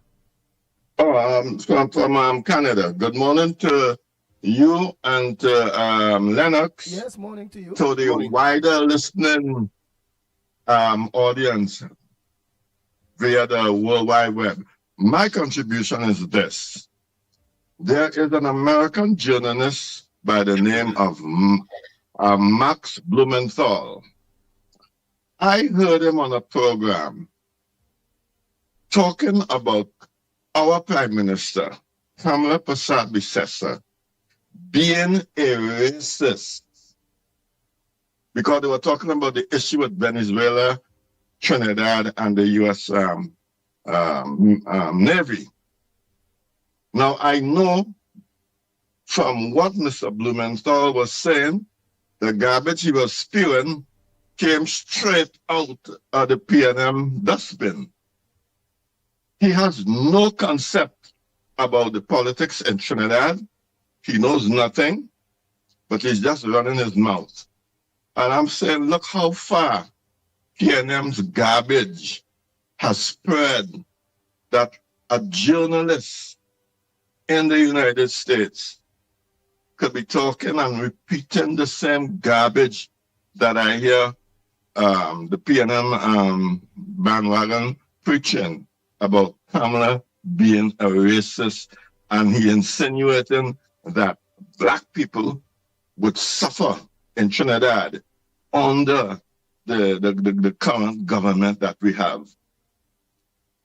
Oh, from Canada. Good morning to you and Lennox. Yes, morning to you. To the wider listening audience via the World Wide Web. My contribution is this. There is an American journalist by the name of Max Blumenthal. I heard him on a program talking about our Prime Minister, Kamala Persad-Bissessar, being a racist because they were talking about the issue with Venezuela, Trinidad, and the U.S. Navy. Now, I know from what Mr. Blumenthal was saying, the garbage he was spewing came straight out of the P&M dustbin. He has no concept about the politics in Trinidad. He knows nothing, but he's just running his mouth. And I'm saying, look how far P&M's garbage has spread that a journalist in the United States could be talking and repeating the same garbage that I hear the P&M bandwagon preaching about Kamala being a racist, and he insinuating that black people would suffer in Trinidad under the current government that we have.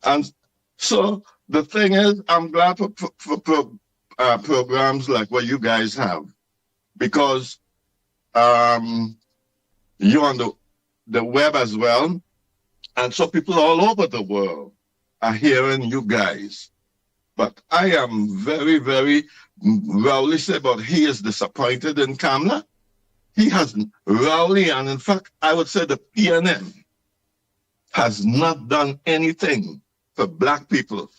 And so the thing is, I'm glad for programs like what you guys have, because you're on the web as well, and so people all over the world are hearing you guys. But I am very, very Rowley said about he is disappointed in Kamala. He has Rowley, and in fact, I would say the P&M has not done anything for black people,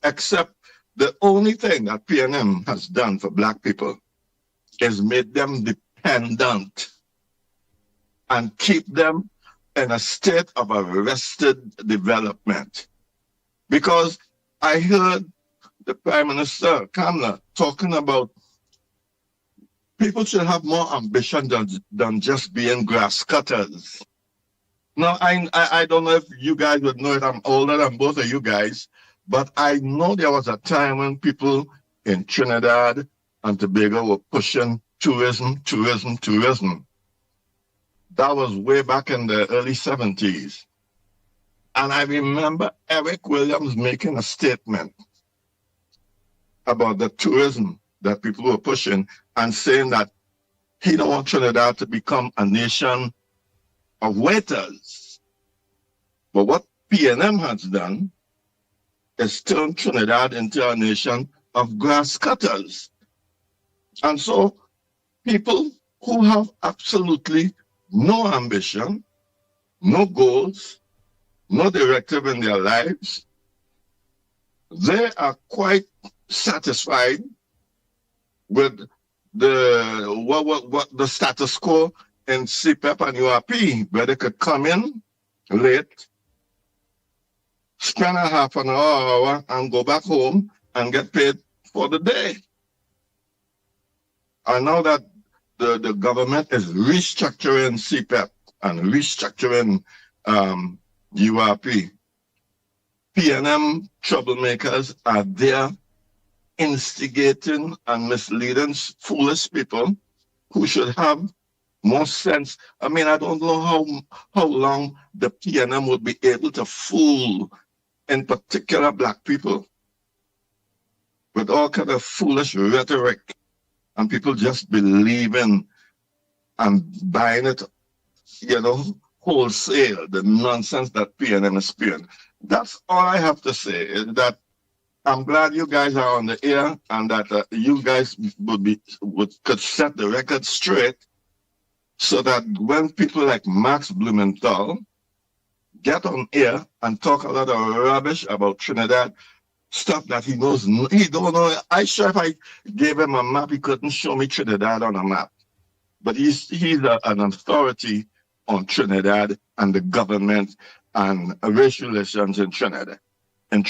except the only thing that P&M has done for black people is made them dependent and keep them in a state of arrested development. Because I heard the Prime Minister, Kamala, talking about people should have more ambition than just being grass cutters. Now, I don't know if you guys would know it. I'm older than both of you guys, but I know there was a time when people in Trinidad and Tobago were pushing tourism. That was way back in the early 70s. And I remember Eric Williams making a statement about the tourism that people were pushing and saying that he don't want Trinidad to become a nation of waiters. But what P&M has done is turn Trinidad into a nation of grass cutters. And so people who have absolutely no ambition, no goals, no directive in their lives, they are quite satisfied with the status quo in CPEP and URP, where they could come in late, spend a half an hour, and go back home and get paid for the day. And now that the government is restructuring CPEP and restructuring URP, P&M troublemakers are there instigating and misleading foolish people who should have more sense. I mean, I don't know how long the P&M would be able to fool, in particular, black people with all kind of foolish rhetoric, and people just believing and buying it, wholesale, the nonsense that P&M is spewing. That's all I have to say, is that I'm glad you guys are on the air, and that you guys could set the record straight, so that when people like Max Blumenthal get on air and talk a lot of rubbish about Trinidad, stuff that he knows, he don't know. I'm sure if I gave him a map, he couldn't show me Trinidad on a map. But he's an authority on Trinidad and the government and racial relations in Trinidad and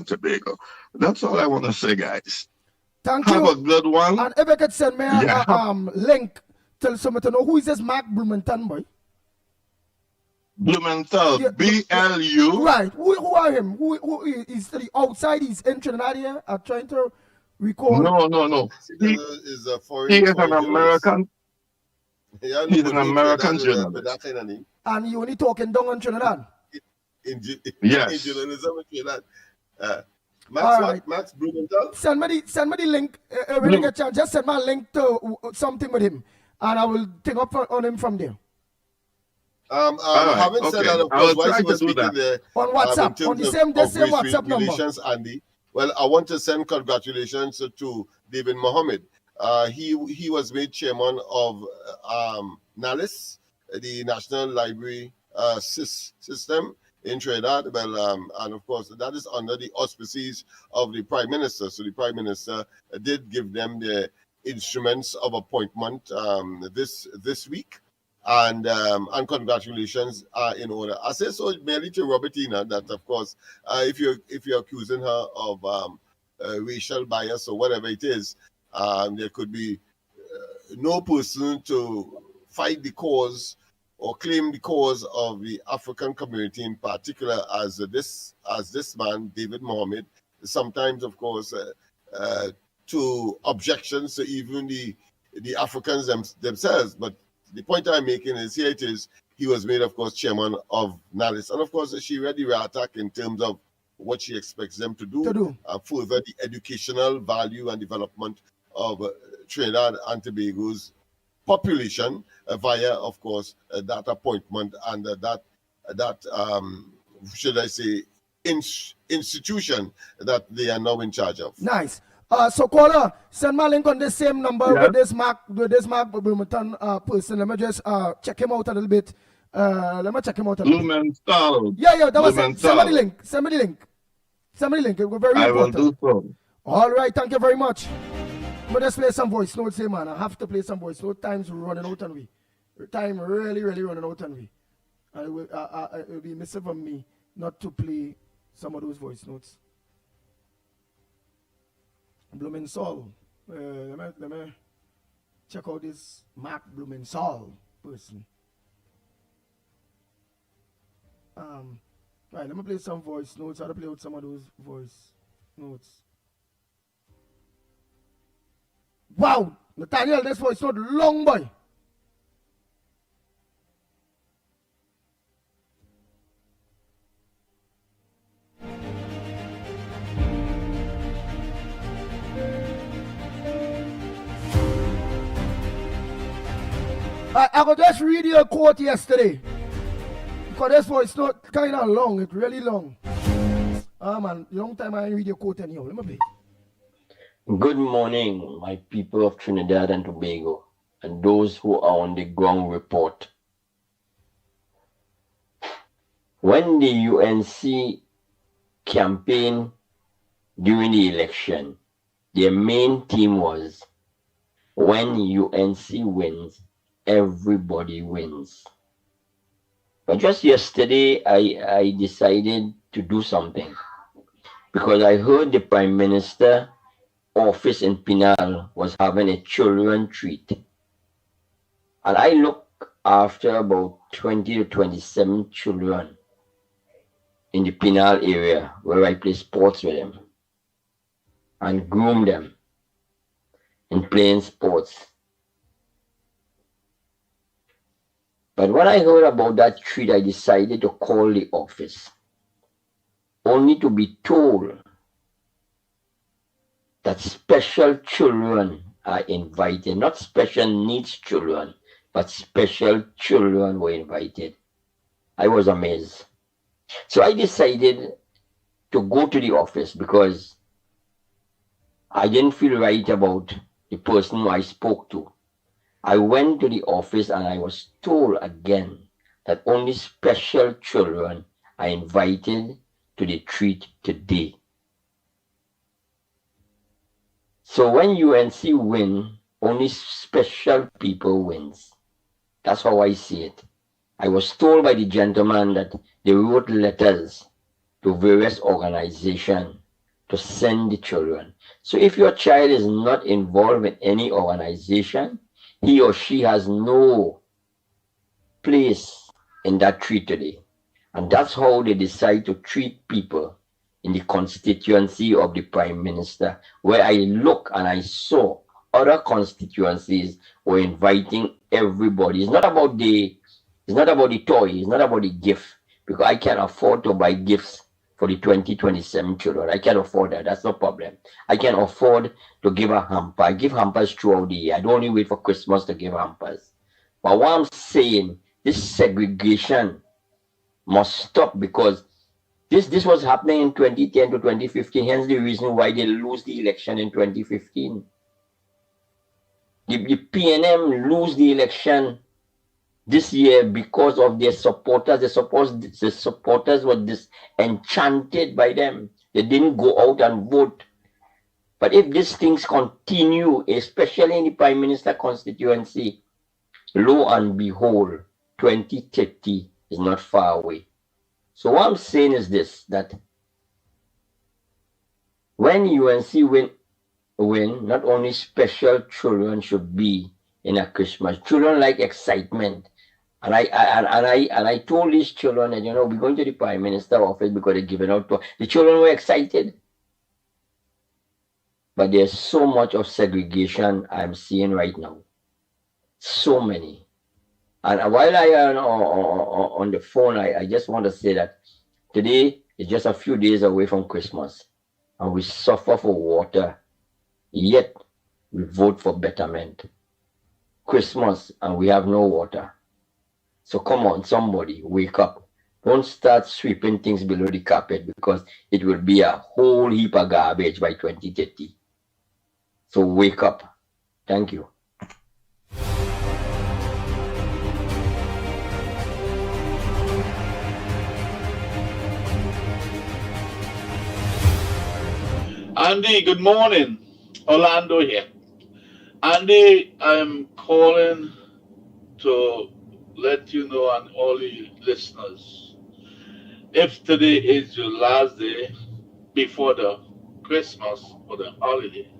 Tobago. That's all I want to say, guys. Thank Have you. a good one. And if you could send me a Yeah. link, tell someone to know who is this Mark Blumenthal boy. Blumenthal, BLU. Right. Who are him? Who is the outside? He's in Trinidad here. Trying to recall. No. He is a foreign. He is an journalist. American. Yeah, He's an American with journalist. that kind of name. And you only talking down on Trinidad. In Yes. journalism in Trinidad. All right. Max Blumenthal. Send me the link when you get a chance. Just send me a link to something with him, and I will take up on him from there. Having said that, of course, while he was speaking there on WhatsApp, on the same WhatsApp number. Relations, Andy. Well, I want to send congratulations to David Mohammed. He was made chairman of NALIS, the National Library System in Trinidad. Well, and of course, that is under the auspices of the Prime Minister. So the Prime Minister did give them the instruments of appointment this week. And congratulations are in order. I say so merely to Robertina that, of course, if you're accusing her of racial bias or whatever it is, there could be no person to fight the cause or claim the cause of the African community in particular as this man, David Mohammed. Sometimes, of course, to objections to even the Africans themselves, but the point I'm making is here it is. He was made, of course, chairman of NALIS. And, of course, she read the attack in terms of what she expects them to do. Further the educational value and development of Trinidad and Tobago's population via, of course, that appointment and that should I say, institution that they are now in charge of. Nice. So caller, send my link on this same number with this Mark Blumenthal person. Let me just check him out a little bit. Let me check him out a little bit. Blumenthal. Yeah, that was it. Send me the link. Send me the link. It was very important. I will do so. All right, thank you very much. But let's play some voice notes here, man. I have to play some voice notes. Time's running out on me. Time really running out on me. It will be missing from me not to play some of those voice notes. Blumenthal. Let me check out this Mark Blumenthal person. Right, let me play some voice notes. How to play out some of those voice notes. Wow, Nathaniel, this voice note long, boy. I could just read your quote yesterday. Because this voice not kind of long, it's really long. Man, long time I didn't read your quote anyhow. Let me play. Good morning, my people of Trinidad and Tobago, and those who are on the ground report. When the UNC campaign during the election, their main theme was, when UNC wins, everybody wins. But just yesterday, I decided to do something because I heard the Prime Minister office in Pinal was having a children treat. And I looked after about 20 to 27 children in the Pinal area where I play sports with them and groom them in playing sports. But when I heard about that treat, I decided to call the office, only to be told that special children are invited, not special needs children, but special children were invited. I was amazed. So I decided to go to the office because I didn't feel right about the person who I spoke to. I went to the office and I was told again that only special children are invited to the treat today. So when UNC win, only special people wins. That's how I see it. I was told by the gentleman that they wrote letters to various organizations to send the children. So if your child is not involved in any organization, he or she has no place in that tree today. And that's how they decide to treat people in the constituency of the Prime Minister, where I look and I saw other constituencies were inviting everybody. It's not about the toy, it's not about the gift, because I can afford to buy gifts for the 2027 children. I can afford that. That's no problem. I can afford to give a hamper. I give hampers throughout the year. I don't only wait for Christmas to give hampers. But what I'm saying, this segregation must stop, because this was happening in 2010 to 2015, hence the reason why they lose the election in 2015. The PNM lose the election this year because of their supporters. The supporters were disenchanted by them. They didn't go out and vote. But if these things continue, especially in the Prime Minister constituency, lo and behold, 2030 is not far away. So what I'm saying is this, that when UNC win, not only special children should be in a Christmas. Children like excitement. And I told these children that, we're going to the Prime Minister office because they're giving out to the children were excited. But there's so much of segregation I'm seeing right now. So many. And while I am on the phone, I just want to say that today is just a few days away from Christmas. And we suffer for water, yet we vote for betterment. Christmas and we have no water. So come on, somebody, wake up. Don't start sweeping things below the carpet, because it will be a whole heap of garbage by 2030. So wake up. Thank you. Andy, good morning. Orlando here. Andy, I'm calling to let you know, and all the listeners, if today is your last day before the Christmas or the holiday,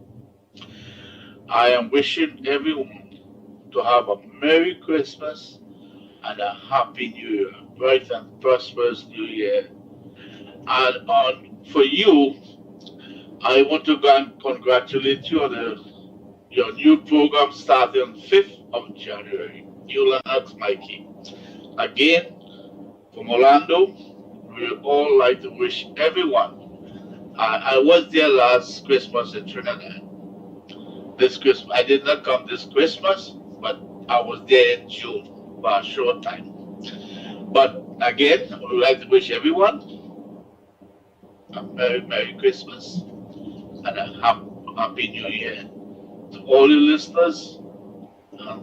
I am wishing everyone to have a Merry Christmas and a Happy New Year, bright and prosperous New Year. And for you, I want to congratulate you on your new program starting on 5th of January. You Lennox Mikey. Again, from Orlando, we would all like to wish everyone. I was there last Christmas in Trinidad. This Christmas, I did not come this Christmas, but I was there in June for a short time. But again, I would like to wish everyone a Merry Christmas and a Happy New Year to all the listeners and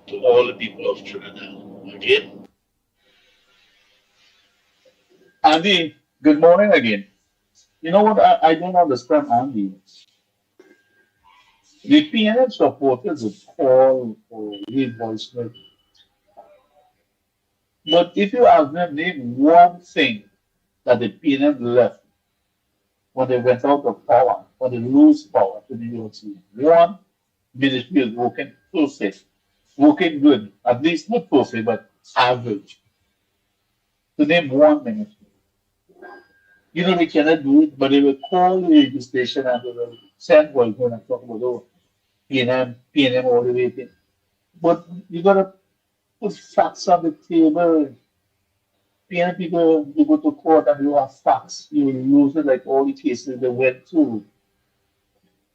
to all the people of Trinidad. Again, Andy, good morning again. You know what I don't understand, Andy? The PNM supporters would call or leave voicemail. But if you ask them, name one thing that the PNM left when they went out of power, when they lose power to the UNC, one ministry is working perfect, working good, at least not perfect, but average. To name one ministry. They cannot do it, but they will call the radio station and they will send voicemail and talk about PNM all the way in. But you gotta put facts on the table. PNM people, you go to court and you have facts. You will lose it, like all the cases they went through.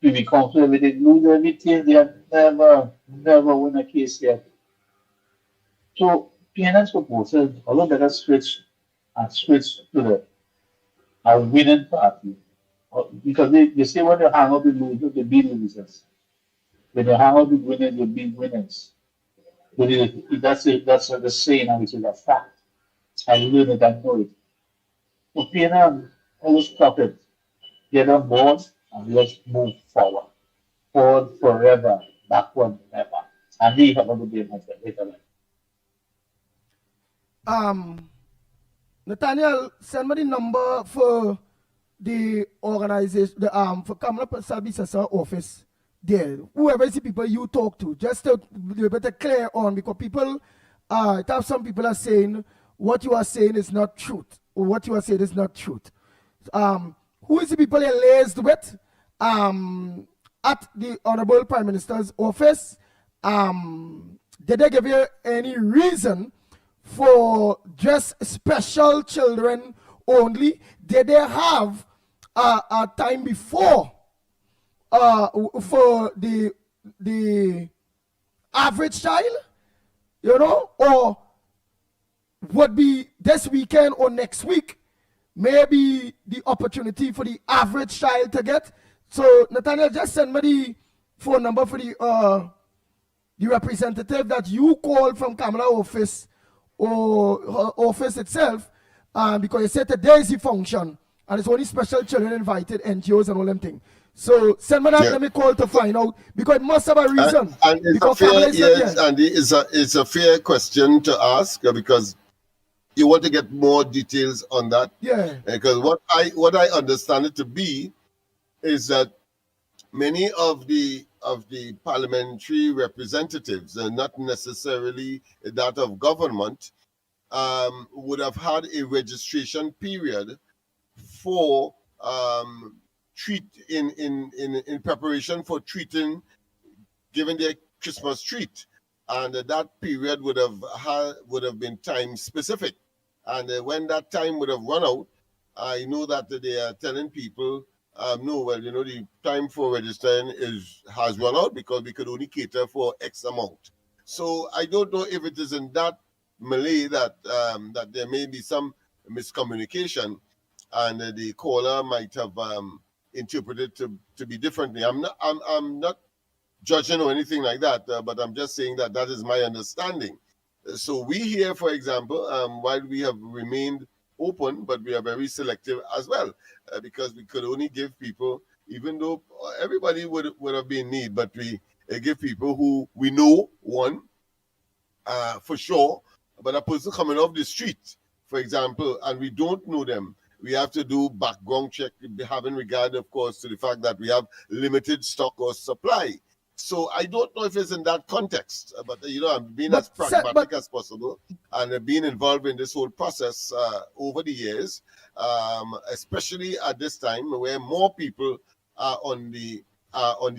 To be confident, they lose everything. They have never win a case yet. So PNM supporters, although they have switch to a winning party. Because they say when they hang out with losers, they be losers. When they hang out with winners, they be winners. But that's the saying, which is a fact. I learned it, I know it. So PNM, always stop it. Get on board and let's move forward. Forward forever, backward never. And we have a good day, my friend. Later. Nathaniel, send me the number for the organization, for coming up services office there, whoever is the people you talk to, just to be better clear on, because people, some people are saying what you are saying is not truth, or what you are saying is not truth. Who is the people you liaised with at the Honorable Prime Minister's office? Did they give you any reason for just special children only? Did they have a time before for the average child, you know, or would be this weekend or next week maybe the opportunity for the average child to get? So Nathaniel, just send me the phone number for the representative that you call from Kamala office or her office itself, because you said today is the function and it's only special children invited, NGOs and all them things. So send me that, let me call to find out, because it must have a reason. And it's a fair, yes, Andy, it's a fair question to ask, because you want to get more details on that. Yeah. Because what I understand it to be is that many of the parliamentary representatives, not necessarily that of government, would have had a registration period for in preparation for giving their Christmas treat, and that period would have been time specific, and when that time would have run out, I know that they are telling people, no, well, you know, the time for registering has run out because we could only cater for X amount. So I don't know if it is in that melee that there may be some miscommunication, and the caller might have interpreted to be differently. I'm not judging or anything like that, but I'm just saying that is my understanding. So we here, for example, while we have remained open, but we are very selective as well, because we could only give people, even though everybody would have been in need, but we give people who we know, one, for sure, but a person coming off the street, for example, and we don't know them, we have to do background check, having regard, of course, to the fact that we have limited stock or supply. So I don't know if it's in that context, but you know, I'm being as pragmatic as possible, and being involved in this whole process over the years, especially at this time where more people are on the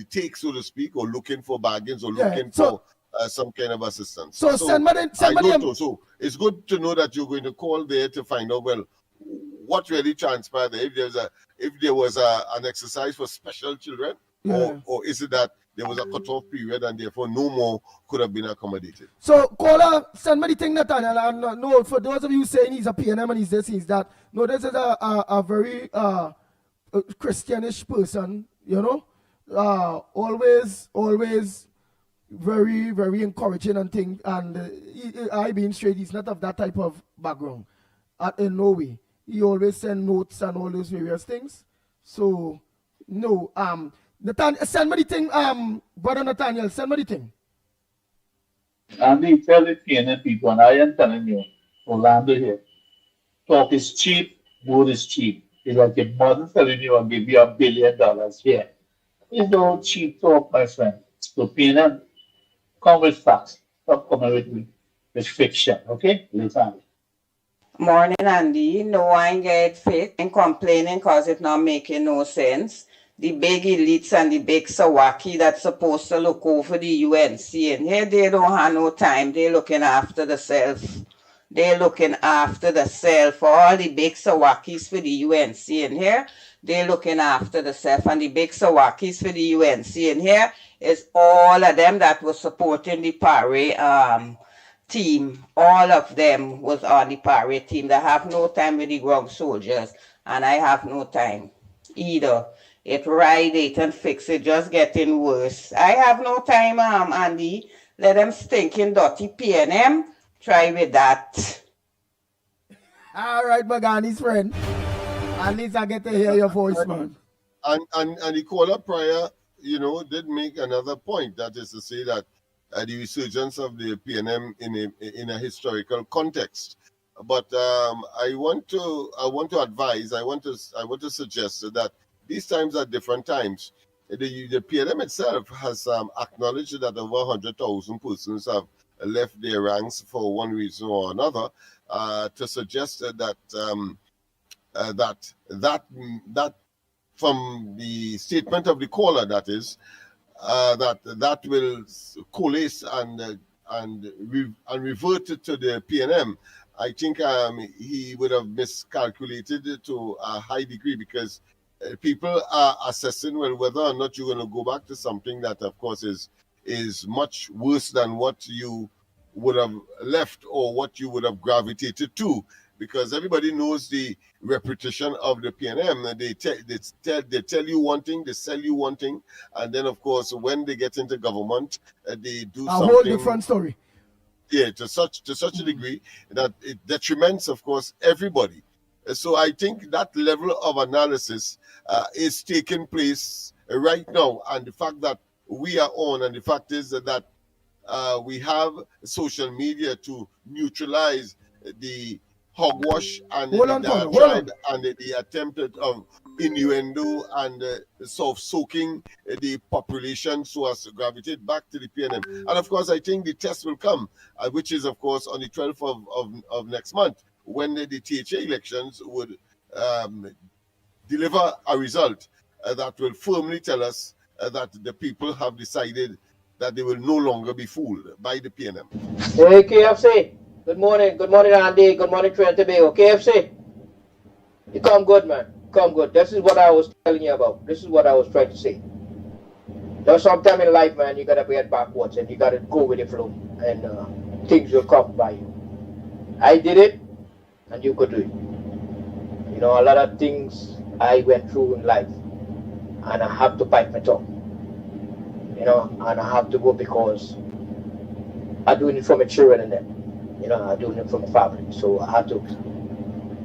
take, so to speak, or looking for bargains or looking for some kind of assistance. So So it's good to know that you're going to call there to find out, well, what really transpired there, if there was an exercise for special children, or is it that there was a cutoff period and therefore no more could have been accommodated? So caller, send me the thing, Nathaniel. And no, for those of you saying he's a PNM and he's this, he's that, no, this is a very Christianish person, you know, always very, very encouraging and thing. And I being straight, he's not of that type of background in no way. He always send notes and all those various things. So no, Nathaniel, send me the thing, brother Nathaniel, send me the thing. And they tell the PNN people, and I am telling you, Orlando here, talk is cheap, wood is cheap. It's like a mother telling you, I'll give you $1 billion here. It's no cheap talk, my friend. So PNN, come with facts. Stop coming with fiction, okay? Listen. Morning, Andy. No, I ain't get fit and complaining because it's not making no sense. The big elites and the big Sawaki that's supposed to look over the UNC, and here they don't have no time. They're looking after themselves. They're looking after themselves. For all the big Sawakis for the UNC in here, they're looking after themselves. And the big Sawakis for the UNC in here is all of them that was supporting the Parade team. All of them was on the Parade team. They have no time with the ground soldiers, and I have no time either. It ride it and fix it, just getting worse. I have no time, Andy. Let them stinking dirty PNM. Try with that. All right, Magani's friend. At least I get to hear your voice, man. And the caller prior, you know, did make another point. That is to say that the resurgence of the PNM in a historical context. But I want to advise. I want to suggest that these times are different times. The PLM itself has acknowledged that over 100,000 persons have left their ranks for one reason or another. To suggest that from the statement of the caller, that is, that will coalesce and revert to the PNM. I think he would have miscalculated to a high degree, because people are assessing, well, whether or not you're going to go back to something that, of course, is much worse than what you would have left or what you would have gravitated to, because everybody knows the reputation of the PNM. They tell you one thing, they sell you one thing, and then, of course, when they get into government, they do A something. whole different story. Yeah, to such a degree that it detriments, of course, everybody. So I think that level of analysis is taking place right now, and the fact that we are on, and the fact is that we have social media to neutralize the hogwash and the diatribe and the attempt of innuendo and soaking the population so as to gravitate back to the PNM. And of course, I think the test will come, which is, of course, on the 12th of next month, when the THA elections would deliver a result that will firmly tell us that the people have decided that they will no longer be fooled by the PNM. Hey, KFC. Good morning. Good morning, Andy. Good morning, Trent Tobago. KFC. You come good, man. Come good. This is what I was telling you about. This is what I was trying to say. There's sometime in life, man, you gotta get backwards and you gotta go with the flow, and things will come by you. I did it, and you could do it. You know, a lot of things I went through in life, and I have to bite my tongue. You know, and I have to go because I'm doing it for my children and them. You know, I'm doing it for my family. So I have to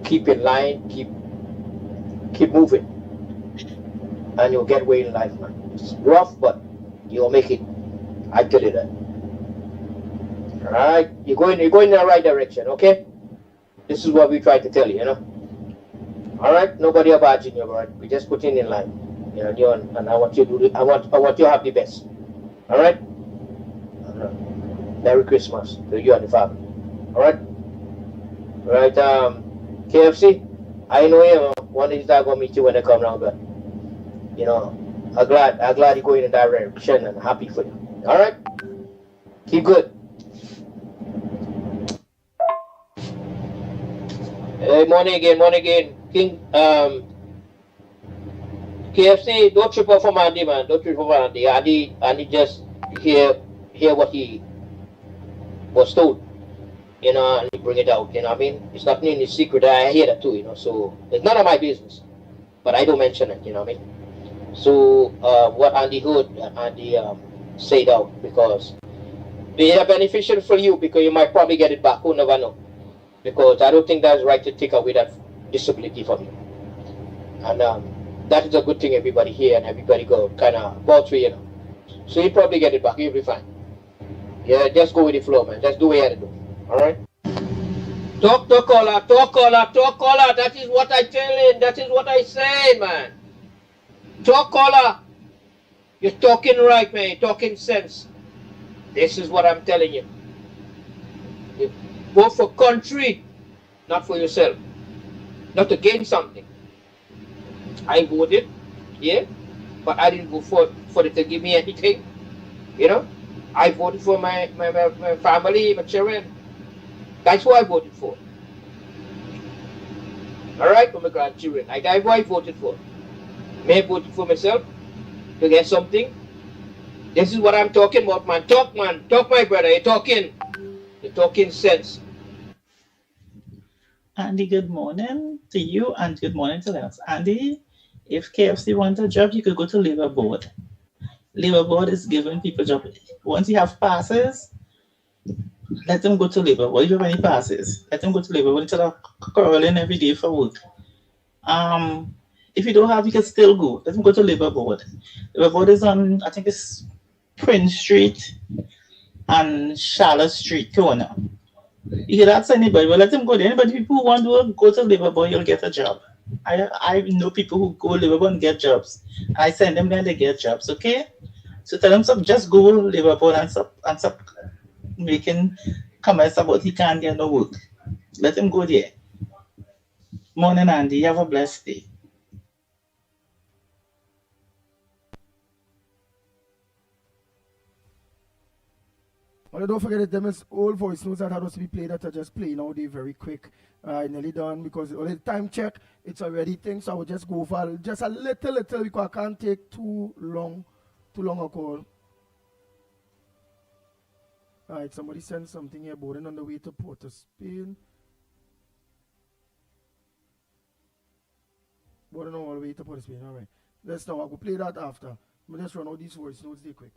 keep in line, keep moving, and you'll get way in life, man. It's rough, but you'll make it. I tell you that. All right, you're going in the right direction, okay? This is what we try to tell you, you know. All right, nobody abiding you, right? We just put in line, you know. And I want you to do. I want you to have the best. All right. Merry Christmas to you and the family. All right. Right. KFC. I know you. One day I'm gonna meet you when they come around, but you know, I'm glad you're going in that direction, and happy for you. All right. Keep good. Hey, morning again. King, KFC, don't trip off from Andy, man. Don't trip off Andy. Andy just hear what he was told, you know, and he bring it out, you know what I mean? It's not in his secret. I hear that too, you know, so it's none of my business, but I don't mention it, you know what I mean? So what Andy heard, Andy said out, because they are beneficial for you, because you might probably get it back, who never know, because I don't think that's right to take away that disability from you. And that is a good thing, everybody here and everybody go kind of about through, you know. So you probably get it back, you'll be fine. Yeah, just go with the flow, man. Just do what you have to do. Alright? Talk caller. That is what I telling. That is what I say, man. Talk caller. You're talking right, man. You're talking sense. This is what I'm telling you. You vote for country, not for yourself. Not to gain something. I voted, yeah, but I didn't vote for it to give me anything, you know. I voted for my family, my children. That's who I voted for. All right, for my grandchildren. That's who I voted for. May I voted for myself to get something. This is what I'm talking about, man. Talk, my brother. You're talking sense. Andy, good morning to you and good morning to Lennox. Andy, if KFC wants a job, you could go to Labor Board. Labor Board is giving people jobs. Once you have passes, let them go to Labor Board. If you have any passes, let them go to Labor Board instead of crawling every day for work. If you don't have, you can still go. Let them go to Labor Board. Labor Board is on, I think it's Prince Street and Charlotte Street corner. You can ask anybody, but let him go there. Anybody people who want to go to Labour Boy, you'll get a job. I know people who go Labour Boy and get jobs. I send them there, they get jobs, okay? So tell them some just go Labour Boy and stop making comments about he can't get no work. Let him go there. Morning, Andy. Have a blessed day. Well, don't forget that them is old voice notes that had to be played that are just playing now. They very quick. Nearly done because only time check, it's already thing. So I will just go for just a little because I can't take too long a call. Alright, somebody sent something here, boarding on the way to Port of Spain. Boarding on all the way to Port of Spain. Alright. Let's now, I'll go play that after. But just run out these voice notes, they quick.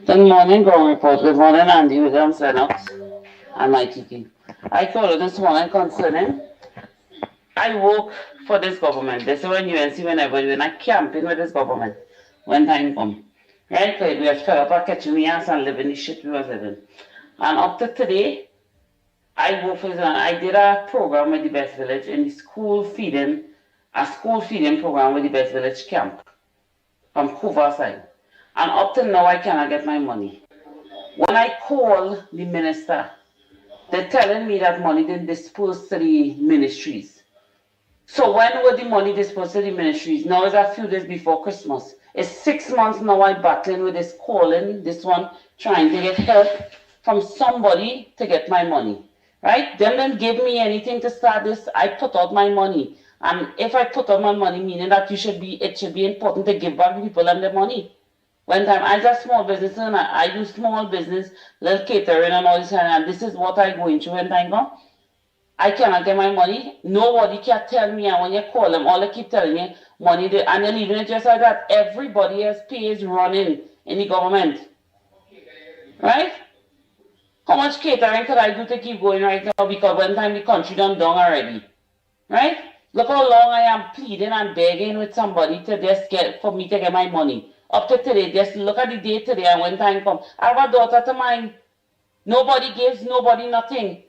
Good morning, Ground Report. Good morning, Andy Williams, Lennox, and my TT. I called this morning concerning, I work for this government. This is when UNC, when I campaign with this government, when time come. Right, we have fed up our catching me ass and living the shit we was living. And up to today, I work for I did a program with the Best Village in the school feeding program with the Best Village camp from Couva side. And up till now, I cannot get my money. When I call the minister, they're telling me that money didn't disperse to the ministries. So when were the money dispersed to the ministries? Now it's a few days before Christmas. It's 6 months now I'm battling with this calling, this one trying to get help from somebody to get my money. Right? Them didn't give me anything to start this. I put out my money. And if I put out my money, meaning that it should be important to give back to people and their money. When time I just small business and I do small business, little catering and all this and this is what I go into when time come. I cannot get my money. Nobody can tell me, and when you call them, all they keep telling you money and they're leaving it just like that. Everybody has pays running in the government. Right? How much catering could I do to keep going right now? Because when time the country done down already. Right? Look how long I am pleading and begging with somebody to just get for me to get my money. Up to today, just look at the day today and when time comes. I have a daughter to mine. Nobody gives nobody nothing.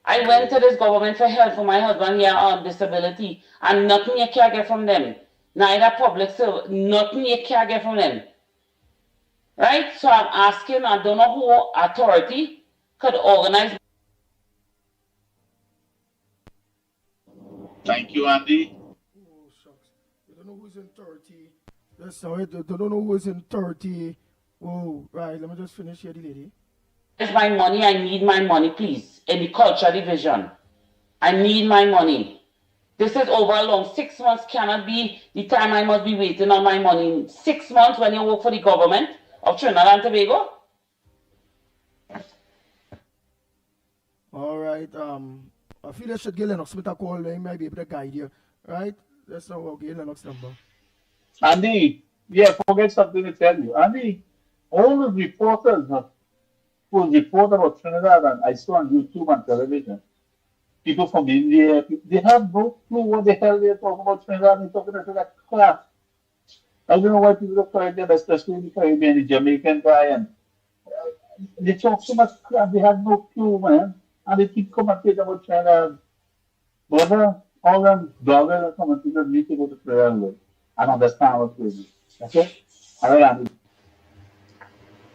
I went to this government for help for my husband here on disability and nothing you can get from them. Neither public service, nothing you can get from them. Right? So I'm asking, I don't know who authority could organize. Thank you, Andy. Oh, shucks. We don't know who's in 30. Let's know it. Don't know who's in 30. Whoa, right. Let me just finish here, the lady. It's my money. I need my money, please. In the culture division. I need my money. This is over long. 6 months cannot be the time I must be waiting on my money. 6 months when you work for the government of Trinidad and Tobago. All right. I feel I should give Lennox Smith a call. He might be able to guide you. Right? Let's know okay, Lennox number. Andy, yeah, forget something to tell you. Andy, all the reporters who report about Trinidad, and I saw on YouTube and television, people from India, they have no clue what the hell they're talking about Trinidad. They're talking about that crap. I don't know why people are trying them, especially in the Caribbean, the Jamaican guy, and they talk so much crap, they have no clue, man. And they keep commenting about Trinidad. Brother, all them bloggers and commentators need to go to Trinidad and understand what's going on. Okay? All right, Andy.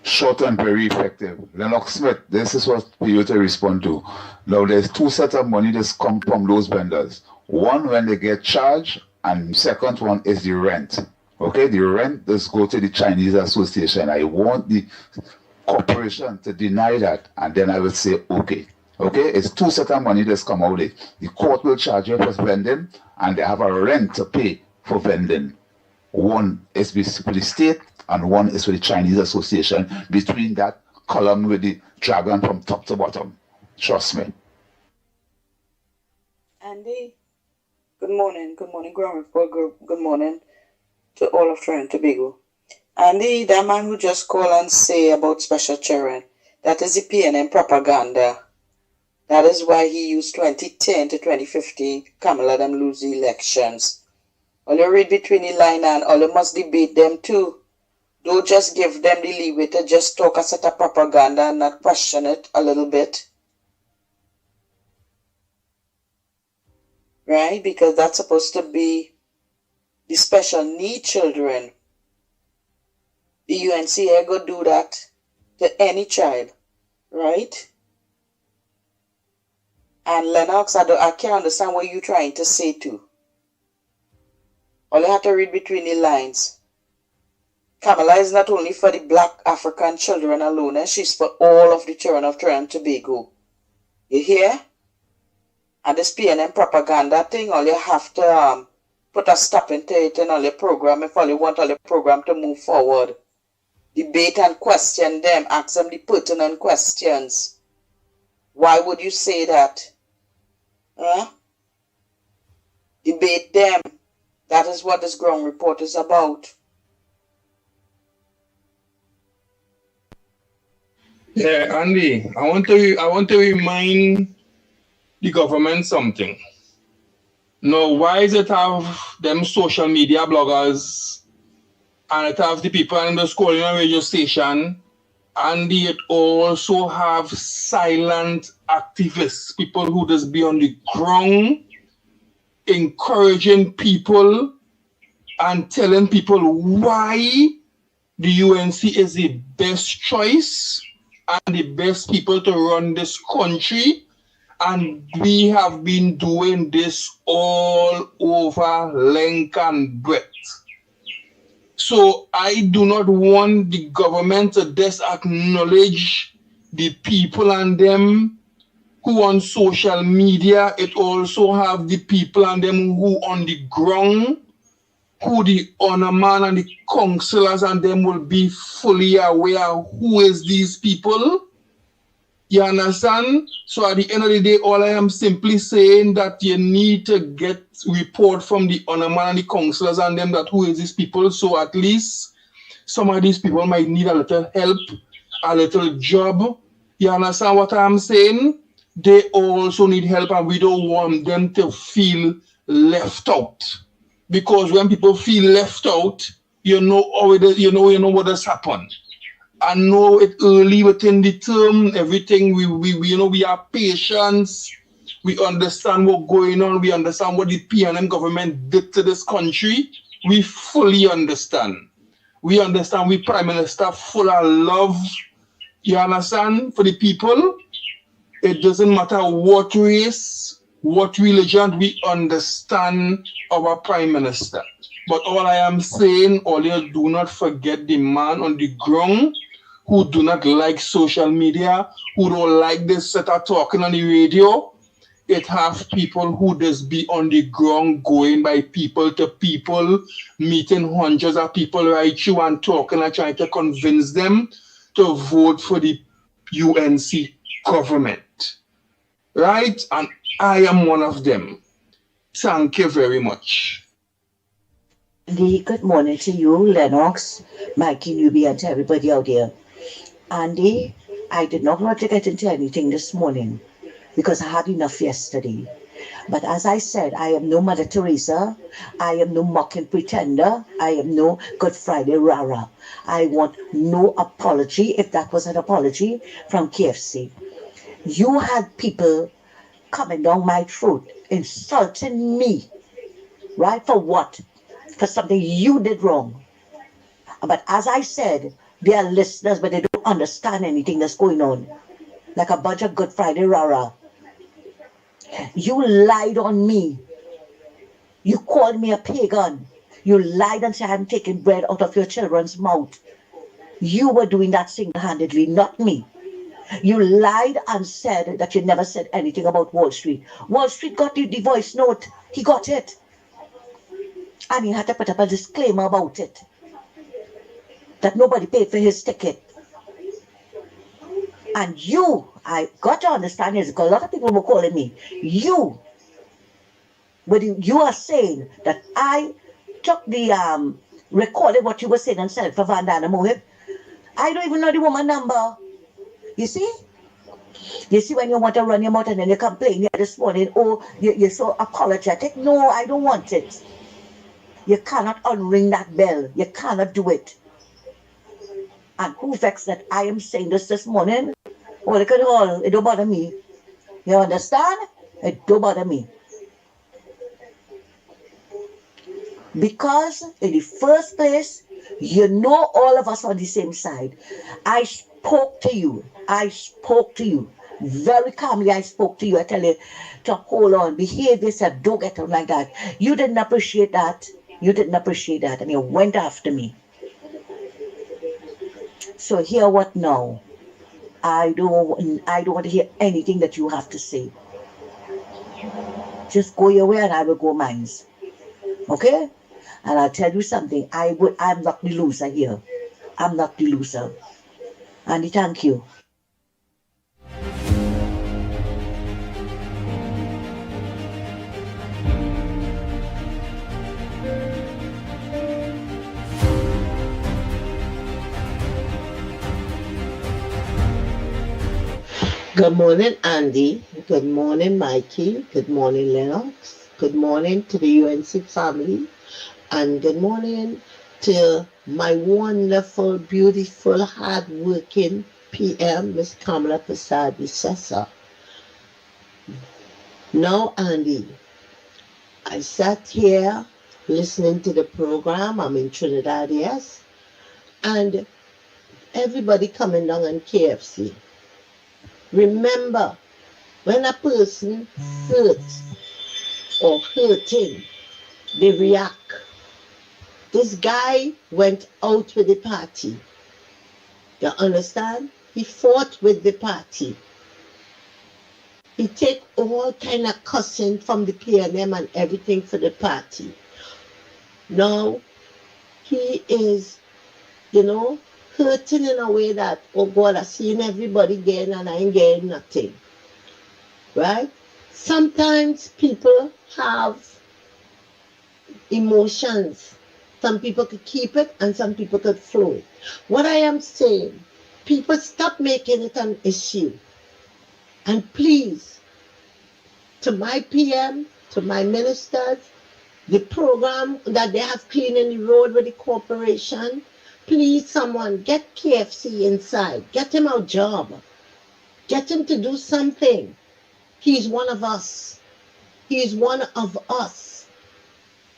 Short and very effective. Lennox Smith, this is what people to respond to. Now, there's two sets of money that come from those vendors. One when they get charged, and second one is the rent. Okay, the rent does go to the Chinese Association. I want the corporation to deny that, and then I will say, okay. Okay, it's two sets of money that's come out of it. The court will charge you for vending, and they have a rent to pay for vending. One is for the state, and one is for the Chinese Association, between that column with the dragon from top to bottom. Trust me. Andy, good morning. Good morning, Ground Report. Good morning to all of Trinidad and Tobago. Andy, that man who just called and say about special children, that is the PNM propaganda. That is why he used 2010 to 2015, Kamala them lose the elections. All you read between the line and all you must debate them too. Don't just give them the leeway to just talk a set of propaganda and not question it a little bit. Right? Because that's supposed to be the special need children. The UNCA go do that to any child. Right? And Lennox, I can't understand what you're trying to say too. All you have to read between the lines. Kamala is not only for the black African children alone, and she's for all of the children of Trinidad and Tobago. You hear? And this PNM propaganda thing, all you have to put a stop into it in all your program if all you want all your program to move forward. Debate and question them, ask them the pertinent questions. Why would you say that? Huh? Debate them. That is what this ground report is about. Yeah, Andy, I want to remind the government something. Now, why is it have them social media bloggers and it have the people in the school and radio station, and it also have silent activists, people who just be on the ground encouraging people and telling people why the UNC is the best choice and the best people to run this country. And we have been doing this all over length and breadth. So I do not want the government to disacknowledge the people and them who on social media. It also have the people and them who on the ground, who the honor man and the councillors and them will be fully aware who is these people. You understand? So at the end of the day, all I am simply saying that you need to get report from the honor man and the councillors and them that who is these people. So at least some of these people might need a little help, a little job. You understand what I'm saying? They also need help, and we don't want them to feel left out. Because when people feel left out, you know what has happened. I know it early within the term, everything we are patient, we understand what's going on, we understand what the PNM government did to this country. We fully understand. We understand we Prime Minister full of love, you understand, for the people. It doesn't matter what race, what religion, we understand our Prime Minister. But all I am saying, all you do not forget the man on the ground who do not like social media, who don't like this set of talking on the radio. It have people who just be on the ground going by people to people, meeting hundreds of people right through and talking and trying to convince them to vote for the UNC government. Right? And I am one of them. Thank you very much. Good morning to you, Lennox, Mikey, Newbie, and to everybody out there. Andy, I did not want to get into anything this morning because I had enough yesterday. But as I said, I am no Mother Teresa. I am no mocking pretender. I am no Good Friday rara. I want no apology, if that was an apology, from KFC. You had people coming down my throat, insulting me, right? For what? For something you did wrong. But as I said, they are listeners, but they don't understand anything that's going on. Like a bunch of Good Friday rara. You lied on me. You called me a pagan. You lied and said I'm taking bread out of your children's mouth. You were doing that single-handedly, not me. You lied and said that you never said anything about Wall Street. Wall Street got the voice note. He got it. And he had to put up a disclaimer about it. That nobody paid for his ticket. And you, I got to understand this, because a lot of people were calling me. You are saying that I took the recorded what you were saying and said it for Vandana Mohib. I don't even know the woman number. You see? You see when you want to run your mouth and then you complain here this morning, oh, you're so apologetic. No, I don't want it. You cannot unring that bell. You cannot do it. And who vexed that I am saying this morning? Well, it could all, it don't bother me. You understand? It don't bother me. Because in the first place, you know all of us on the same side. I spoke to you. I spoke to you. Very calmly, I spoke to you. I tell you to hold on, behave yourself, don't get on like that. You didn't appreciate that. You didn't appreciate that, and you went after me. So hear what now? I don't want to hear anything that you have to say. Just go your way and I will go mine. Okay? And I'll tell you something. I'm not the loser here. I'm not the loser. Andy, thank you. Good morning, Andy. Good morning, Mikey. Good morning, Lennox. Good morning to the UNC family. And good morning to my wonderful, beautiful, hard-working PM, Miss Kamala Prasad Visesa. Now, Andy, I sat here listening to the program. I'm in Trinidad, yes. And everybody coming down on KFC. Remember, when a person hurts or hurting, they react. This guy went out with the party. You understand? He fought with the party. He take all kind of cussing from the PNM and everything for the party. Now, he is, hurting in a way that, oh God, I've seen everybody gain and I ain't getting nothing. Right? Sometimes people have emotions. Some people could keep it and some people could flow it. What I am saying, people stop making it an issue. And please, to my PM, to my ministers, the program that they have cleaning the road with the corporation, please someone get KFC inside. Get him a job. Get him to do something. He's one of us. He is one of us.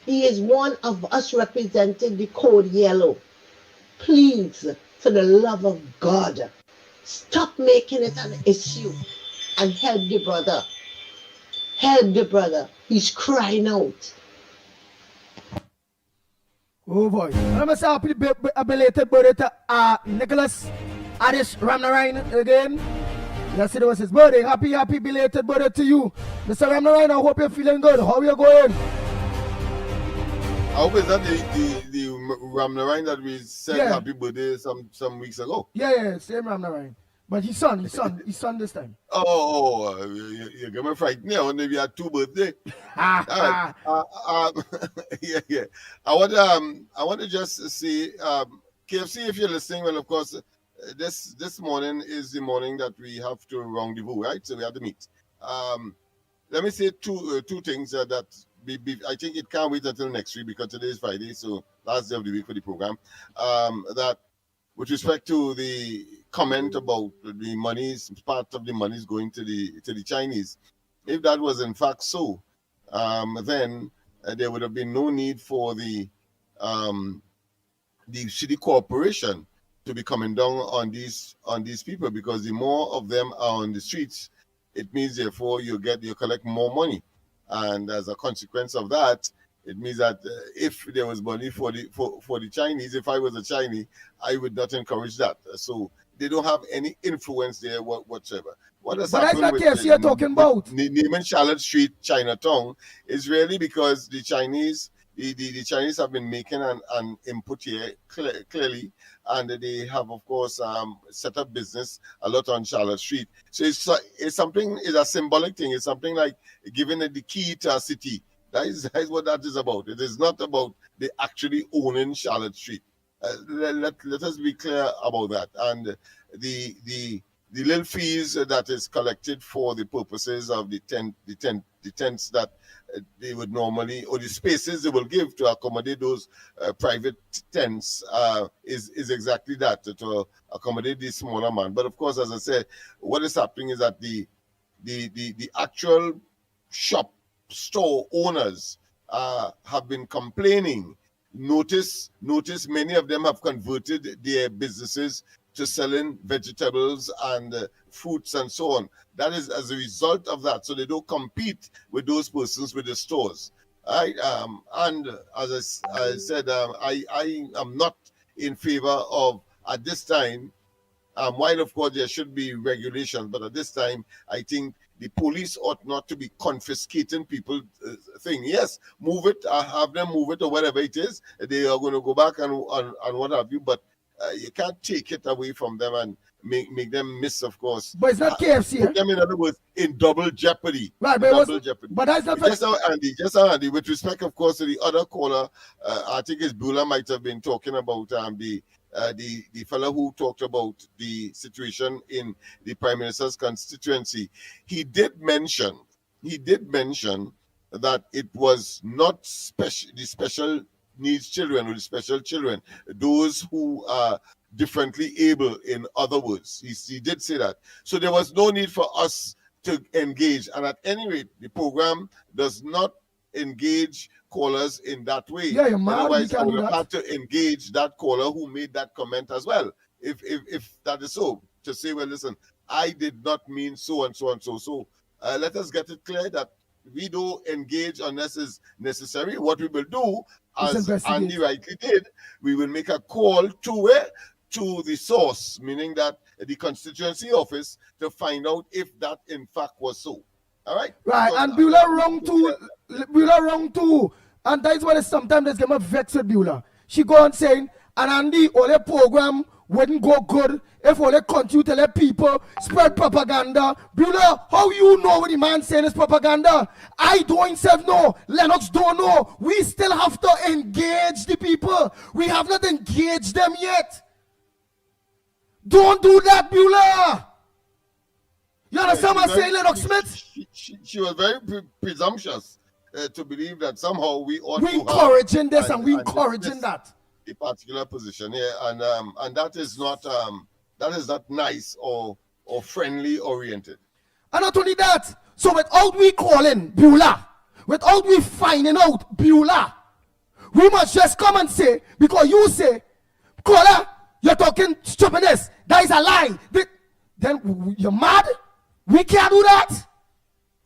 He is one of us representing the code yellow. Please, for the love of God, stop making it an issue and help the brother. Help the brother. He's crying out. Oh boy. And I'm going to say happy belated birthday to Nicholas Adish Ramnarayan again. Yesterday was his birthday. Happy belated birthday to you. Mr. Ramnarayan, I hope you're feeling good. How are you going? I hope it's not the Ramnarayan that we said happy birthday some weeks ago. Yeah, same Ramnarayan. But his son this time. You got me frightened now. Maybe had two birthdays. Yeah. I want to just see KFC if you're listening. Well, of course, this morning is the morning that we have to rendezvous, right? So we have to meet. Let me say two things that I think it can't wait until next week because today is Friday, so last day of the week for the program. That with respect to the comment about the monies, part of the money is going to the Chinese. If that was in fact so, then there would have been no need for the city corporation to be coming down on these people, because the more of them are on the streets, it means therefore you collect more money, and as a consequence of that, it means that if there was money for the Chinese, if I was a Chinese, I would not encourage that. So they don't have any influence there whatsoever. What has happened with you're talking about? Naming Charlotte Street Chinatown is really because the Chinese have been making an input here clearly, and they have, of course, set up business a lot on Charlotte Street. So it's a symbolic thing. It's something like giving it the key to a city. That is what that is about. It is not about they actually owning Charlotte Street. Let us be clear about that. And the little fees that is collected for the purposes of the tents that they would normally, or the spaces they will give to accommodate those private tents is exactly that, to accommodate the smaller man. But of course, as I said, what is happening is that the actual shop store owners have been complaining. Notice many of them have converted their businesses to selling vegetables and fruits and so on. That is as a result of that. So they don't compete with those persons with the stores. And as I said, I am not in favor of, at this time, while of course there should be regulations, but at this time, I think the police ought not to be confiscating people thing. Yes, move it, have them move it or whatever it is. They are going to go back and what have you, but you can't take it away from them and make them miss, of course. But it's not KFC. Put them, in other words, in double jeopardy. Right, but double jeopardy. But that's not just how Andy, with respect, of course, to the other caller, I think it's Bula might have been talking about the fellow who talked about the situation in the Prime Minister's constituency. He did mention that it was not the special needs children or the special children, those who are differently able, in other words. He did say that. So there was no need for us to engage. And at any rate, the program does not engage callers in that way. Yeah, you're mad. Otherwise, You I can't would do have that. had to engage that caller who made that comment as well. If that is so, to say, well, listen, I did not mean so and so and so. So let us get it clear that we don't engage unless it's necessary. What we will do, as Andy rightly did, we will make a call to where? To the source, meaning that the constituency office, to find out if that in fact was so. All right? Right, So, and Beulah wrong too. And that's why sometimes there's get vexed with Beulah. She go on saying, and Andy, all the program wouldn't go good if all they continue to let people spread propaganda. Beulah, how you know what the man saying is propaganda? I don't himself know. Lennox don't know. We still have to engage the people. We have not engaged them yet. Don't do that, Beulah. You understand what I'm saying, Lennox Smith? She was very presumptuous to believe that somehow we ought we to encouraging this and we encouraging that. A particular position here, and that is not nice or friendly oriented. And not only that, so without we calling Beulah, without we finding out Beulah, we must just come and say, because you say, caller, you're talking stupidness, that is a lie. Then you're mad? We can't do that.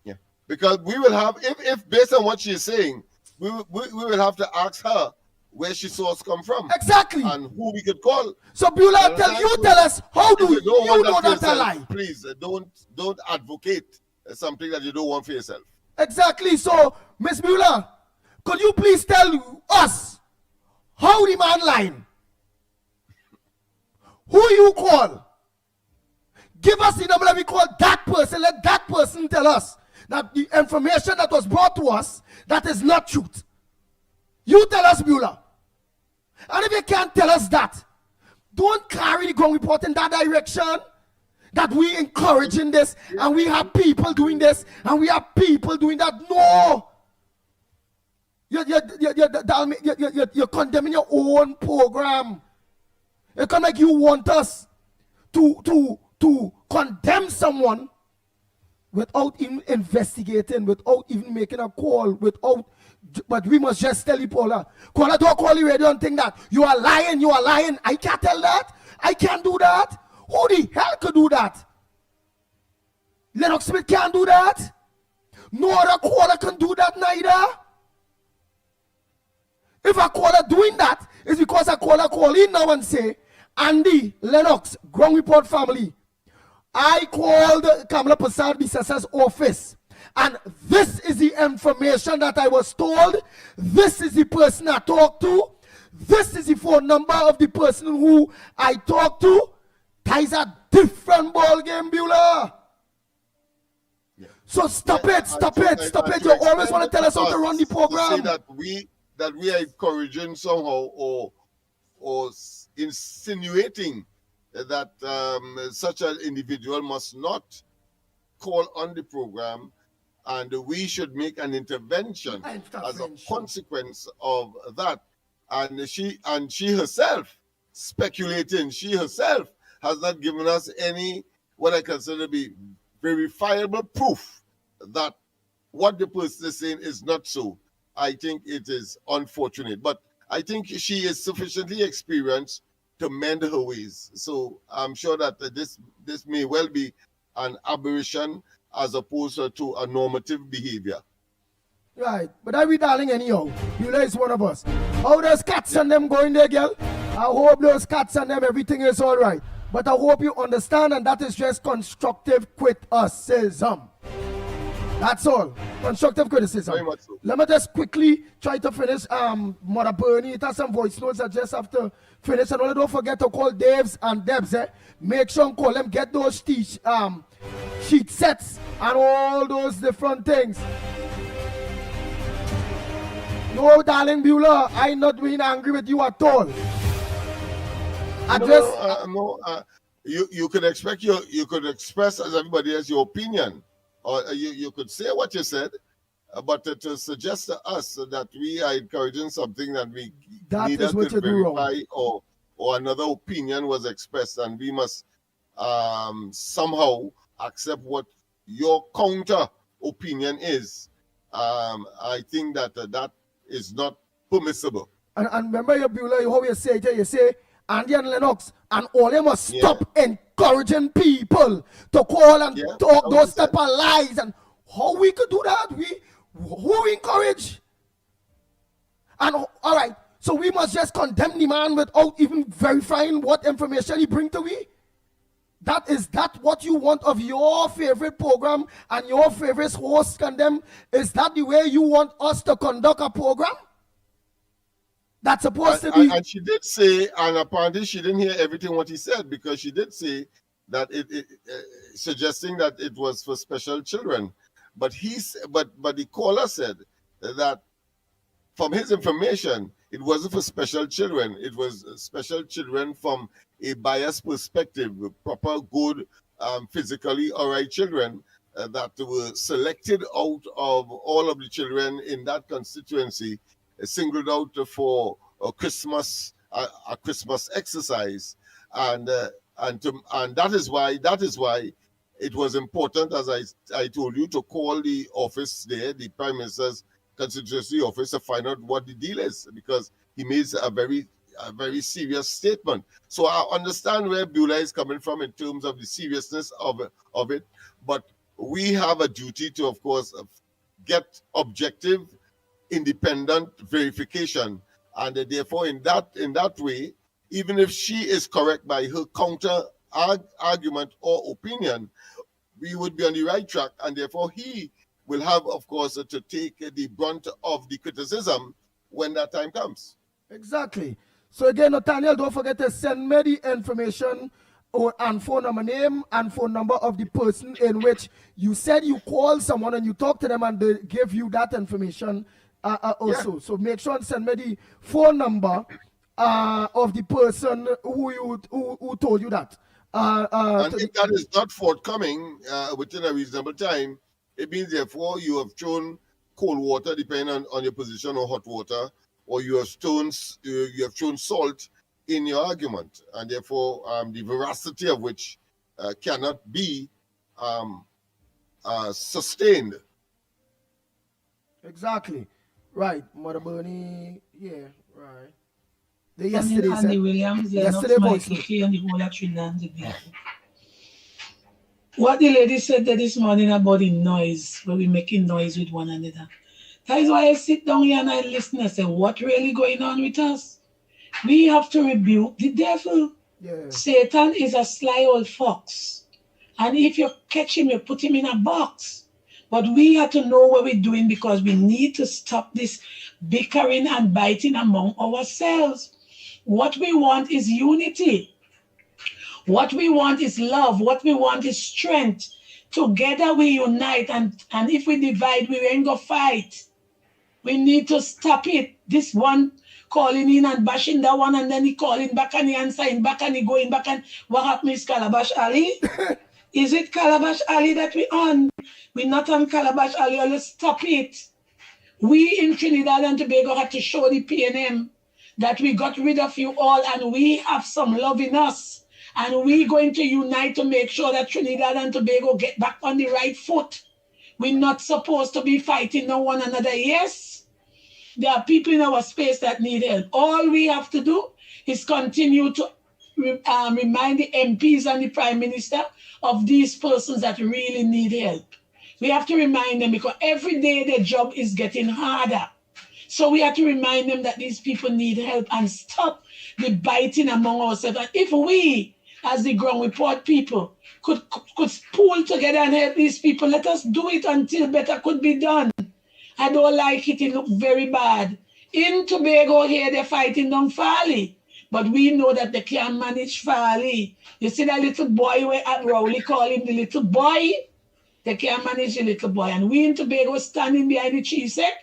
Yeah, because we will have, if based on what she's saying, we will have to ask her where she saw us come from. Exactly. And who we could call. So Beulah, tell us, how do you know that's a lie? Please, don't advocate something that you don't want for yourself. Exactly. So, Miss Beulah, could you please tell us how the man lying? Who you call? Give us the number that we call that person. Let that person tell us that the information that was brought to us, that is not truth. You tell us, Beulah. And if you can't tell us that, don't carry the ground report in that direction. That we encouraging this, and we have people doing this, and we have people doing that. No. You're condemning your own program. It's kind of like you want us to condemn someone without even investigating, without even making a call, but we must just tell the caller, don't call the radio and think that you are lying. I can't tell that. I can't do that. Who the hell could do that? Lennox Smith can't do that. No other caller can do that neither. If a caller doing that, it's because a caller call in now and say, Andy, Lennox, Ground Report family, I called Kamala Prasad Bissasa's office, and this is the information that I was told. This is the person I talked to. This is the phone number of the person who I talked to. That is a different ball game, Beulah. Yeah. So stop it. You always want to tell us how to run the program. To say that we are encouraging somehow or insinuating that such an individual must not call on the program, and we should make an intervention as a consequence of that. And she herself speculating, she herself has not given us any what I consider to be verifiable proof that what the person is saying is not so. I think it is unfortunate, but I think she is sufficiently experienced to mend her ways. So I'm sure that this may well be an aberration as opposed to a normative behavior. Right, but I be darling anyhow. Beulah is one of us. How those cats and them going there, girl? I hope those cats and them, everything is all right. But I hope you understand, and that is just constructive criticism. That's all. Constructive criticism. Very much so. Let me just quickly try to finish. Mother Bernie, it has some voice notes that just have to finish. And only don't forget to call Dave's and Debs. Make sure and call them. Get those sheet sets and all those different things. No, darling Beulah, I'm not being angry with you at all. You could expect you could express as everybody else your opinion, or you could say what you said, but to suggest to us that we are encouraging something that we neither could verify or another opinion was expressed, and we must somehow accept what your counter opinion is. I think that that is not permissible. And remember your Beulah, how you say Andy and Lennox, and all them must stop encouraging people to call and talk those type of lies. And how we could do that? Who we encourage? And all right, so we must just condemn the man without even verifying what information he bring to we? Is that what you want of your favorite program and your favorite host condemn? Is that the way you want us to conduct a program? That's supposed to be. And she did say, and apparently she didn't hear everything what he said, because she did say that it suggesting that it was for special children. But the caller said that from his information, it wasn't for special children. It was special children from a biased perspective, proper, good, physically all right children that were selected out of all of the children in that constituency, singled out for a Christmas exercise, and that is why it was important, as I told you, to call the office there, the Prime Minister's constituency office, to find out what the deal is, because he made a very serious statement. So I understand where Beulah is coming from in terms of the seriousness of it, but we have a duty to, of course, get objective, independent verification, and therefore in that way, even if she is correct by her counter argument or opinion, we would be on the right track, and therefore he will have, of course, to take the brunt of the criticism when that time comes. Exactly. So again, Nathaniel, don't forget to send me the information and phone number, name and phone number of the person in which you said you called someone and you talked to them and they gave you that information also. Yeah. So make sure and send me the phone number of the person who told you that. And if that is not forthcoming within a reasonable time, it means therefore you have thrown cold water, depending on your position, or hot water, or you have thrown salt in your argument, and therefore the veracity of which cannot be sustained. Exactly. Right, Mother Bernie. Yeah, right. Yesterday, Andy Williams, yesterday Michael Kerr, and the whole of Trinidad. What the lady said there this morning about the noise, where we're making noise with one another. That is why I sit down here and I listen and say, what really going on with us? We have to rebuke the devil. Yeah. Satan is a sly old fox. And if you catch him, you put him in a box. But we have to know what we're doing, because we need to stop this bickering and biting among ourselves. What we want is unity. What we want is love. What we want is strength. Together we unite, and if we divide, we ain't gonna fight. We need to stop it. This one calling in and bashing that one, and then he calling back and he answering back and he going back, and what happened is Calabash Ali? Is it Calabash Ali that we on? We're not on Calabash Ali. Let's stop it. We in Trinidad and Tobago had to show the PNM that we got rid of you all and we have some love in us. And we're going to unite to make sure that Trinidad and Tobago get back on the right foot. We're not supposed to be fighting no one another. Yes, there are people in our space that need help. All we have to do is continue to remind the MPs and the Prime Minister of these persons that really need help. We have to remind them because every day their job is getting harder. So we have to remind them that these people need help and stop the biting among ourselves. And if we, as the ground report people, could pool together and help these people, let us do it until better could be done. I don't like it. It looks very bad. In Tobago here, they're fighting down Farley. But we know that they can't manage Farley. You see that little boy where at Rowley call him the little boy? They can't manage the little boy. And we in Tobago standing behind the chief sec,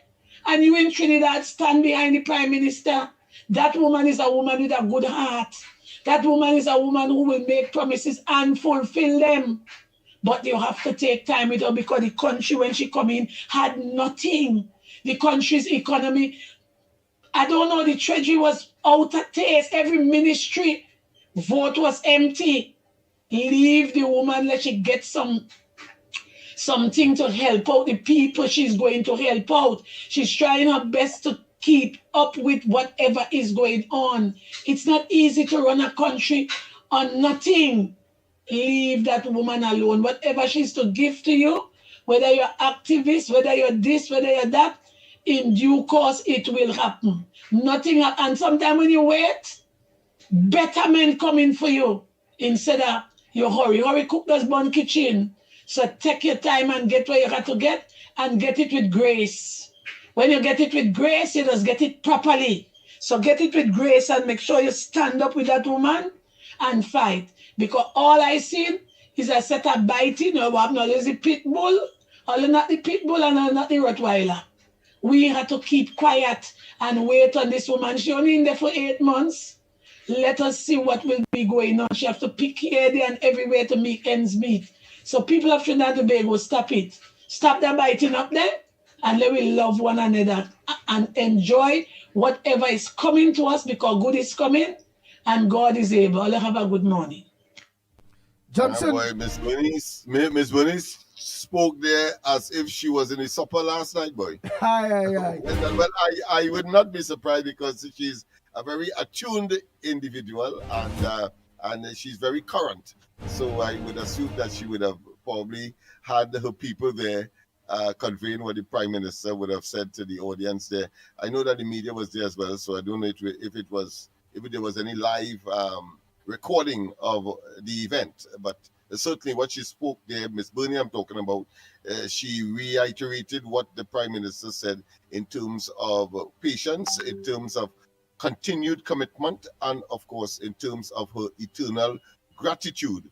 and you in Trinidad stand behind the Prime Minister. That woman is a woman with a good heart. That woman is a woman who will make promises and fulfill them. But you have to take time with her because the country, when she come in, had nothing. The country's economy, I don't know, the treasury was out of taste. Every ministry vote was empty. Leave the woman, let she get something to help out the people she's going to help out. She's trying her best to keep up with whatever is going on. It's not easy to run a country on nothing. Leave that woman alone. Whatever she's to give to you, whether you're activist, whether you're this, whether you're that, in due course it will happen. Nothing happens. And sometimes when you wait, better men coming for you instead of you hurry. Hurry cook those bun kitchen. So take your time and get what you got to get and get it with grace. When you get it with grace, you just get it properly. So get it with grace and make sure you stand up with that woman and fight. Because all I seen is a set of biting, or what not is the pit bull, or not the pit bull and not the Rottweiler. We had to keep quiet and wait on this woman. She only in there for 8 months. Let us see what will be going on. She have to pick here, there, and everywhere to make ends meet. So people of Trinidad and Tobago, stop it. Stop that biting up there, and let we love one another and enjoy whatever is coming to us because good is coming and God is able. Let's have a good morning. Johnson. Boy, Miss Bernice spoke there as if she was in a supper last night, boy. Aye. Well, I would not be surprised because she's a very attuned individual and she's very current. So I would assume that she would have probably had her people there conveying what the Prime Minister would have said to the audience there. I know that the media was there as well, so I don't know if there was any live recording of the event, but certainly what she spoke there, Miss Bernie, I'm talking about, she reiterated what the Prime Minister said in terms of patience, in terms of continued commitment, and of course in terms of her eternal gratitude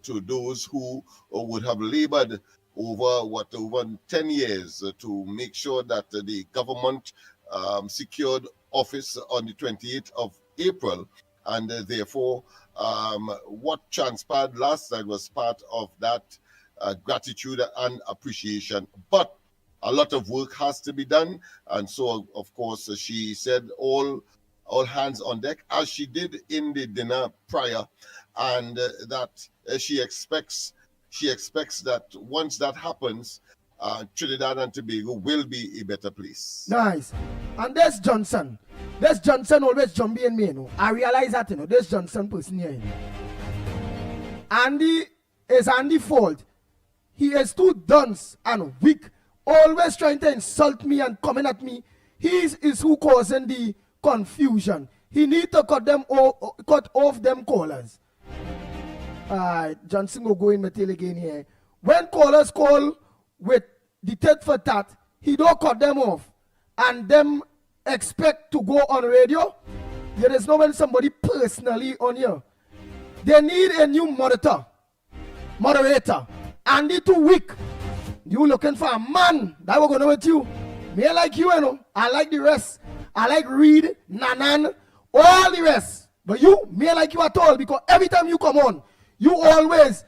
to those who would have labored over 10 years to make sure that the government secured office on the 28th of April. And therefore, what transpired last night was part of that gratitude and appreciation. But a lot of work has to be done. And so, of course, she said all hands on deck, as she did in the dinner prior, and that she expects that once that happens, Trinidad and Tobago will be a better place. Nice. And there's Johnson. This Johnson always jumping in me, you know. I realize that, you know, this Johnson person here, you know. Andy is Andy's fault. He is too dunce and weak, always trying to insult me and coming at me. He is who causing the confusion. He need to cut off them callers. Johnson will go in my tail again here. When callers call with the tit for tat, he don't cut them off. And them expect to go on radio. There is no one somebody personally on here. They need a new moderator. Andy too weak. You looking for a man that will go with you. Me like you, you know. I like the rest. I like Reed, Nanan, all the rest. But you, me like you at all, because every time you come on, you always,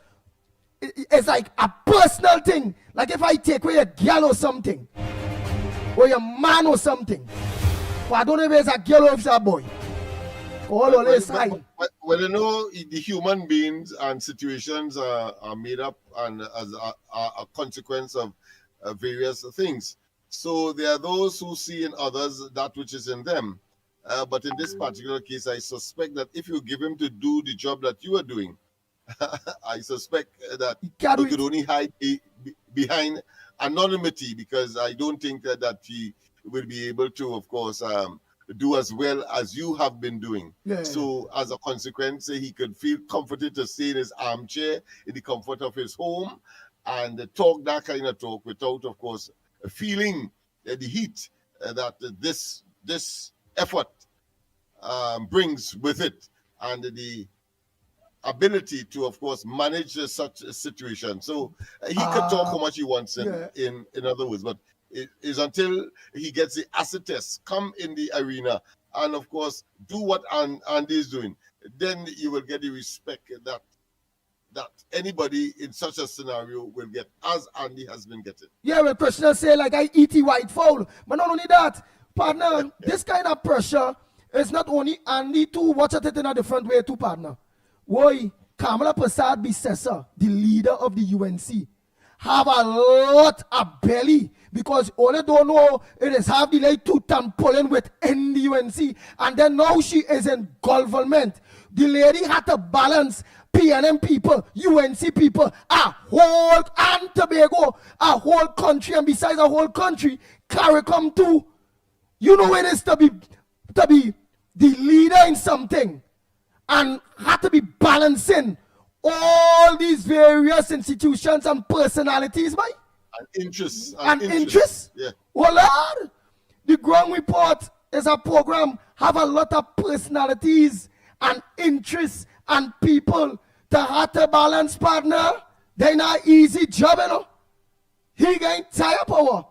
it's like a personal thing. Like if I take away a girl or something, or your man or something, well, I don't know if it's a girl or if it's a boy. All this time. Well, you know, the human beings and situations are made up and as a consequence of various things. So there are those who see in others that which is in them. But in this particular case, I suspect that if you give him to do the job that you are doing, I suspect that he could only hide behind anonymity, because I don't think that he will be able to, of course, do as well as you have been doing. Yeah. So as a consequence, he could feel comforted to stay in his armchair in the comfort of his home and talk that kind of talk without, of course, feeling the heat that this effort brings with it, and the ability to, of course, manage such a situation. So he could talk how much he wants in other words, but it is until he gets the acid test, come in the arena, and of course do what Andy is doing, then you will get the respect that anybody in such a scenario will get, as Andy has been getting. Yeah, well, Krishna say like I eat the white fowl, but not only that, partner. This kind of pressure is not only Andy to watch at it in a different way too, partner. Why Kamala Prasad Bissessa, the leader of the UNC, have a lot of belly, because all they don't know it is have the like to tampolling within the UNC, and then now she is in government. The lady had to balance PNM people, UNC people, a whole and Tobago, a whole country, and besides a whole country, CARICOM too. You know it is to be the leader in something, and had to be balancing all these various institutions and personalities, right? And interests. And interests? Yeah. Well, Lord, the Ground Report is a program, have a lot of personalities and interests and people to have to balance, partner. They're not easy job, you know. He getting tired power.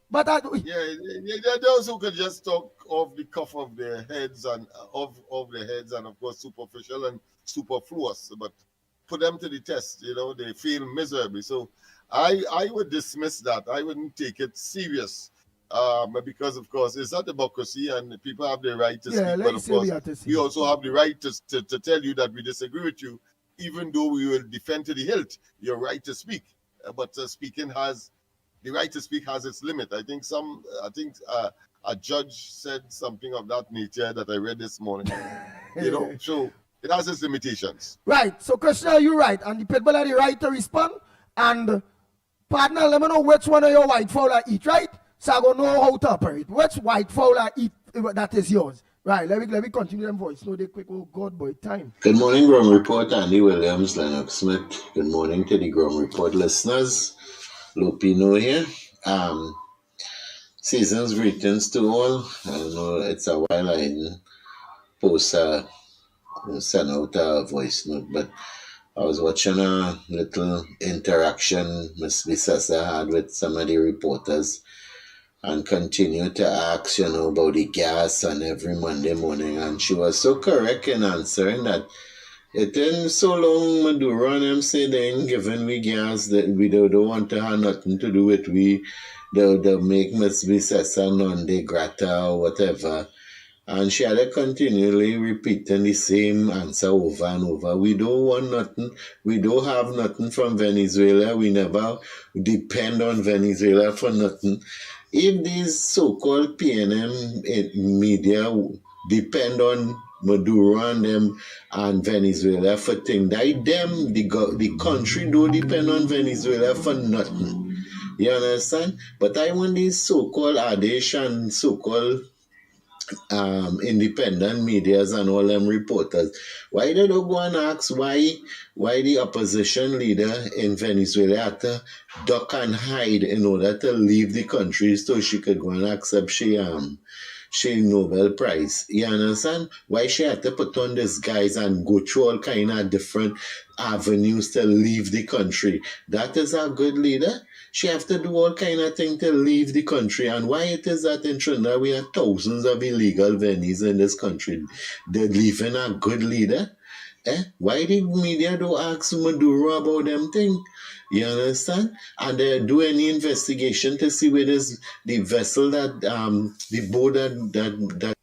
But there are those who could just talk off the cuff of their heads and of their heads, and of course superficial and superfluous. But put them to the test, you know, they fail miserably. So I would dismiss that. I wouldn't take it serious. Because of course it's a democracy and people have the right to speak, but of course we also have the right to tell you that we disagree with you, even though we will defend to the hilt your right to speak. But the right to speak has its limit. I think a judge said something of that nature that I read this morning. You know, so it has its limitations. Right. So Krishna, you're right, and the people have the right to respond. And partner, let me know which one of your white fowl I eat, right? So I gonna know how to operate. Which white fowl I eat that is yours. Right, let me continue them voice. No, they quick, oh God boy, time. Good morning, Ground Report. Andy Williams, Lennox Smith. Good morning to the Ground Report listeners. Lupino here. Season's greetings to all. I know it's a while I didn't send out a voice note, but I was watching a little interaction Miss Bissessa had with some of the reporters, and continued to ask, about the gas on every Monday morning. And she was so correct in answering that it ain't so long Maduro and them say they ain't giving we gas, that we don't want to have nothing to do with we. They'll make Miss Bissessa non de grata or whatever. And she had to continually repeating the same answer over and over. We don't want nothing. We don't have nothing from Venezuela. We never depend on Venezuela for nothing. If these so-called PNM media depend on Maduro and them and Venezuela for things, the country don't depend on Venezuela for nothing. You understand? But I want these so-called Ardèche and so-called independent medias and all them reporters, why they don't go and ask why the opposition leader in Venezuela had to duck and hide in order to leave the country so she could go and accept she she Nobel Prize. You understand? Why she had to put on this guise and go through all kind of different avenues to leave the country? That is a good leader. She have to do all kind of thing to leave the country. And why it is that in Trinidad we have thousands of illegal venues in this country? They're leaving a good leader. Why the media don't ask Maduro about them thing? You understand? And they do any investigation to see where this the vessel that the boat that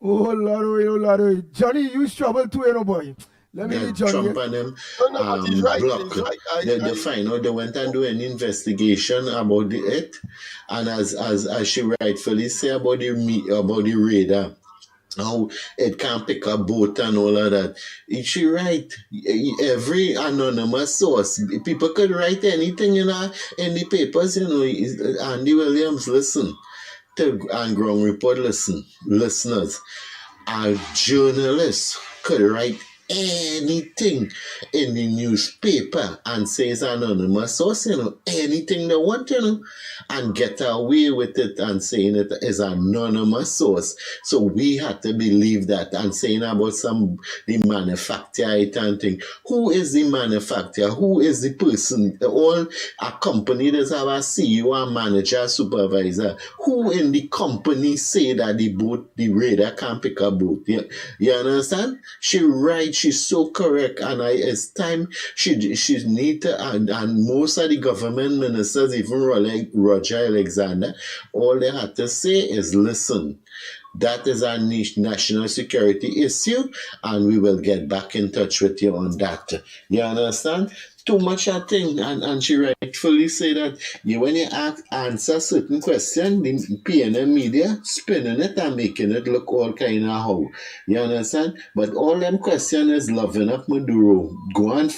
Oh Lord. Johnny, you trouble too, you know, boy. Let me that Johnny. Trump and them No, but he's right. block. He's right. They find out they went and do an investigation about it, and as she rightfully say about the radar, how it can pick up boat and all of that. She right. Every anonymous source, people could write anything in the papers. Andy Williams, listen to and Ground Report, listeners. A journalist could write anything in the newspaper and say it's anonymous source, anything they want, and get away with it and saying it is anonymous source. So we had to believe that and saying about the manufacturer and thing. Who is the manufacturer? Who is the person? All a company does have a CEO, a manager, a supervisor. Who in the company say that the radar can pick a boat? You understand? She right. She's so correct, and it's time she need to, and most of the government ministers, even Roger Alexander, all they had to say is, listen, that is a national security issue, and we will get back in touch with you on that. You understand? Too much a thing, and she rightfully say that when you answer certain question, the PNM media spinning it and making it look all kind of how. You understand? But all them question is loving up Maduro. Go and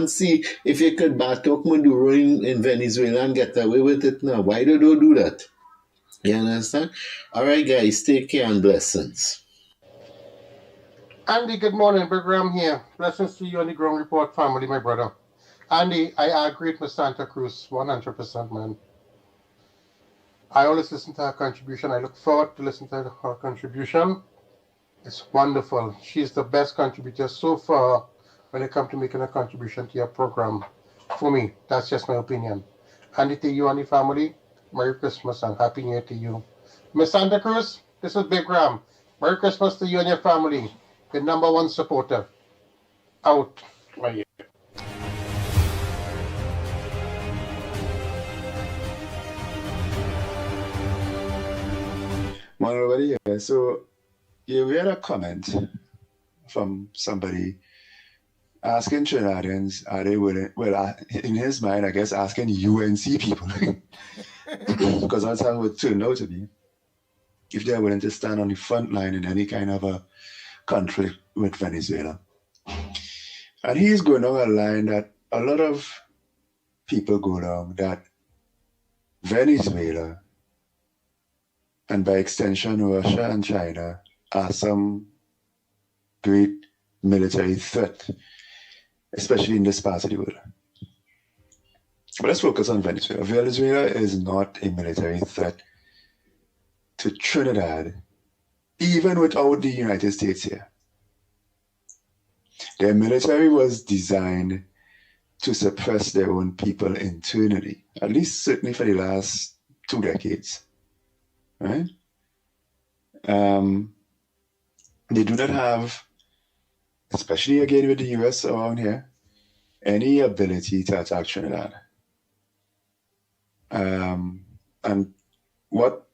see if you could bat up Maduro in Venezuela and get away with it now. Why do they do that? You understand? All right, guys, take care and blessings. Andy, good morning. Big Ram here. Blessings to you and the Ground Report family, my brother. Andy, I agree with Ms. Santa Cruz 100%, man. I always listen to her contribution. I look forward to listening to her contribution. It's wonderful. She's the best contributor so far when it comes to making a contribution to your program. For me, that's just my opinion. Andy, to you and the family, Merry Christmas and Happy New Year to you. Ms. Santa Cruz, this is Big Ram. Merry Christmas to you and your family. The #1 supporter. Out. Right here. Everybody here. So you read a comment from somebody asking Trinidadians, are they willing? Well, in his mind, I guess asking UNC people, because that's how it would turn out to be, if they're willing to stand on the front line in any kind of a conflict with Venezuela. And he's going down a line that a lot of people go down, that Venezuela, and by extension Russia and China, are some great military threat, especially in this part of the world. But let's focus on Venezuela. Venezuela is not a military threat to Trinidad, even without the United States here. Their military was designed to suppress their own people internally, at least certainly for the last 2 decades. Right? They do not have, especially again with the US around here, any ability to attack Trinidad. And what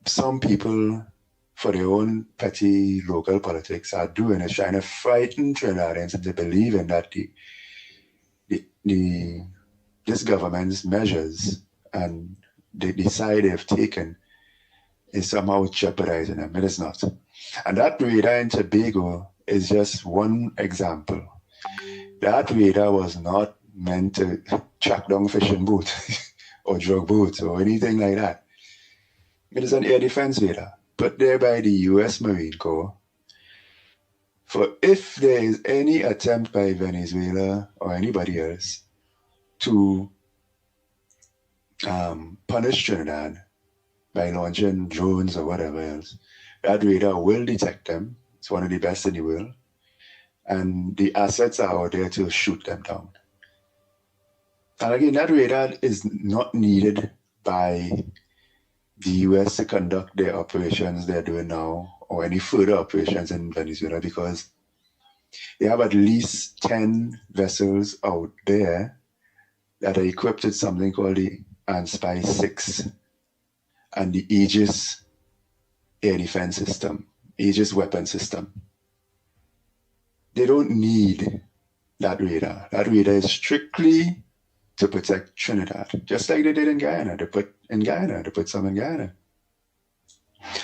some people, for their own petty local politics, are doing is trying to frighten Trinidadians into believing that this government's measures and the side they've taken is somehow jeopardizing them. It is not. And that radar in Tobago is just one example. That radar was not meant to track down fishing boats or drug boats or anything like that. It is an air defense radar put there by the US Marine Corps for if there is any attempt by Venezuela or anybody else to punish Trinidad by launching drones or whatever else. That radar will detect them. It's one of the best in the world. And the assets are out there to shoot them down. And again, that radar is not needed by the US to conduct their operations they're doing now or any further operations in Venezuela because they have at least 10 vessels out there that are equipped with something called the Anspy 6 and the Aegis air defense system, Aegis weapon system. They don't need that radar. That radar is strictly to protect Trinidad, just like they did in Guyana. They put some in Guyana.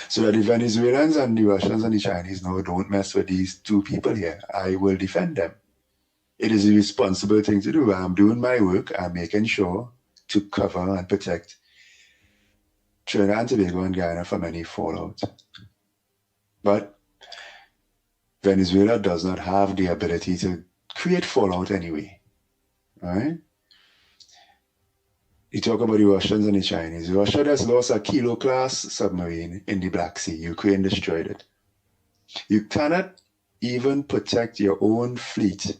So that the Venezuelans and the Russians and the Chinese know, don't mess with these two people here. I will defend them. It is a responsible thing to do. I'm doing my work. I'm making sure to cover and protect Trinidad and Tobago and Guyana from any fallout. But Venezuela does not have the ability to create fallout anyway. All right? You talk about the Russians and the Chinese. Russia just lost a Kilo-class submarine in the Black Sea. Ukraine destroyed it. You cannot even protect your own fleet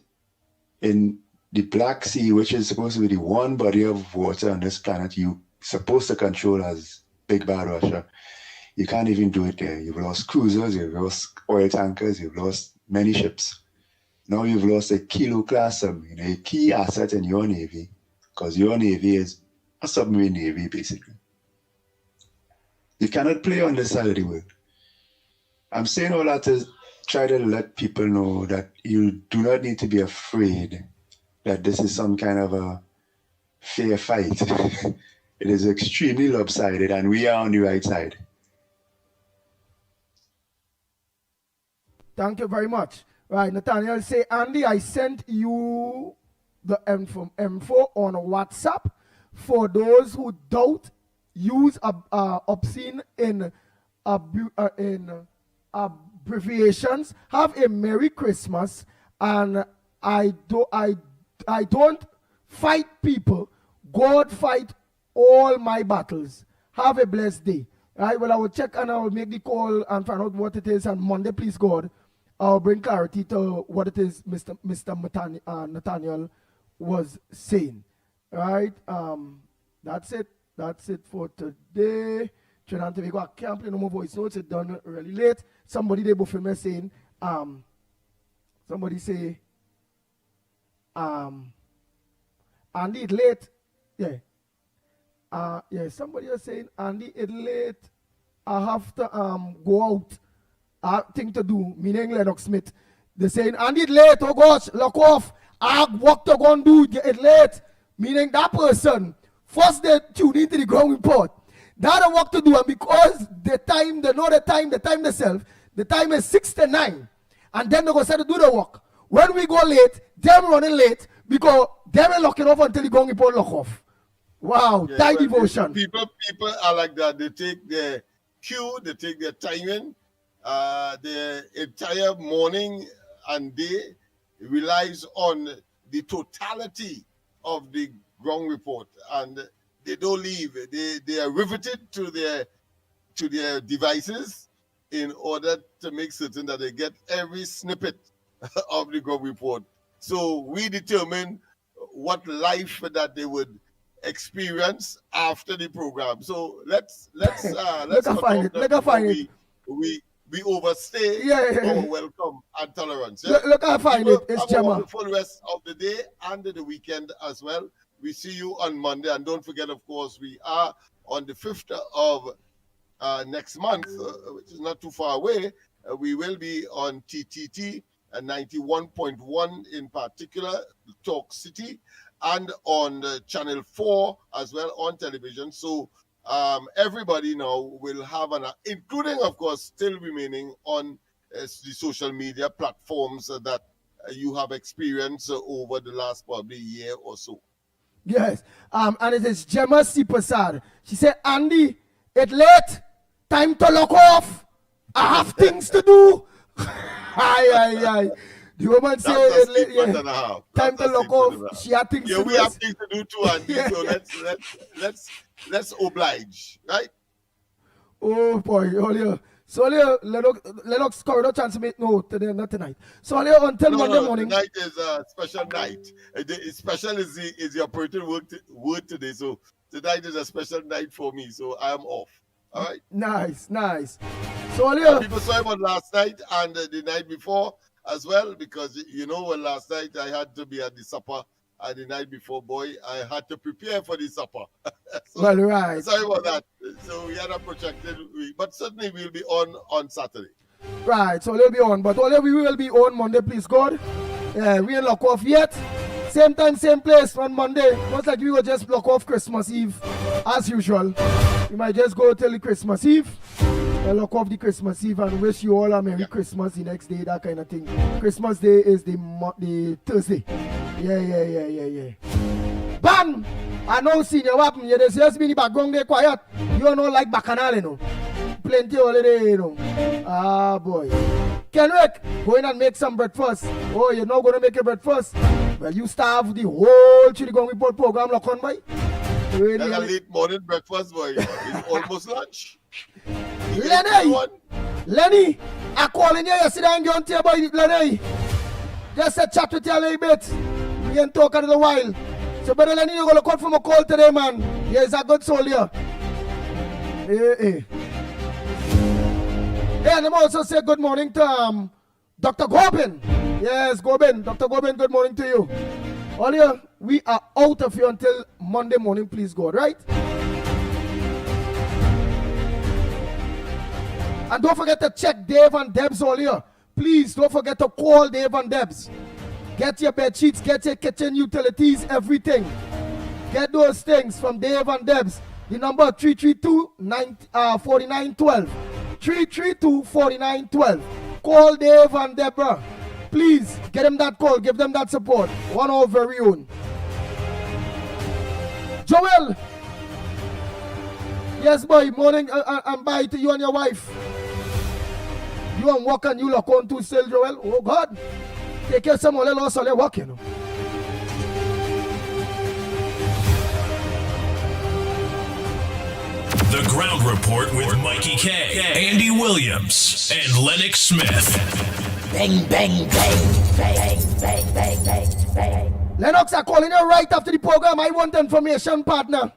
in the Black Sea, which is supposed to be the one body of water on this planet you're supposed to control as big bad Russia. You can't even do it there. You've lost cruisers, you've lost oil tankers, you've lost many ships. Now you've lost a Kilo-class submarine, a key asset in your Navy, because your Navy is a submarine navy, basically. You cannot play on this side of the world. I'm saying all that to try to let people know that you do not need to be afraid that this is some kind of a fair fight. It is extremely lopsided, and we are on the right side. Thank you very much. Right, Nathaniel say, Andy, I sent you the info on WhatsApp. For those who doubt, use obscene in abbreviations. Have a Merry Christmas, and I don't fight people. God fight all my battles. Have a blessed day. Right? Well, I will check and I will make the call and find out what it is. And Monday, please God, I'll bring clarity to what it is Mr. Nathaniel was saying. Right, that's it. That's it for today. Trinidad and Tobago, I can't play no more voice notes. It's done really late. Somebody there before me saying, somebody say, Andy, it's late. Yeah. Yeah, somebody is saying, Andy, it's late. I have to go out. I have thing to do, meaning Lennox Smith. They're saying, Andy, it's late. Oh gosh, lock off. I have work to go and do. It's late. Meaning that person, first they tune into the ground report. That have work to do, and because the time, they know the time themselves, the time is 6 to 9. And then they go start to do the work. When we go late, them running late because them are locking off until the ground report lock off. Wow, Yeah, time well, devotion. People are like that. They take their cue, they take their timing, their entire morning and day relies on the totality of the ground report, and they don't leave. They are riveted to their devices in order to make certain that they get every snippet of the ground report. So we determine what life that they would experience after the program. So let's Let her find it. Let her find it. We overstay Yeah. our welcome and tolerance. Look how I find it. It's have a Gemma. wonderful rest of the day and the weekend as well. We see you on Monday, and don't forget, of course, we are on the 5th of next month, which is not too far away. We will be on TTT 91.1 in particular, Talk City, and on Channel 4 as well on television. So everybody now will have including, of course, still remaining on the social media platforms that you have experienced over the last probably year or so. Yes. And it is Gemma C. Prasad. She said, Andy, it's late. Time to lock off. I have things to do. Aye. The woman said it's late. Yeah. Time to lock off. She had things to do. We have things to do too, Andy. So let's oblige, right? Oh boy, earlier. So earlier, Lennox corridor chance to make no today, not tonight. So earlier until Monday morning. Tonight is a special night. Special is the operating word today. So tonight is a special night for me. So I am off. All right. Nice. So earlier, people saw him on last night and the night before as well, because last night I had to be at the supper, and the night before, boy, I had to prepare for the supper. So, well, right. Sorry about that. So we had a protracted week, but certainly we'll be on Saturday. Right, so we'll be on, but only we will be on Monday, please God. We ain't lock off yet. Same time, same place on Monday. Most like we will just block off Christmas Eve as usual. We might just go till the Christmas Eve. Lock off the Christmas Eve and wish you all a Merry Christmas the next day, that kind of thing. Christmas Day is the Thursday. Yeah. Bam! I know senior weapon. You just be in the background there quiet. You don't know like Bacchanal, you know. Plenty holiday, you know. Ah, boy. Kenrick, go in and make some breakfast. Oh, you're not going to make your breakfast? Well, you starve the whole Chili Gong Report program, lock on, boy. Really, that's a late morning breakfast, boy. It's almost lunch. Lenny, I call in here yesterday and get on to you, boy, Lenny. Just a chat with you a little bit. We ain't talk a little while. So, brother Lenny, you're going to come from a call today, man. Yeah, he's a good soul here. Hey, and I'm also say good morning to Dr. Gobin. Yes, Gobin. Dr. Gobin, good morning to you. All here, we are out of here until Monday morning, please God, right? And don't forget to check Dave and Debs all here. Please don't forget to call Dave and Debs. Get your bed sheets, get your kitchen utilities, everything. Get those things from Dave and Debs. The number 332-4912. 332-4912. Call Dave and Deborah. Please get them that call, give them that support. One of our very own. Joel. Yes, boy, morning and bye to you and your wife. You and walk and you lock on to still, Joel. Oh, God. Take care of some of the loss of their work, you know. The Ground Report with Mikey K, Andy Williams, and Lennox Smith. Bang, bang, bang, bang, bang, bang, bang, bang. Lennox are calling you right after the program. I want information, partner.